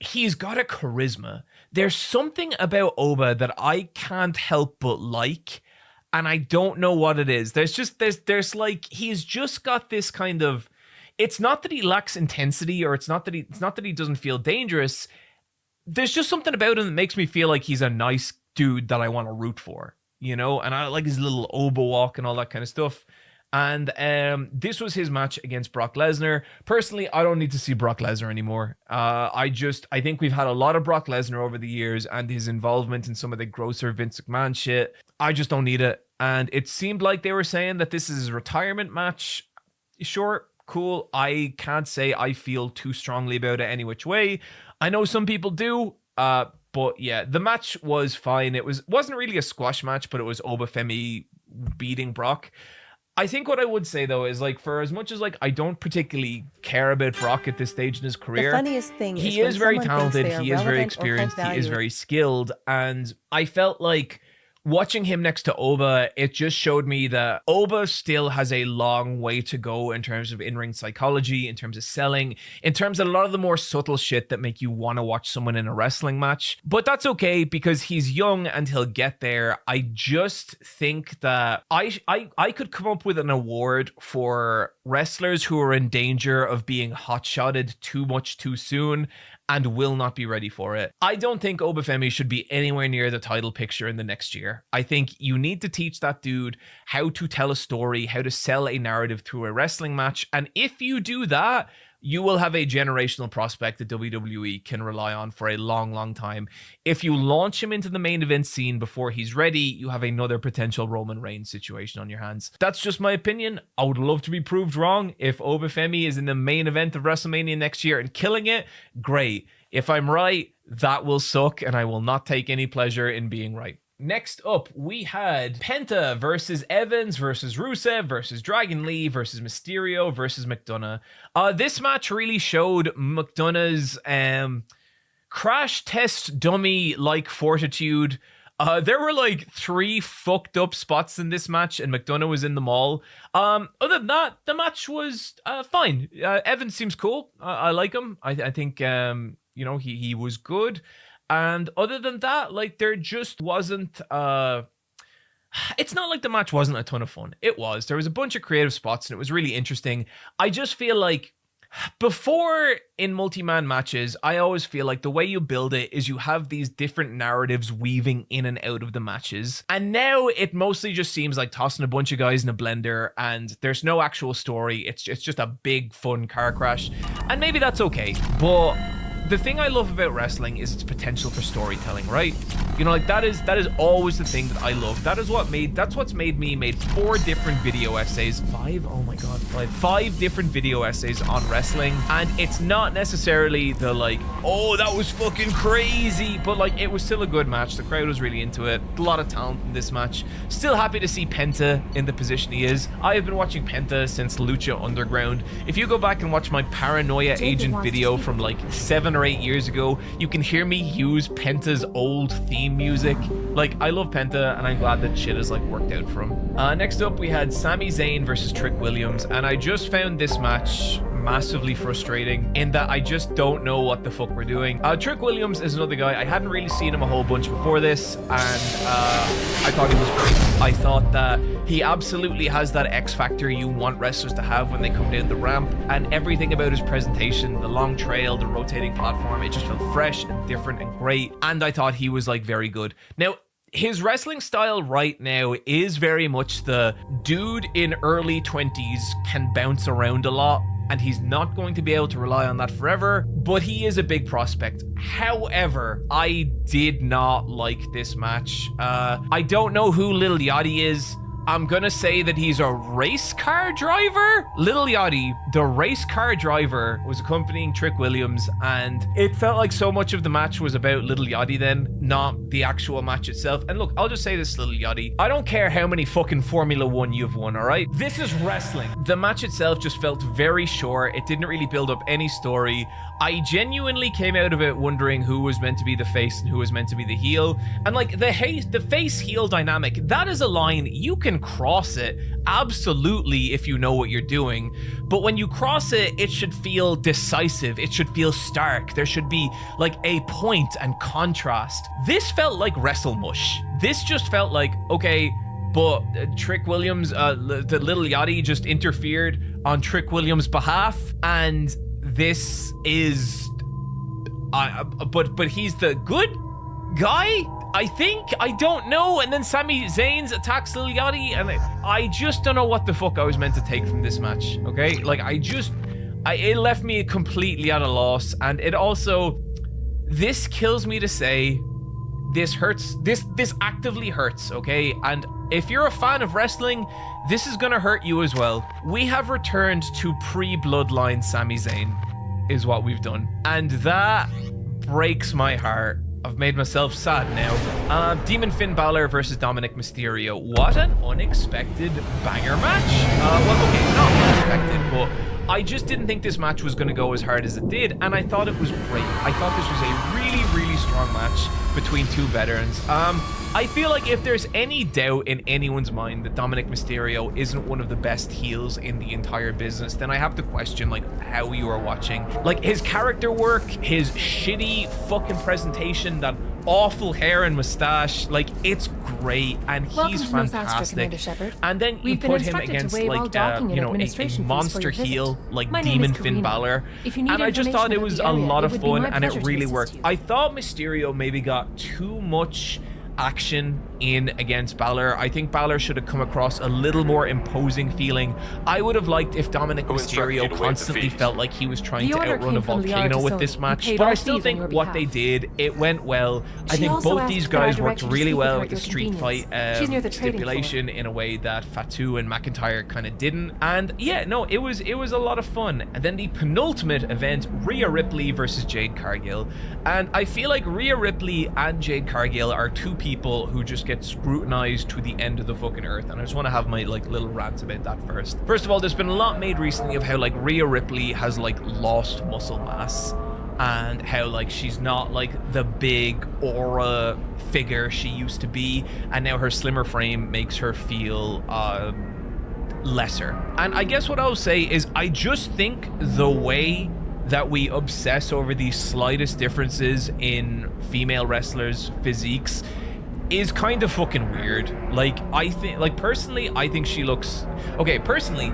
he's got a charisma. There's something about Oba that I can't help but like. And I don't know what it is. There's like, he's just got this kind of, it's not that he lacks intensity, or it's not that he doesn't feel dangerous. There's just something about him that makes me feel like he's a nice dude that I want to root for, you know? And I like his little Oba walk and all that kind of stuff. And this was his match against Brock Lesnar. Personally, I don't need to see Brock Lesnar anymore. I think we've had a lot of Brock Lesnar over the years, and his involvement in some of the grosser Vince McMahon shit. I just don't need it. And it seemed like they were saying that this is his retirement match. Sure, cool. I can't say I feel too strongly about it any which way. I know some people do, but yeah, the match was fine. It wasn't really a squash match, but it was Oba Femi beating Brock. I think what I would say though is, like, for as much as like I don't particularly care about Brock at this stage in his career, the funniest thing he is very talented, he is very experienced, he is very skilled, and I felt like watching him next to Oba, it just showed me that Oba still has a long way to go in terms of in-ring psychology, in terms of selling, in terms of a lot of the more subtle shit that make you want to watch someone in a wrestling match. But that's okay because he's young and he'll get there. I just think that I could come up with an award for wrestlers who are in danger of being hot-shotted too much too soon and will not be ready for it. I don't think Oba Femi should be anywhere near the title picture in the next year. I think you need to teach that dude how to tell a story, how to sell a narrative through a wrestling match. And if you do that, you will have a generational prospect that WWE can rely on for a long, long time. If you launch him into the main event scene before he's ready, you have another potential Roman Reigns situation on your hands. That's just my opinion. I would love to be proved wrong. If Oba Femi is in the main event of WrestleMania next year and killing it, great. If I'm right, that will suck, and I will not take any pleasure in being right. Next up, we had Penta versus Evans versus Rusev versus Dragon Lee versus Mysterio versus McDonough. This match really showed McDonough's crash test dummy-like fortitude. There were like 3 fucked up spots in this match, and McDonough was in them all. Other than that, the match was fine. Evans seems cool. I like him. I think you know, he was good. And other than that, like, there just wasn't it's not like the match wasn't a ton of fun. It was. There was a bunch of creative spots and it was really interesting. I just feel like Before, in multi-man matches, I always feel like the way you build it is you have these different narratives weaving in and out of the matches. And now it mostly just seems like tossing a bunch of guys in a blender and there's no actual story. It's just a big fun car crash. And maybe that's okay, but the thing I love about wrestling is its potential for storytelling, right? You know, like that is always the thing that I love. That's what's made me made 4 different video essays. 5? Oh my god, 5. 5 different video essays on wrestling. And it's not necessarily the like, oh, that was fucking crazy, but like it was still a good match. The crowd was really into it. A lot of talent in this match. Still happy to see Penta in the position he is. I have been watching Penta since Lucha Underground. If you go back and watch my Paranoia Agent video from like 7 or 8 years ago, you can hear me use Penta's old theme music. Like, I love Penta, and I'm glad that shit has like worked out for him. Next up, we had Sami Zayn versus Trick Williams, and I just found this match massively frustrating in that I just don't know what the fuck we're doing. Trick Williams is another guy. I hadn't really seen him a whole bunch before this, and I thought he was great. I thought that he absolutely has that X factor you want wrestlers to have when they come down the ramp, and everything about his presentation, the long trail, the rotating platform, it just felt fresh and different and great, and I thought he was like very good. Now, his wrestling style right now is very much the dude in early 20s can bounce around a lot, and he's not going to be able to rely on that forever, but he is a big prospect. However, I did not like this match. I don't know who Lil Yachty is. I'm gonna say that he's a race car driver. Lil Yachty, the race car driver, was accompanying Trick Williams, and it felt like so much of the match was about Lil Yachty then, not the actual match itself. And look, I'll just say this, Lil Yachty, I don't care how many fucking Formula 1 you've won, alright? This is wrestling. The match itself just felt very short. It didn't really build up any story. I genuinely came out of it wondering who was meant to be the face and who was meant to be the heel. And like the face-heel dynamic, that is a line you can cross it absolutely if you know what you're doing, but when you cross it, it should feel decisive, it should feel stark, there should be like a point and contrast. This felt like WrestleMush. This just felt like, okay, but Trick Williams, the Lil Yachty just interfered on Trick Williams' behalf, and this is but he's the good guy, I think. I don't know. And then Sami Zayn attacks Lil Yachty, and I just don't know what the fuck I was meant to take from this match. Okay, like it left me completely at a loss, and it also, this kills me to say, this hurts. This actively hurts. Okay, and if you're a fan of wrestling, this is gonna hurt you as well. We have returned to pre-Bloodline Sami Zayn, is what we've done, and that breaks my heart. I've made myself sad now. Demon Finn Balor versus Dominic Mysterio. What an unexpected banger match. Well, okay, not unexpected, but I just didn't think this match was going to go as hard as it did, and I thought it was great. I thought this was a really, really strong match between two veterans. I feel like if there's any doubt in anyone's mind that Dominic Mysterio isn't one of the best heels in the entire business, then I have to question like how you are watching. Like his character work, his shitty fucking presentation, that awful hair and mustache, like it's great, and he's fantastic. And then you put him against like you know, a monster heel like Demon Finn Balor, and I just thought it was a lot of fun, and it really worked. I thought Mysterio maybe got too much action in against Balor. I think Balor should have come across a little more imposing feeling. I would have liked if Dominic Mysterio constantly felt like he was trying to outrun a volcano with this match, but I still think what they did, it went well. I think both these guys worked really well with the street fight stipulation in a way that Fatu and McIntyre kind of didn't, and yeah, no, it was a lot of fun. And then the penultimate event, Rhea Ripley versus Jade Cargill, and I feel like Rhea Ripley and Jade Cargill are two people who just get scrutinized to the end of the fucking earth, and I just want to have my like little rants about that first. First of all, there's been a lot made recently of how like Rhea Ripley has like lost muscle mass, and how like she's not like the big aura figure she used to be, and now her slimmer frame makes her feel lesser. And I guess what I'll say is I just think the way that we obsess over these slightest differences in female wrestlers' physiques is kind of fucking weird. Like, I think, like, personally, I think she looks... Okay, personally,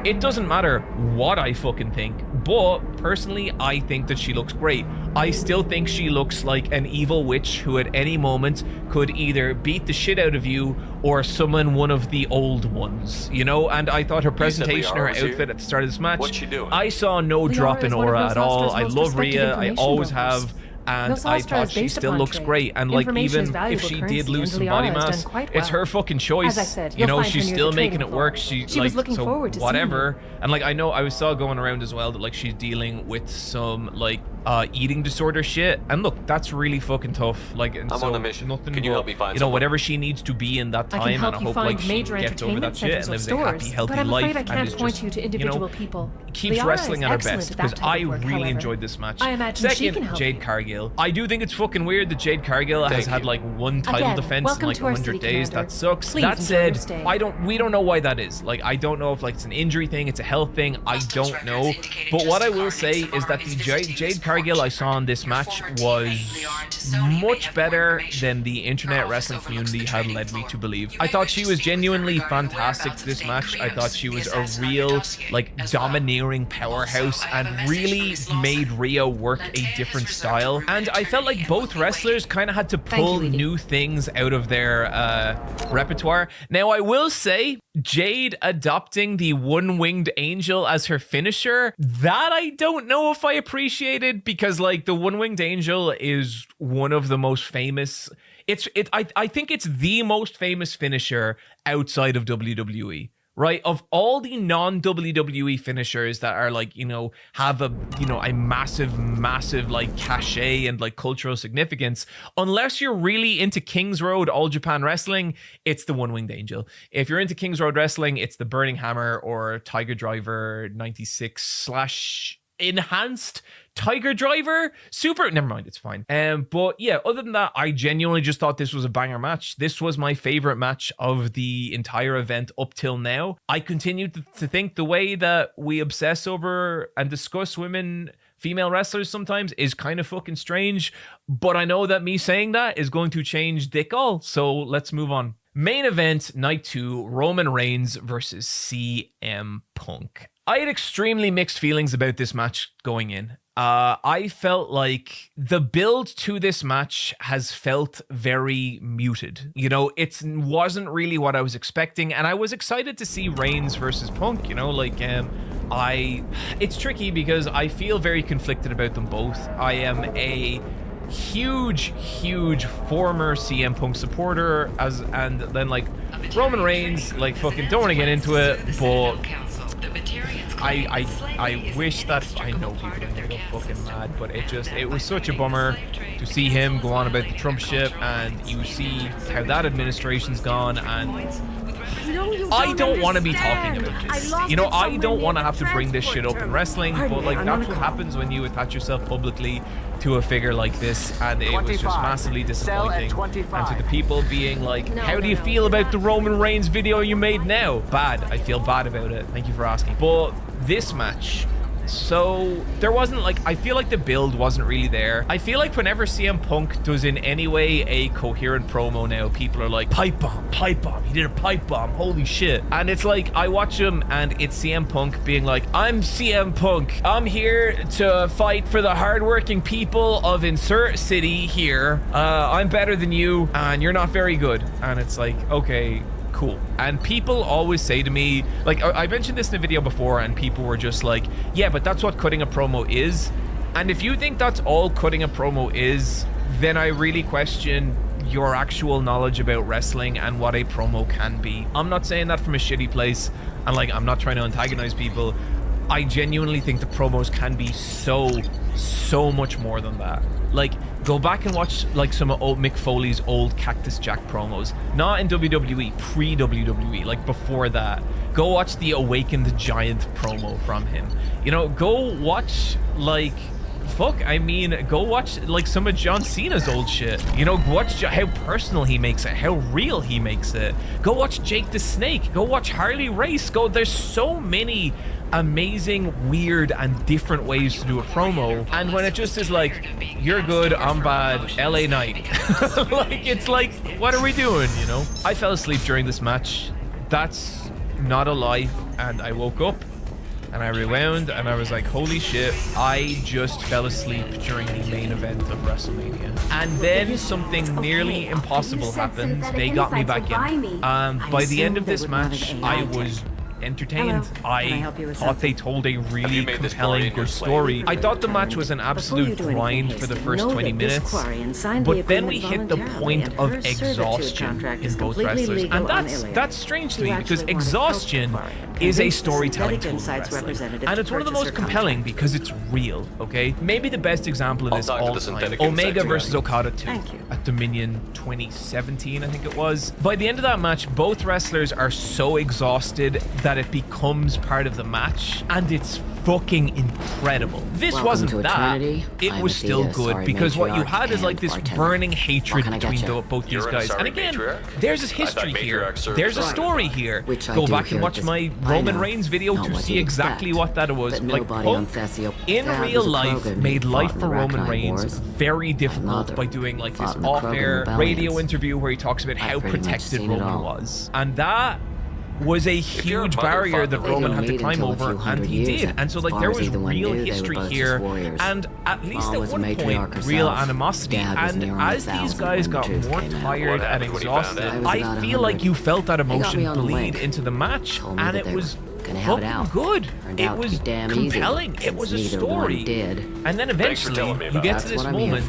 it doesn't matter what I fucking think. but personally, I think that she looks great. I still think she looks like an evil witch who at any moment could either beat the shit out of you or summon one of the old ones, you know? And I thought her presentation, her outfit at the start of this match, What's she doing? I saw no drop in aura at all. I love Rhea, I always have. And I thought she still looks great. And like, even if she did lose some body mass, it's her fucking choice. You know, she's still making it work. She like, so whatever. And like, I know I saw going around as well that like she's dealing with some like eating disorder shit. And look, that's really fucking tough. Like, and I'm so on a mission. nothing Can you but, help me find you know, someone? whatever she needs to be in that time. And I hope like she gets over that shit and lives a happy, healthy life. And is just, you know, keeps wrestling at her best. Because I really enjoyed this match. Second, Jade Cargill. I do think it's fucking weird that Jade Cargill has had like one title defense in like 100 days. That sucks. That said, we don't know why that is. Like, I don't know if like it's an injury thing, it's a health thing. I don't know. But what I will say is that the Jade Cargill I saw in this match was much better than the internet wrestling community had led me to believe. I thought she was genuinely fantastic this match. I thought she was a real like domineering powerhouse and really made Rhea work a different style. And I felt like both wrestlers kind of had to pull new things out of their repertoire. Now, I will say, Jade adopting the one-winged angel as her finisher, that I don't know if I appreciated, because like the one-winged angel is one of the most famous. I think it's the most famous finisher outside of WWE. Right, of all the non-WWE finishers that are like, you know, have a, you know, a massive like cachet and like cultural significance, unless you're really into King's Road All Japan Wrestling, it's the One-Winged Angel. If you're into King's Road Wrestling, it's the Burning Hammer or Tiger Driver 96/ enhanced Tiger Driver Super. Never mind, it's fine. But yeah, other than that, I genuinely just thought this was a banger match. This was my favorite match of the entire event up till now. I continue to think the way that we obsess over and discuss female wrestlers sometimes is kind of fucking strange, but I know that me saying that is going to change dick all. So let's move on. Main event, night 2, Roman Reigns versus CM Punk. I had extremely mixed feelings about this match going in. I felt like the build to this match has felt very muted. You know, it wasn't really what I was expecting, and I was excited to see Reigns versus Punk, you know, like, it's tricky because I feel very conflicted about them both. I am a huge former CM Punk supporter, and then like Roman Reigns, like fucking don't want to get into it, but I wish that, I know people are gonna go fucking mad, but it was such a bummer to see him go on about the Trump shit, and you see how that administration's gone, and I don't want to be talking about this. You know, I don't want to have to bring this shit up in wrestling, but like that's what happens when you attach yourself publicly to a figure like this, and it was just massively disappointing. And to the people being like, how do you feel about the Roman Reigns video you made now? Bad. I feel bad about it. Thank you for asking. But this match, so there wasn't like, I feel like the build wasn't really there. I feel like whenever CM Punk does in any way a coherent promo now, people are like, pipe bomb, he did a pipe bomb, holy shit. And it's like, I watch him and it's CM Punk being like, I'm CM Punk, I'm here to fight for the hardworking people of insert city here. I'm better than you and you're not very good. And it's like, okay, cool. And people always say to me, like, I mentioned this in a video before, and people were just like, yeah, but that's what cutting a promo is. And if you think that's all cutting a promo is, then I really question your actual knowledge about wrestling and what a promo can be. I'm not saying that from a shitty place, and like, I'm not trying to antagonize people. I genuinely think the promos can be so much more than that. Like, go back and watch like some of old Mick Foley's old Cactus Jack promos. Not in WWE, pre-WWE, like before that. Go watch the Awakened Giant promo from him. You know, go watch like, go watch like some of John Cena's old shit. You know, watch how personal he makes it, how real he makes it. Go watch Jake the Snake. Go watch Harley Race. There's so many amazing, weird, and different ways to do a promo, and when it just is like, you're good, I'm bad, LA Knight. Like, it's like, what are we doing, you know? I fell asleep during this match. That's not a lie, and I woke up and I rewound, and I was like, holy shit, I just fell asleep during the main event of WrestleMania. And then something nearly impossible happened. They got me back in. By the end of this match, I was entertained. I thought they told a really compelling, good story. I thought the match was an absolute grind for the first 20 minutes, but then we hit the point of exhaustion in both wrestlers, and that's strange to me because exhaustion is a storytelling tool in wrestling, and it's one of the most compelling because it's real. Okay, maybe the best example of this all time: Omega versus Okada 2 at Dominion 2017, I think it was. By the end of that match, both wrestlers are so exhausted that it becomes part of the match, and it's fucking incredible. This wasn't that. It was still good because what you had is like this burning hatred between both these guys. And again, there's a history here. There's a story here. Go back and watch my Roman Reigns video to see exactly what that was. Like, Punk in real life made life for Roman Reigns very difficult by doing like this off-air radio interview where he talks about how protected Roman was. And that was a huge barrier that Roman had to climb over, and he did. And so like there was real history here, and at least at one point real animosity. And as these guys got more tired and exhausted, I feel like you felt that emotion bleed into the match, and it was fucking good. It was compelling. It was a story. And then eventually you get to this moment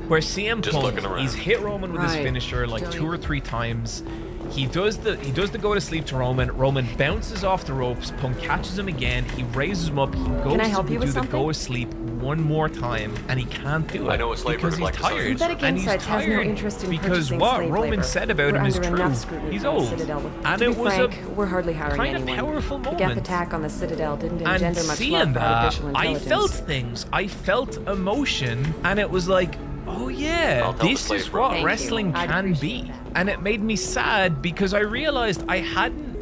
where CM Punk, he's hit Roman with his finisher like 2 or 3 times. He does the go to sleep to Roman. Roman bounces off the ropes. Punk catches him again. He raises him up. He goes to do the go to sleep one more time, and he can't do it because he's tired. And he's tired because what Roman said about him is true. He's old, and it was a kind of powerful moment. The attack on the Citadel didn't engender And much seeing love for that, artificial I intelligence. felt things. I felt emotion, and it was like, oh yeah, this is what wrestling can be. And it made me sad because I realized I hadn't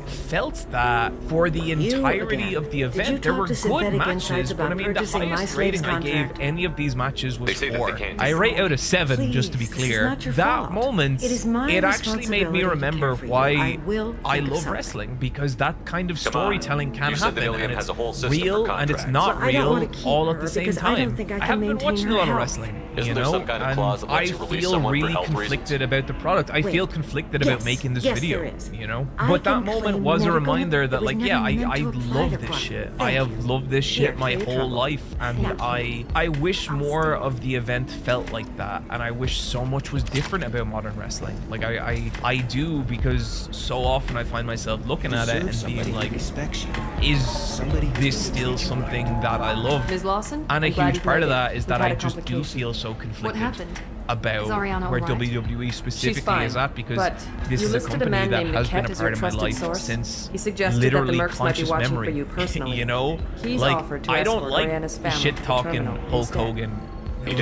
felt that for the entirety of the event. There were good matches, but I mean the highest rating I gave any of these matches was 4. I rate out of 7, just to be clear. That moment, it actually made me remember why I love wrestling, because that kind of storytelling can happen, and it's real and it's not real all at the same time. I haven't been watching a lot of wrestling, you know, and I feel really conflicted about the product. I feel conflicted about making this video, you know, but that moment was a reminder that like, yeah, I love this shit. I have loved this shit my whole life, and I wish more of the event felt like that, and I wish so much was different about modern wrestling. Like I do, because so often I find myself looking at it and being like, is this still something that I love? Ms. Lawson, And a I'm glad huge you part made of it. that is that We've had I a just do complication. feel so conflicted What happened? about Is Ariana where alright? WWE specifically fine, is at, because but this you is a listed a company man that named has been Niket a as part your of my trusted life source. since He suggested literally that the Mercs might be conscious watching memory. for you personally. You know, He's like offered to I don't escort like Ray and his family shit to the talking terminal Hulk instead. Hogan,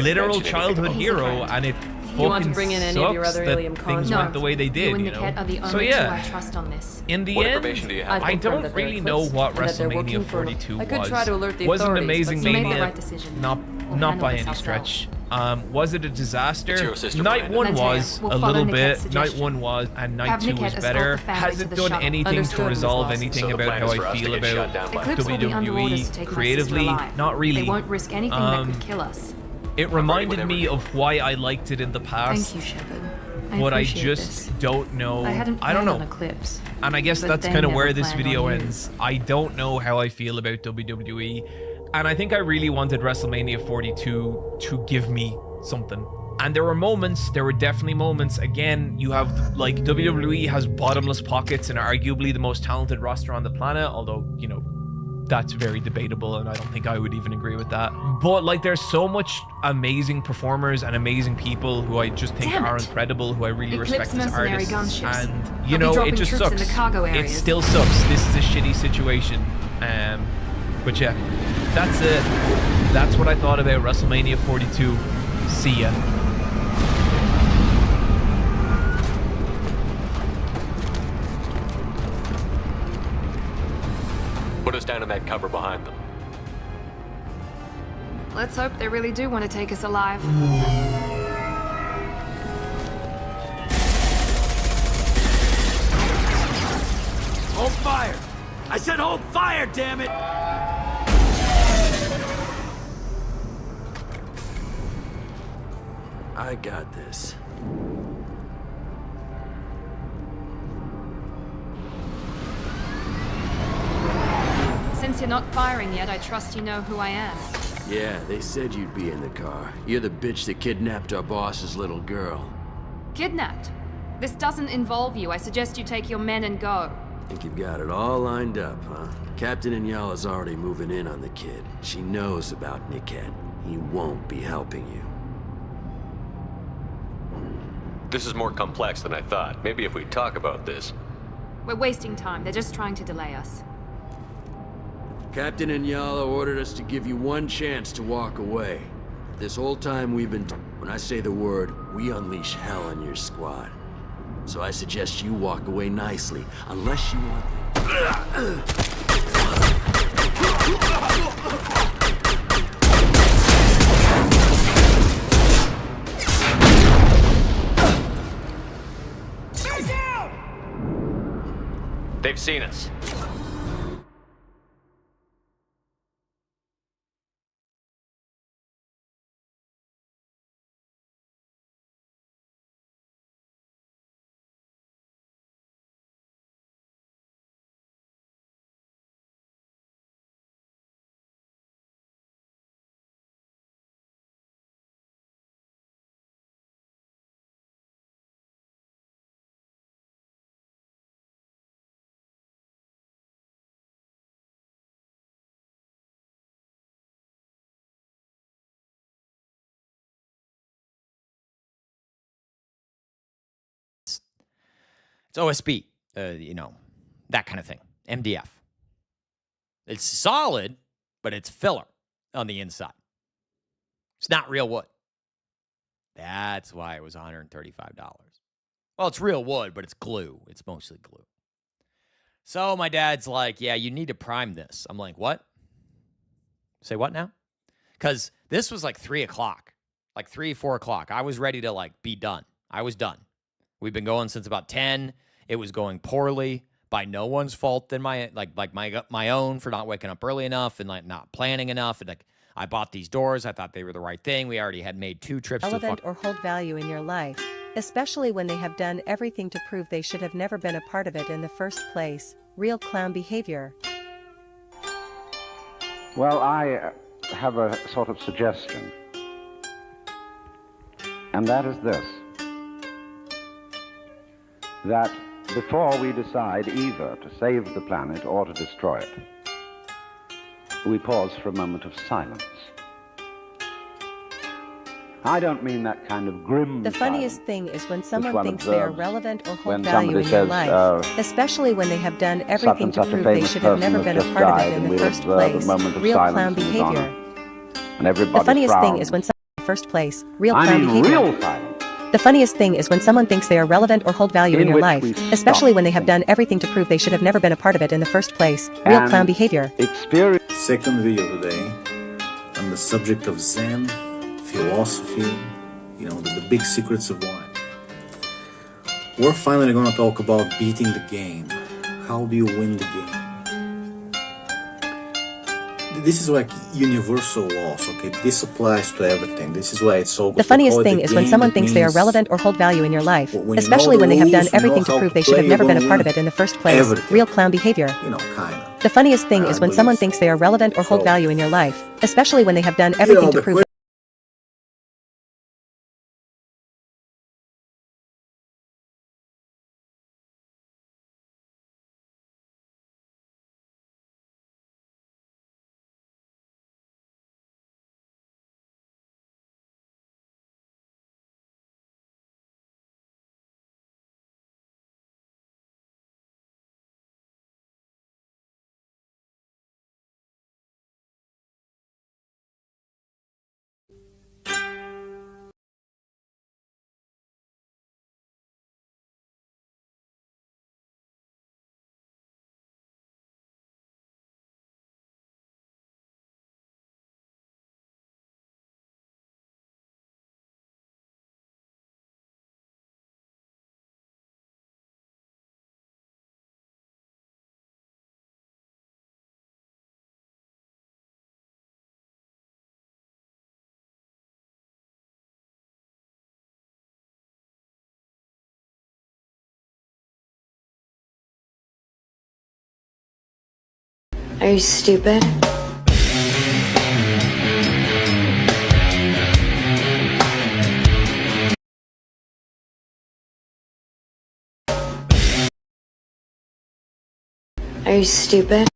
literal childhood hero, and it You want to fucking bring in any of your sucks other that Ilium things cons? went the way they did. You and You know, Niket are the so only two I yeah. trust on this. In the What end, information do you have? I don't really know what and that they're working WrestleMania for- 42 I could was. try to alert the Was it an authorities, amazing but you made the mania? right decision. Not handle by this any ourselves. stretch. Was it a disaster? It's your sister, Night Miranda. 1 Lantea, was we'll a follow little Niket's bit. Night suggestion. 1 was, and Night Have 2 Niket was escort better. the family Has to it the done shuttle. anything Understood, to Ms. resolve Lawson. anything So the about plan how is for I us to feel get shot about down by Eclipse will be under orders to WWE take my sister creatively? alive. Not really. They won't risk anything that could kill us. It reminded me of why I liked it in the past. Thank you, Shepard. But I appreciate just this. don't know. I hadn't I don't planned know. on Eclipse. And I guess But that's they kind of never where this planned video on you. ends. I don't know how I feel about WWE. And I think I really wanted WrestleMania 42 to give me something. And there were moments, there were definitely moments. Again, you have, like, WWE has bottomless pockets and arguably the most talented roster on the planet, although, you know, that's very debatable, and I don't think I would even agree with that. But like, there's so much amazing performers and amazing people who I just think are incredible, who I really Eclipse respect as mercenary artists. gunships. And They'll you be know, dropping it just troops in sucks. the cargo It areas. still sucks. This is a shitty situation. But yeah, that's it. That's what I thought about WrestleMania 42. See ya. Put us down in that cover behind them. Let's hope they really do want to take us alive. On fire! I said hold fire, damn it! I got this. Since you're not firing yet, I trust you know who I am. Yeah, they said you'd be in the car. You're the bitch that kidnapped our boss's little girl. Kidnapped? This doesn't involve you. I suggest you take your men and go. Think you've got it all lined up, huh? Captain Inyala's already moving in on the kid. She knows about Niket. He won't be helping you. This is more complex than I thought. Maybe if we talk about this. We're wasting time. They're just trying to delay us. Captain Inyala ordered us to give you one chance to walk away. This whole time we've been... When I say the word, we unleash hell on your squad. So I suggest you walk away nicely, unless you want... They've seen us. It's OSB, you know, that kind of thing. MDF. It's solid, but it's filler on the inside. It's not real wood. That's why it was $135. Well, it's real wood, but it's glue. It's mostly glue. So my dad's like, yeah, you need to prime this. I'm like, what? Say what now? Because this was like 3 o'clock, like 3, 4 o'clock. I was ready to like be done. I was done. We've been going since about 10. It was going poorly by no one's fault than my own for not waking up early enough and like not planning enough. And like I bought these doors. I thought they were the right thing. We already had made 2 trips relevant or hold value in your life, especially when they have done everything to prove they should have never been a part of it in the first place. Real clown behavior. Well, I have a sort of suggestion. And that is this. That before we decide either to save the planet or to destroy it, we pause for a moment of silence. I don't mean that kind of grim The funniest thing is when someone thinks they are relevant or hold when value in somebody your says, life, especially when they have done such everything and to such a prove they famous should have person never has been a just part of died, it in and the we'll first observe place. a moment of Real silence clown in his behavior. honor. And everybody The funniest thing frowns. is when someone in the first place. Real I clown mean behavior. real silence. The funniest thing is when someone thinks they are relevant or hold value in In your which life, we especially stop when they have done everything to prove they should have never been a part of it in the first place. Real And clown behavior. Experience. Second video today on the subject of Zen, philosophy, you know, the big secrets of life. We're finally going to talk about beating the game. How do you win the game? This is like universal laws, okay? This applies to everything. This is why it's so... The funniest thing is when someone thinks they are relevant or hold value in your life, when you especially know when the they have done rules, you know everything to how prove to they should have play, never you're been a gonna part of win it in the first place. everything. Real clown behavior. You know, kind of. The funniest thing is when someone believe. thinks they are relevant or hold So- value in your life, especially when they have done everything to the prove Are you stupid? Are you stupid?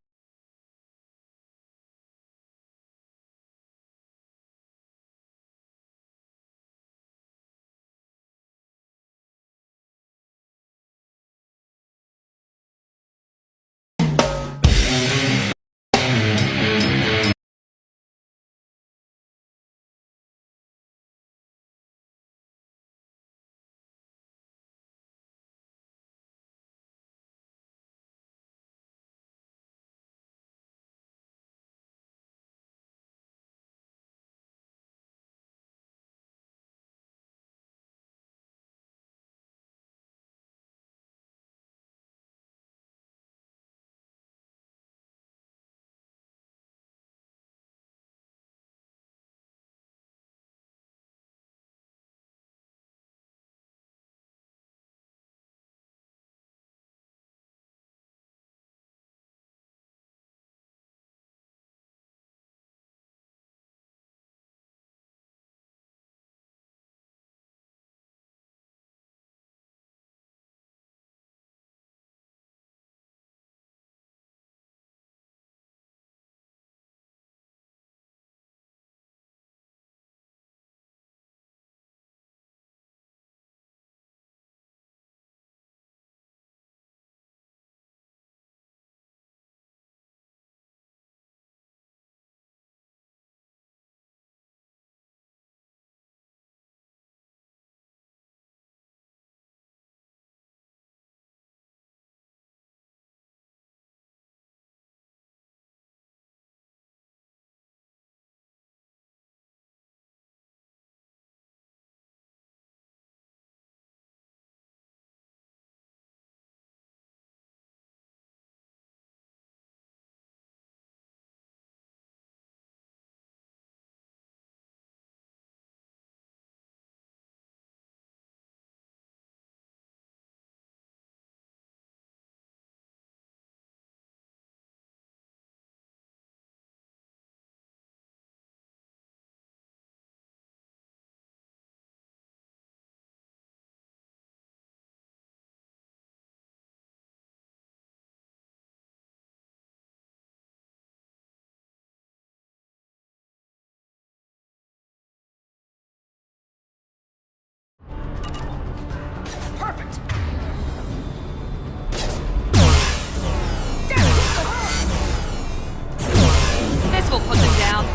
This will put them down.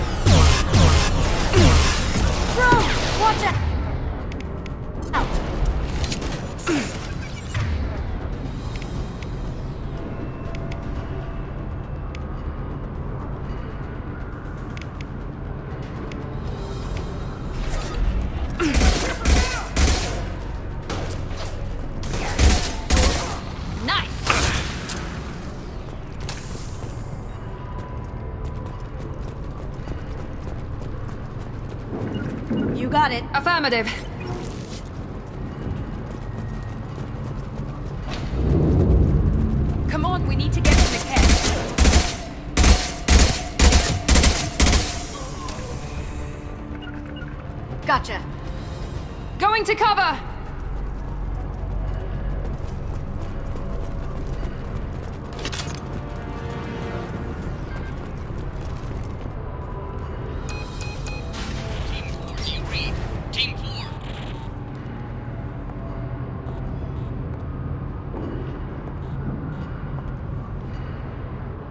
Bro, watch out! You got it. Affirmative. Come on, we need to get to the camp. Gotcha. Going to cover!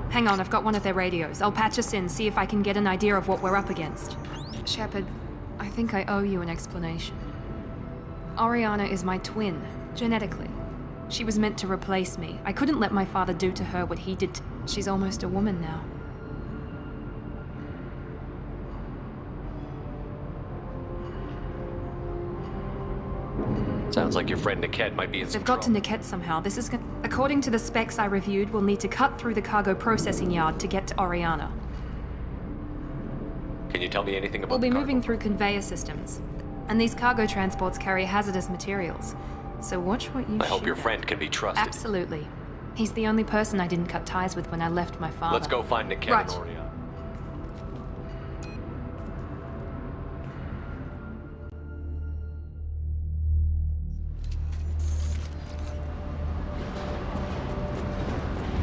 Hang on, I've got one of their radios. I'll patch us in, see if I can get an idea of what we're up against. Shepard, I think I owe you an explanation. Oriana is my twin, genetically. She was meant to replace me. I couldn't let my father do to her what he did to... She's almost a woman now. Sounds like your friend Niket might be in some They've got to Niket somehow. This is according to the specs I reviewed, we'll need to cut through the cargo processing yard to get to Oriana. Can you tell me anything about We'll be the moving through conveyor systems. And these cargo transports carry hazardous materials. So watch what you I hope your friend can be trusted. Absolutely. He's the only person I didn't cut ties with when I left my father. Let's go find Nick Right. and Orion.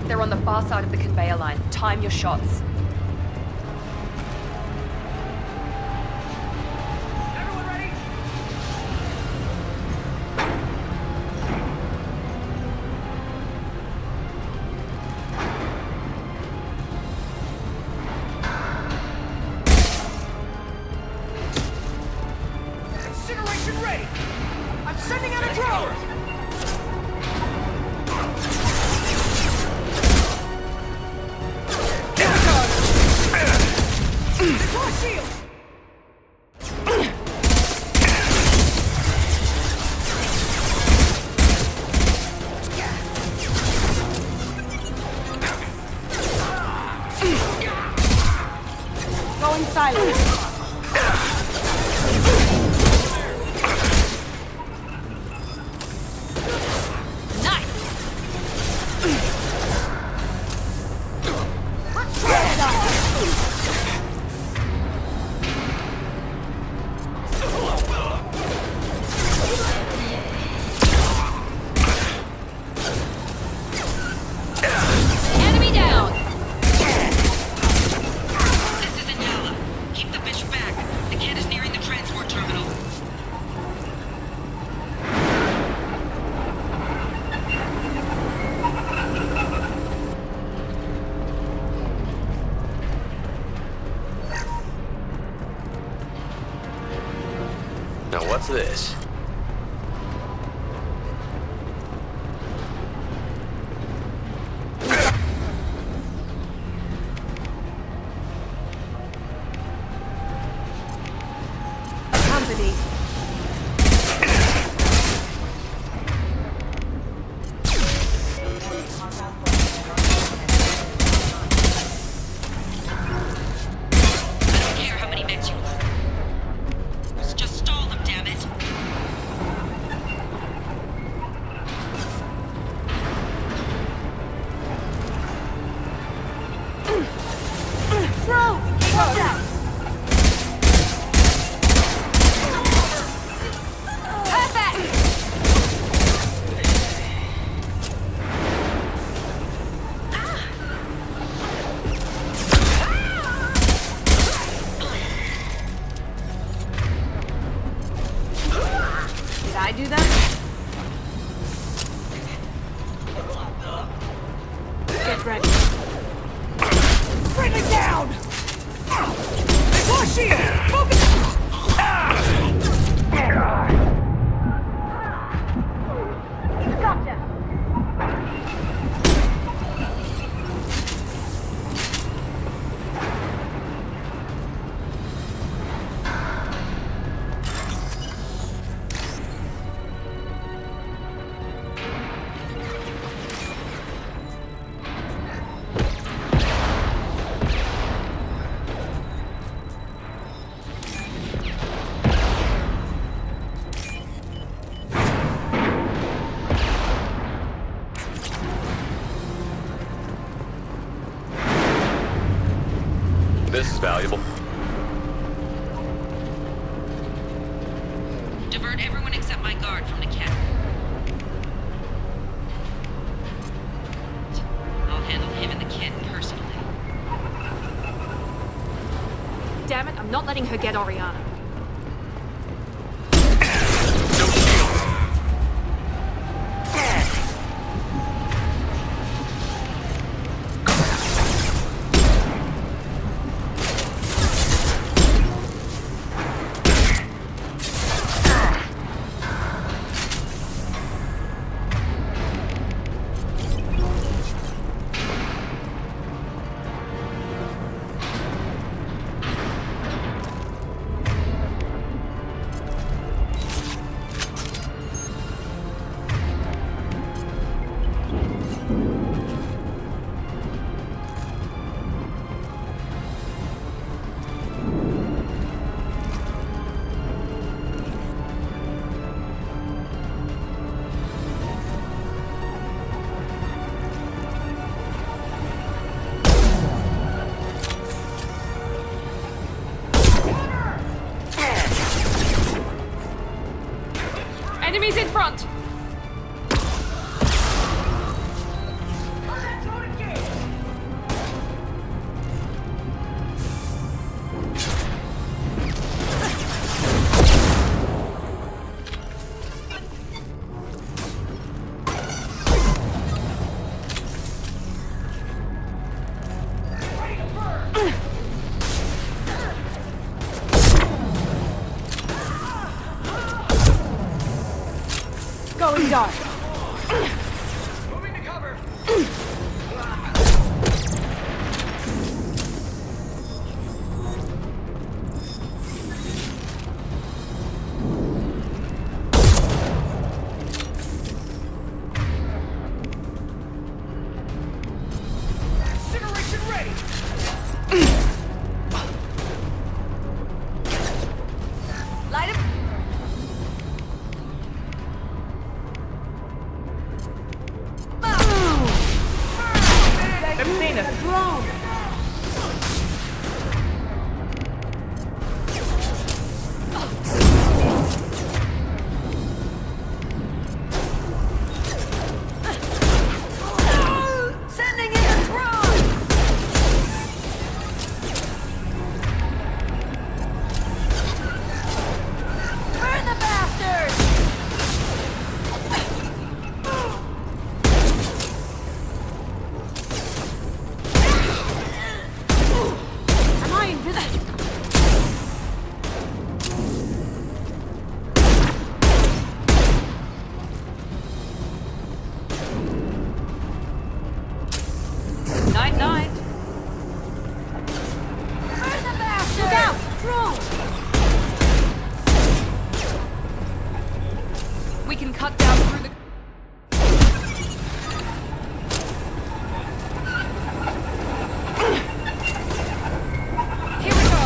They're on the far side of the conveyor line. Time your shots. Everyone ready? Incineration ready! I'm sending out a drone! Deploy shield! Going silent. Enemy down! This is Inyala. Keep the bitch back. The kid is nearing the transport terminal. Now what's this? Company. I don't care how many mechs you load. Just stall them, damn it. Throw! Watch out! Did I do that? Get ready. Bring it down! Deploy shield! Focus! Gotcha! This is valuable. Divert everyone except my guard from the camp. I'll handle him and the kid personally. Damn it, I'm not letting her get Oriana. Moving to cover. Incineration ready. Light him. They've seen us. Sending in a drone. Burn the bastard. Am I invisible? Night, night. Burn the bastard. Look out! Drone. We can cut down through the... Here we go.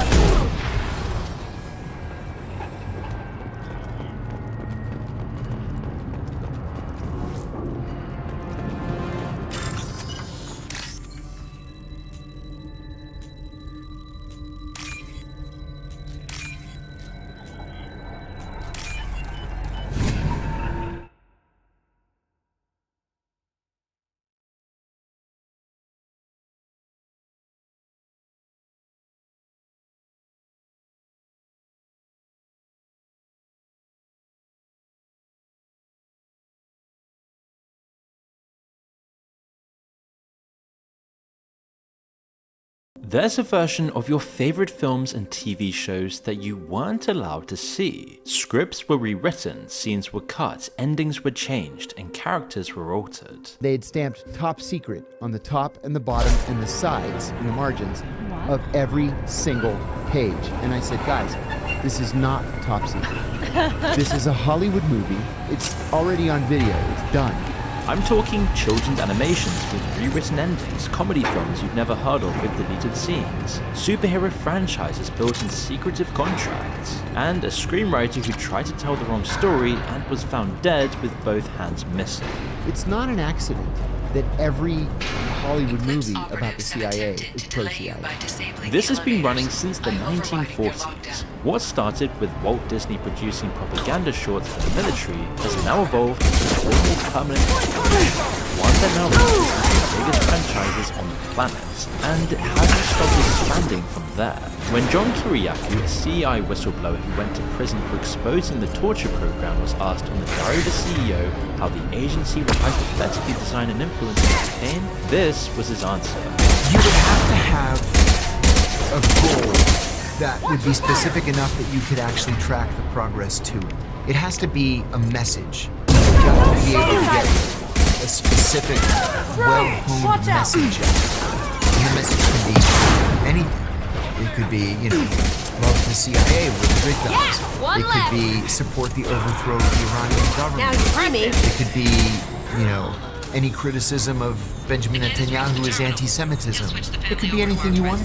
There's a version of your favorite films and TV shows that you weren't allowed to see. Scripts were rewritten, scenes were cut, endings were changed, and characters were altered. They had stamped top secret on the top and the bottom and the sides and the margins of every single page. And I said, guys, this is not top secret. This is a Hollywood movie. It's already on video. It's done. I'm talking children's animations with rewritten endings, comedy films you've never heard of with deleted scenes, superhero franchises built in secretive contracts, and a screenwriter who tried to tell the wrong story and was found dead with both hands missing. It's not an accident that every Hollywood movie about the CIA is pro-CIA. This has been running since the 1940s. What started with Walt Disney producing propaganda shorts for the military has now evolved into almost permanent one that now represents the biggest franchises on the planet, and it hasn't stopped expanding from there. When John Kiriakou, a CEI whistleblower who went to prison for exposing the torture program, was asked on the diary of the CEO how the agency would hypothetically design an influence campaign, this was his answer. You would have to have a goal that would be specific enough that you could actually track the progress to it. It has to be a message. You have to be able to get a specific, well-honed message. And the message can be anything. It could be, love the CIA with the good guys. It could be support the overthrow of the Iranian government. Now you free me. It could be, any criticism of Benjamin Netanyahu is anti-Semitism. It could be anything you want.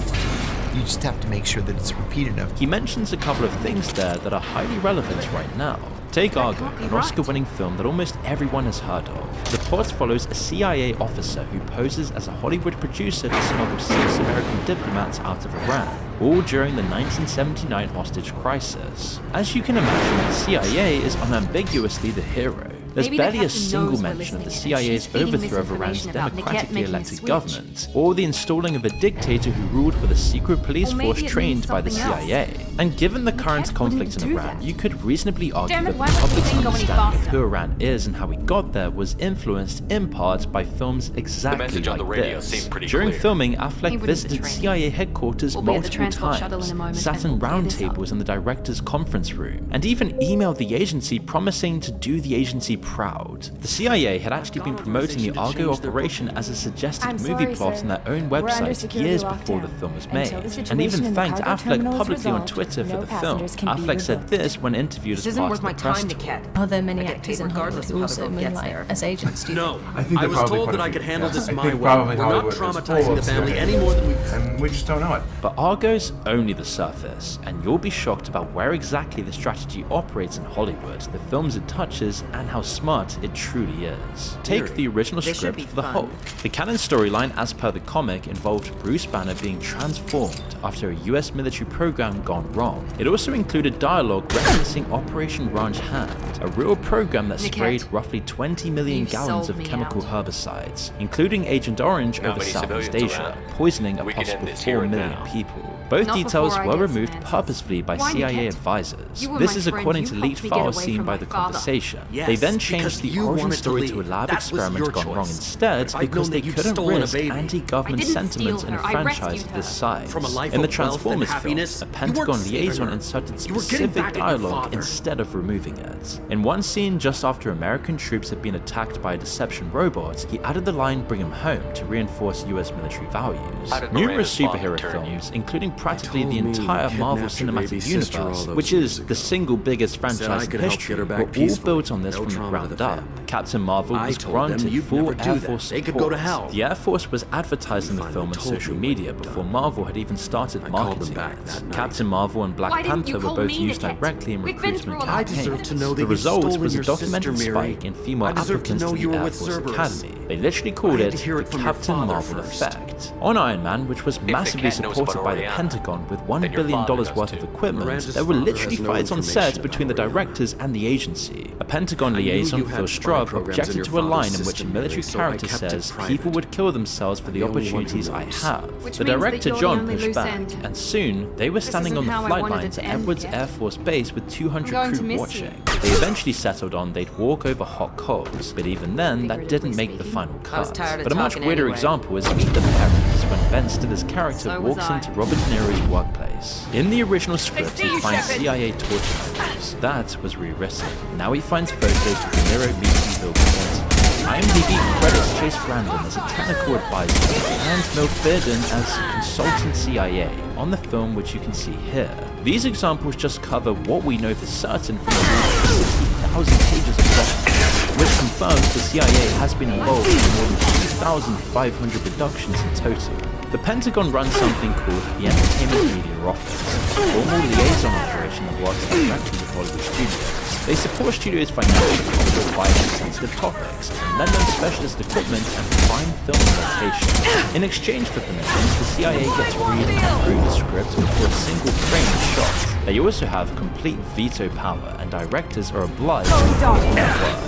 You just have to make sure that it's repeated enough. He mentions a couple of things there that are highly relevant right now. Take Argo, an Oscar-winning film that almost everyone has heard of. The plot follows a CIA officer who poses as a Hollywood producer to smuggle 6 American diplomats out of Iran, all during the 1979 hostage crisis. As you can imagine, the CIA is unambiguously the hero. There's barely a single mention of the CIA's overthrow of Iran's democratically elected government, or the installing of a dictator who ruled with a secret police force trained by the CIA. And given the current conflict in Iran, you could reasonably argue that the public's understanding of who Iran is and how we got there was influenced in part by films exactly like this. During filming, Affleck visited CIA headquarters multiple times, sat in round tables in the director's conference room, and even emailed the agency promising to do the agency proud. The CIA had actually been promoting the Argo operation as a suggested movie plot on their own website years before the film was made, and even thanked Affleck publicly on Twitter for the film. Affleck said this when interviewed as part of the press tour. Are there many actors in Hollywood who also moonlight as agents? Do you No, think? I was told that I could handle this my way. We're not traumatizing the family any more than we... And we just don't know it. But Argo's only the surface, and you'll be shocked about where exactly the strategy operates in Hollywood, the films it touches, and how smart it truly is. Take the original script for the Hulk. The canon storyline, as per the comic, involved Bruce Banner being transformed after a US military program gone wrong. It also included dialogue referencing Operation Ranch Hand, a real program that sprayed roughly 20 million gallons of chemical herbicides, including Agent Orange over Southeast Asia, poisoning a possible 4 million people. Both details were removed purposefully by CIA advisors. This is according to leaked files seen by The Conversation. They then changed the origin story to a lab experiment gone wrong instead because they couldn't risk anti-government sentiments in a franchise of this size. In the Transformers film, a Pentagon liaison inserted specific dialogue instead of removing it. In one scene just after American troops had been attacked by a deception robot, he added the line "bring him home" to reinforce US military values. Numerous superhero films, including practically the entire Marvel Cinematic Universe, which is the single biggest franchise in history, were all built on this from the ground up. Captain Marvel was granted full Air Force support. The Air Force was advertising the film on social media before Marvel had even started marketing it. Captain Marvel and Black Panther were both used directly in recruitment campaigns. The result was a documented spike in female applicants to the Air Force Academy. They literally called it the Captain Marvel effect. On Iron Man, which was massively supported by the Pentagon with $1 billion worth of equipment, there were literally fights on set between the directors and the agency. A Pentagon liaison, Phil Straub, objected to a line in which a military character says, "People would kill themselves for the opportunities I have." The director John pushed back, and soon they were standing on the flight line to Edwards Air Force Base with 200 crew watching. They eventually settled on they'd walk over hot coals, but even then that didn't make the final cut. But a much weirder example is Meet the Parents, when Ben Stiller's character walks into Robert De Niro's workplace. In the original script, he finds CIA torture videos. That was rewritten. Now he finds photos of De Niro meeting Bill Clinton. IMDb credits Chase Brandon as a technical advisor and Mel Fearden as consultant CIA on the film, which you can see here. These examples just cover what we know for certain from the 60,000 pages of documents, which confirms the CIA has been involved in more than 2,500 productions in total. The Pentagon runs something called the Entertainment Media Office, a formal liaison operation that works directly with Hollywood studios. They support studios financially with advice on sensitive topics, and lend them specialist equipment and prime film location. In exchange for permissions, the CIA gets to read and approve the script before a single frame is shot. They also have complete veto power, and directors are obliged to follow their word.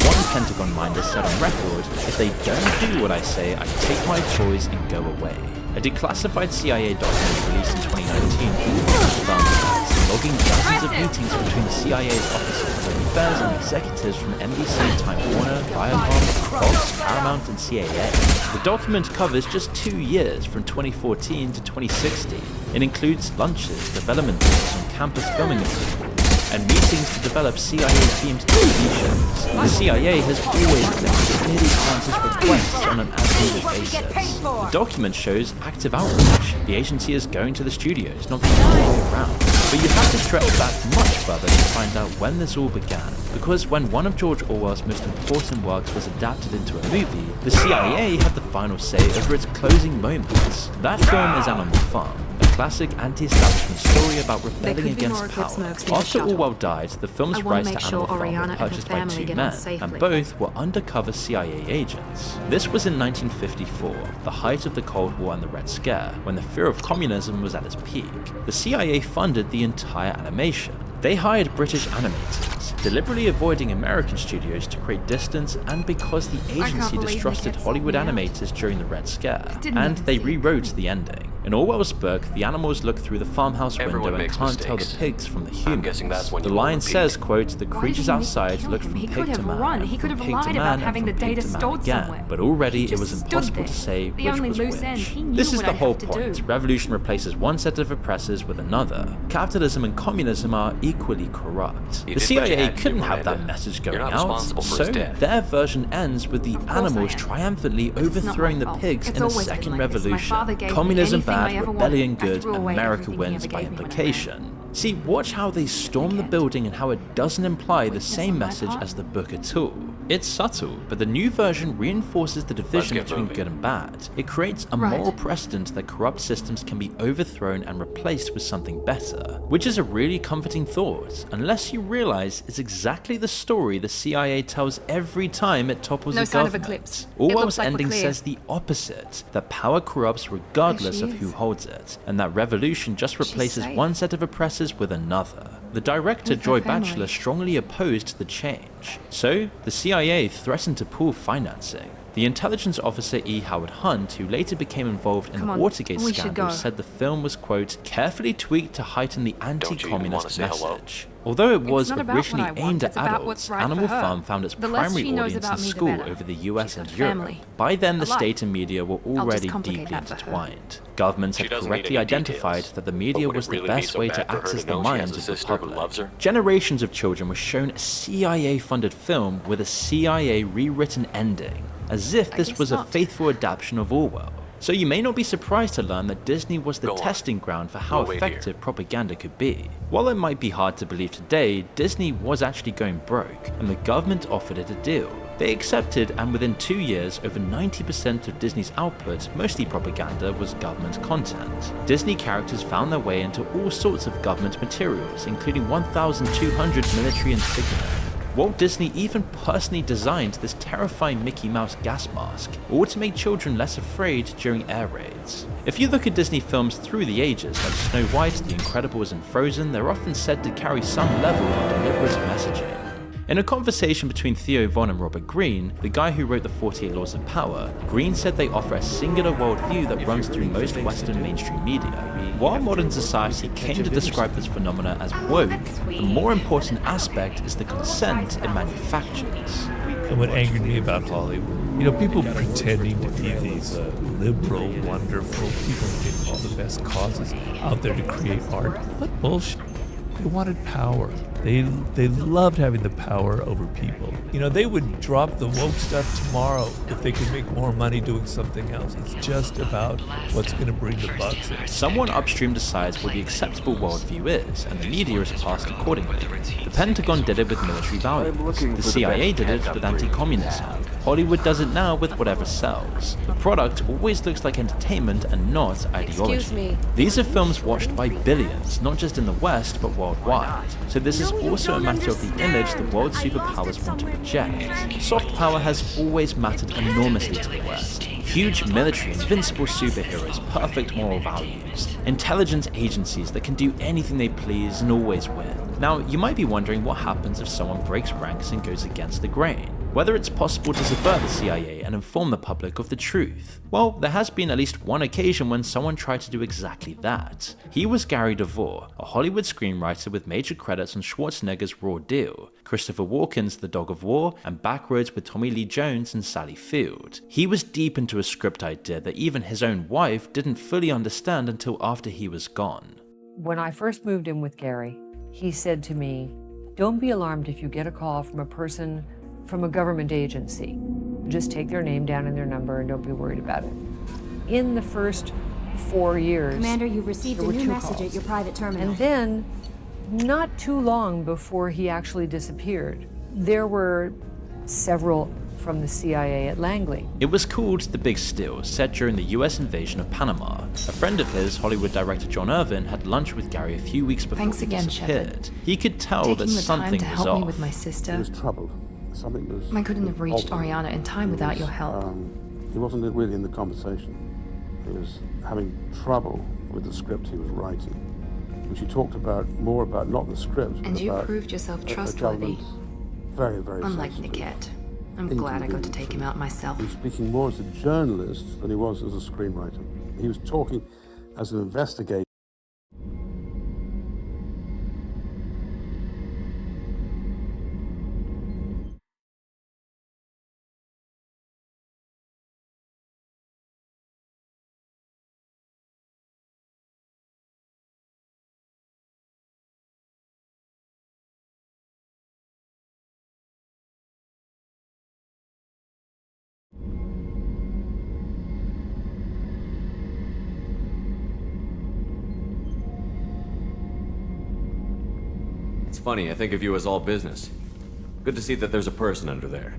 One Pentagon minder said on record, "If they don't do what I say, I take my toys and go away." A declassified CIA document released in 2019 confirms that, logging dozens of meetings between the CIA's officers, affairs, and executives from NBC, Time Warner, Viacom, Fox, Paramount, and CIA. The document covers just 2 years, from 2014 to 2016. It includes lunches, development days on campus filming approvals, and meetings to develop CIA-themed TV shows. The CIA has always clearly answers requests on an as-needed basis. The document shows active outreach. The agency is going to the studios, not just looking around. But you have to stretch back much further to find out when this all began. Because when one of George Orwell's most important works was adapted into a movie, the CIA had the final say over its closing moments. That film is Animal Farm, a classic anti-establishment story about rebelling against power. After Orwell died, the film's rights to Animal Farm were purchased by two men, and both were undercover CIA agents. This was in 1954, the height of the Cold War and the Red Scare, when the fear of communism was at its peak. The CIA funded the entire animation. They hired British animators, deliberately avoiding American studios to create distance, and because the agency distrusted Hollywood animators during the Red Scare, and they rewrote the ending. In Orwell's book, the animals look through the farmhouse Everyone window and makes can't tell the mistakes. pigs from the I'm humans. guessing that's when The you lion repeat. says, quote, the Why did creatures he make outside kill look him? from He pig could to have man, run. He and could from have pig to lied about man, having and the from pig data to man stored again. somewhere. But already He it just was stood impossible there. to say The which only was loose which. end. He knew This is what the I'd whole have to point. do. Revolution replaces one set of oppressors with another. Capitalism and communism are equally corrupt. You The did what you CIA had to do, couldn't have Miranda. that message You're going not out, responsible for so his death. their version ends with the Of course I animals am. triumphantly But it's not overthrowing my the fault. pigs It's in a always been second like this. My revolution. father gave me Communism anything I bad, ever rebellion wanted. I good, threw and away America everything he wins ever by gave me when I implication. See, watch how they storm the building and how it doesn't imply the same message as the book at all. It's subtle, but the new version reinforces the division get between moving. good and bad. It creates a Right. moral precedent that corrupt systems can be overthrown and replaced with something better, which is a really comforting thought, unless you realize it's exactly the story the CIA tells every time it topples No a sign of government. eclipse. It Orwell's looks like we're ending clear. says the opposite, that power corrupts regardless There of she who is. holds it, and that revolution just replaces safe. one set of oppressors with another. The director With her Joy family. Batchelor strongly opposed the change, so the CIA threatened to pull financing. The intelligence officer E. Howard Hunt, who later became involved in Come the on, Watergate we should scandal, go. said the film was, quote, carefully tweaked to heighten the Don't you even wanna anti-communist say hello? message. Although it was not about originally what I want, aimed at it's about adults, what's right Animal for her. Farm found its The less primary she knows audience in about me, the school better. over the US She's and got Europe. family. By then, the A life. state and media were just already complicate deeply that for her. intertwined. Governments She had doesn't need correctly any identified details. that the But media would it was the really be best so way bad to for her access to the know she has minds a of the sister who public. loves her? Generations of children were shown a CIA-funded film with a CIA rewritten ending, as if this guess was a not. faithful adaptation of Orwell. So you may not be surprised to learn that Disney was the Go on. testing ground for how We'll wait here. effective propaganda could be. While it might be hard to believe today, Disney was actually going broke, and the government offered it a deal. They accepted, and within 2 years, over 90% of Disney's output, mostly propaganda, was government content. Disney characters found their way into all sorts of government materials, including 1,200 military insignia. Walt Disney even personally designed this terrifying Mickey Mouse gas mask, all to make children less afraid during air raids. If you look at Disney films through the ages, like Snow White, The Incredibles, and Frozen, they're often said to carry some level of deliberate messaging. In a conversation between Theo Von and Robert Greene, the guy who wrote the 48 Laws of Power, Greene said they offer a singular worldview that runs through most Western mainstream media. While modern society came to describe this phenomena as woke, the more important aspect is the consent it manufactures. And what angered me about Hollywood, people pretending to be these liberal, wonderful people getting all the best causes out there to create art. What bullshit. They wanted power. They loved having the power over people. They would drop the woke stuff tomorrow if they could make more money doing something else. It's just about what's going to bring the bucks in. Someone upstream decides what the acceptable worldview is, and the media is passed accordingly. The Pentagon did it with military values. The CIA did it with anti-communism. Hollywood does it now with whatever sells. The product always looks like entertainment and not ideology. Excuse me. These are films watched by billions, not just in the West, but worldwide. So this is also a matter of the image the world superpowers want to project. Soft power has always mattered enormously to the West. Huge military, invincible superheroes, perfect moral values, intelligence agencies that can do anything they please and always win. Now, you might be wondering what happens if someone breaks ranks and goes against the grain. Whether it's possible to subvert the CIA and inform the public of the truth. Well, there has been at least one occasion when someone tried to do exactly that. He was Gary DeVore, a Hollywood screenwriter with major credits on Schwarzenegger's Raw Deal, Christopher Walken's The Dog of War, and Backroads with Tommy Lee Jones and Sally Field. He was deep into a script idea that even his own wife didn't fully understand until after he was gone. When I first moved in with Gary, he said to me, "Don't be alarmed if you get a call from a person from a government agency. Just take their name down and their number and don't be worried about it." In the first 4 years, Commander, you've received there a were new 2 message calls. at your private terminal. And then, not too long before he actually disappeared, there were several from the CIA at Langley. It was called The Big Steal, set during the US invasion of Panama. A friend of his, Hollywood director John Irvin, had lunch with Gary a few weeks before Thanks he again, disappeared. Shepard. He could tell Taking that the time something to was help off. me with my sister. He was troubled. Something was. I couldn't have reached bothering him. Ariana in time without your help. He wasn't really in the conversation. He was having trouble with the script he was writing, which he talked more about not the script, And but you about proved yourself a trustworthy. government very, very Unlike sensitive, Niket. I'm glad I got to take him out myself. He was speaking more as a journalist than he was as a screenwriter. He was talking as an investigator. It's funny, I think of you as all business. Good to see that there's a person under there.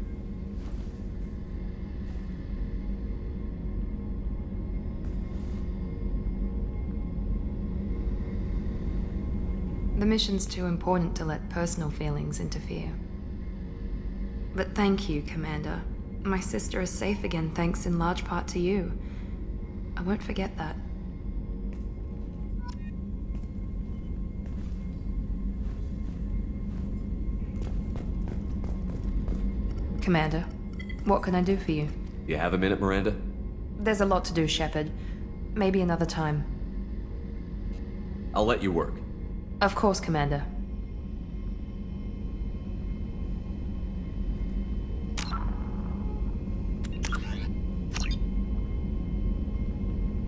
The mission's too important to let personal feelings interfere. But thank you, Commander. My sister is safe again thanks in large part to you. I won't forget that. Commander, what can I do for you? You have a minute, Miranda? There's a lot to do, Shepard. Maybe another time. I'll let you work. Of course, Commander.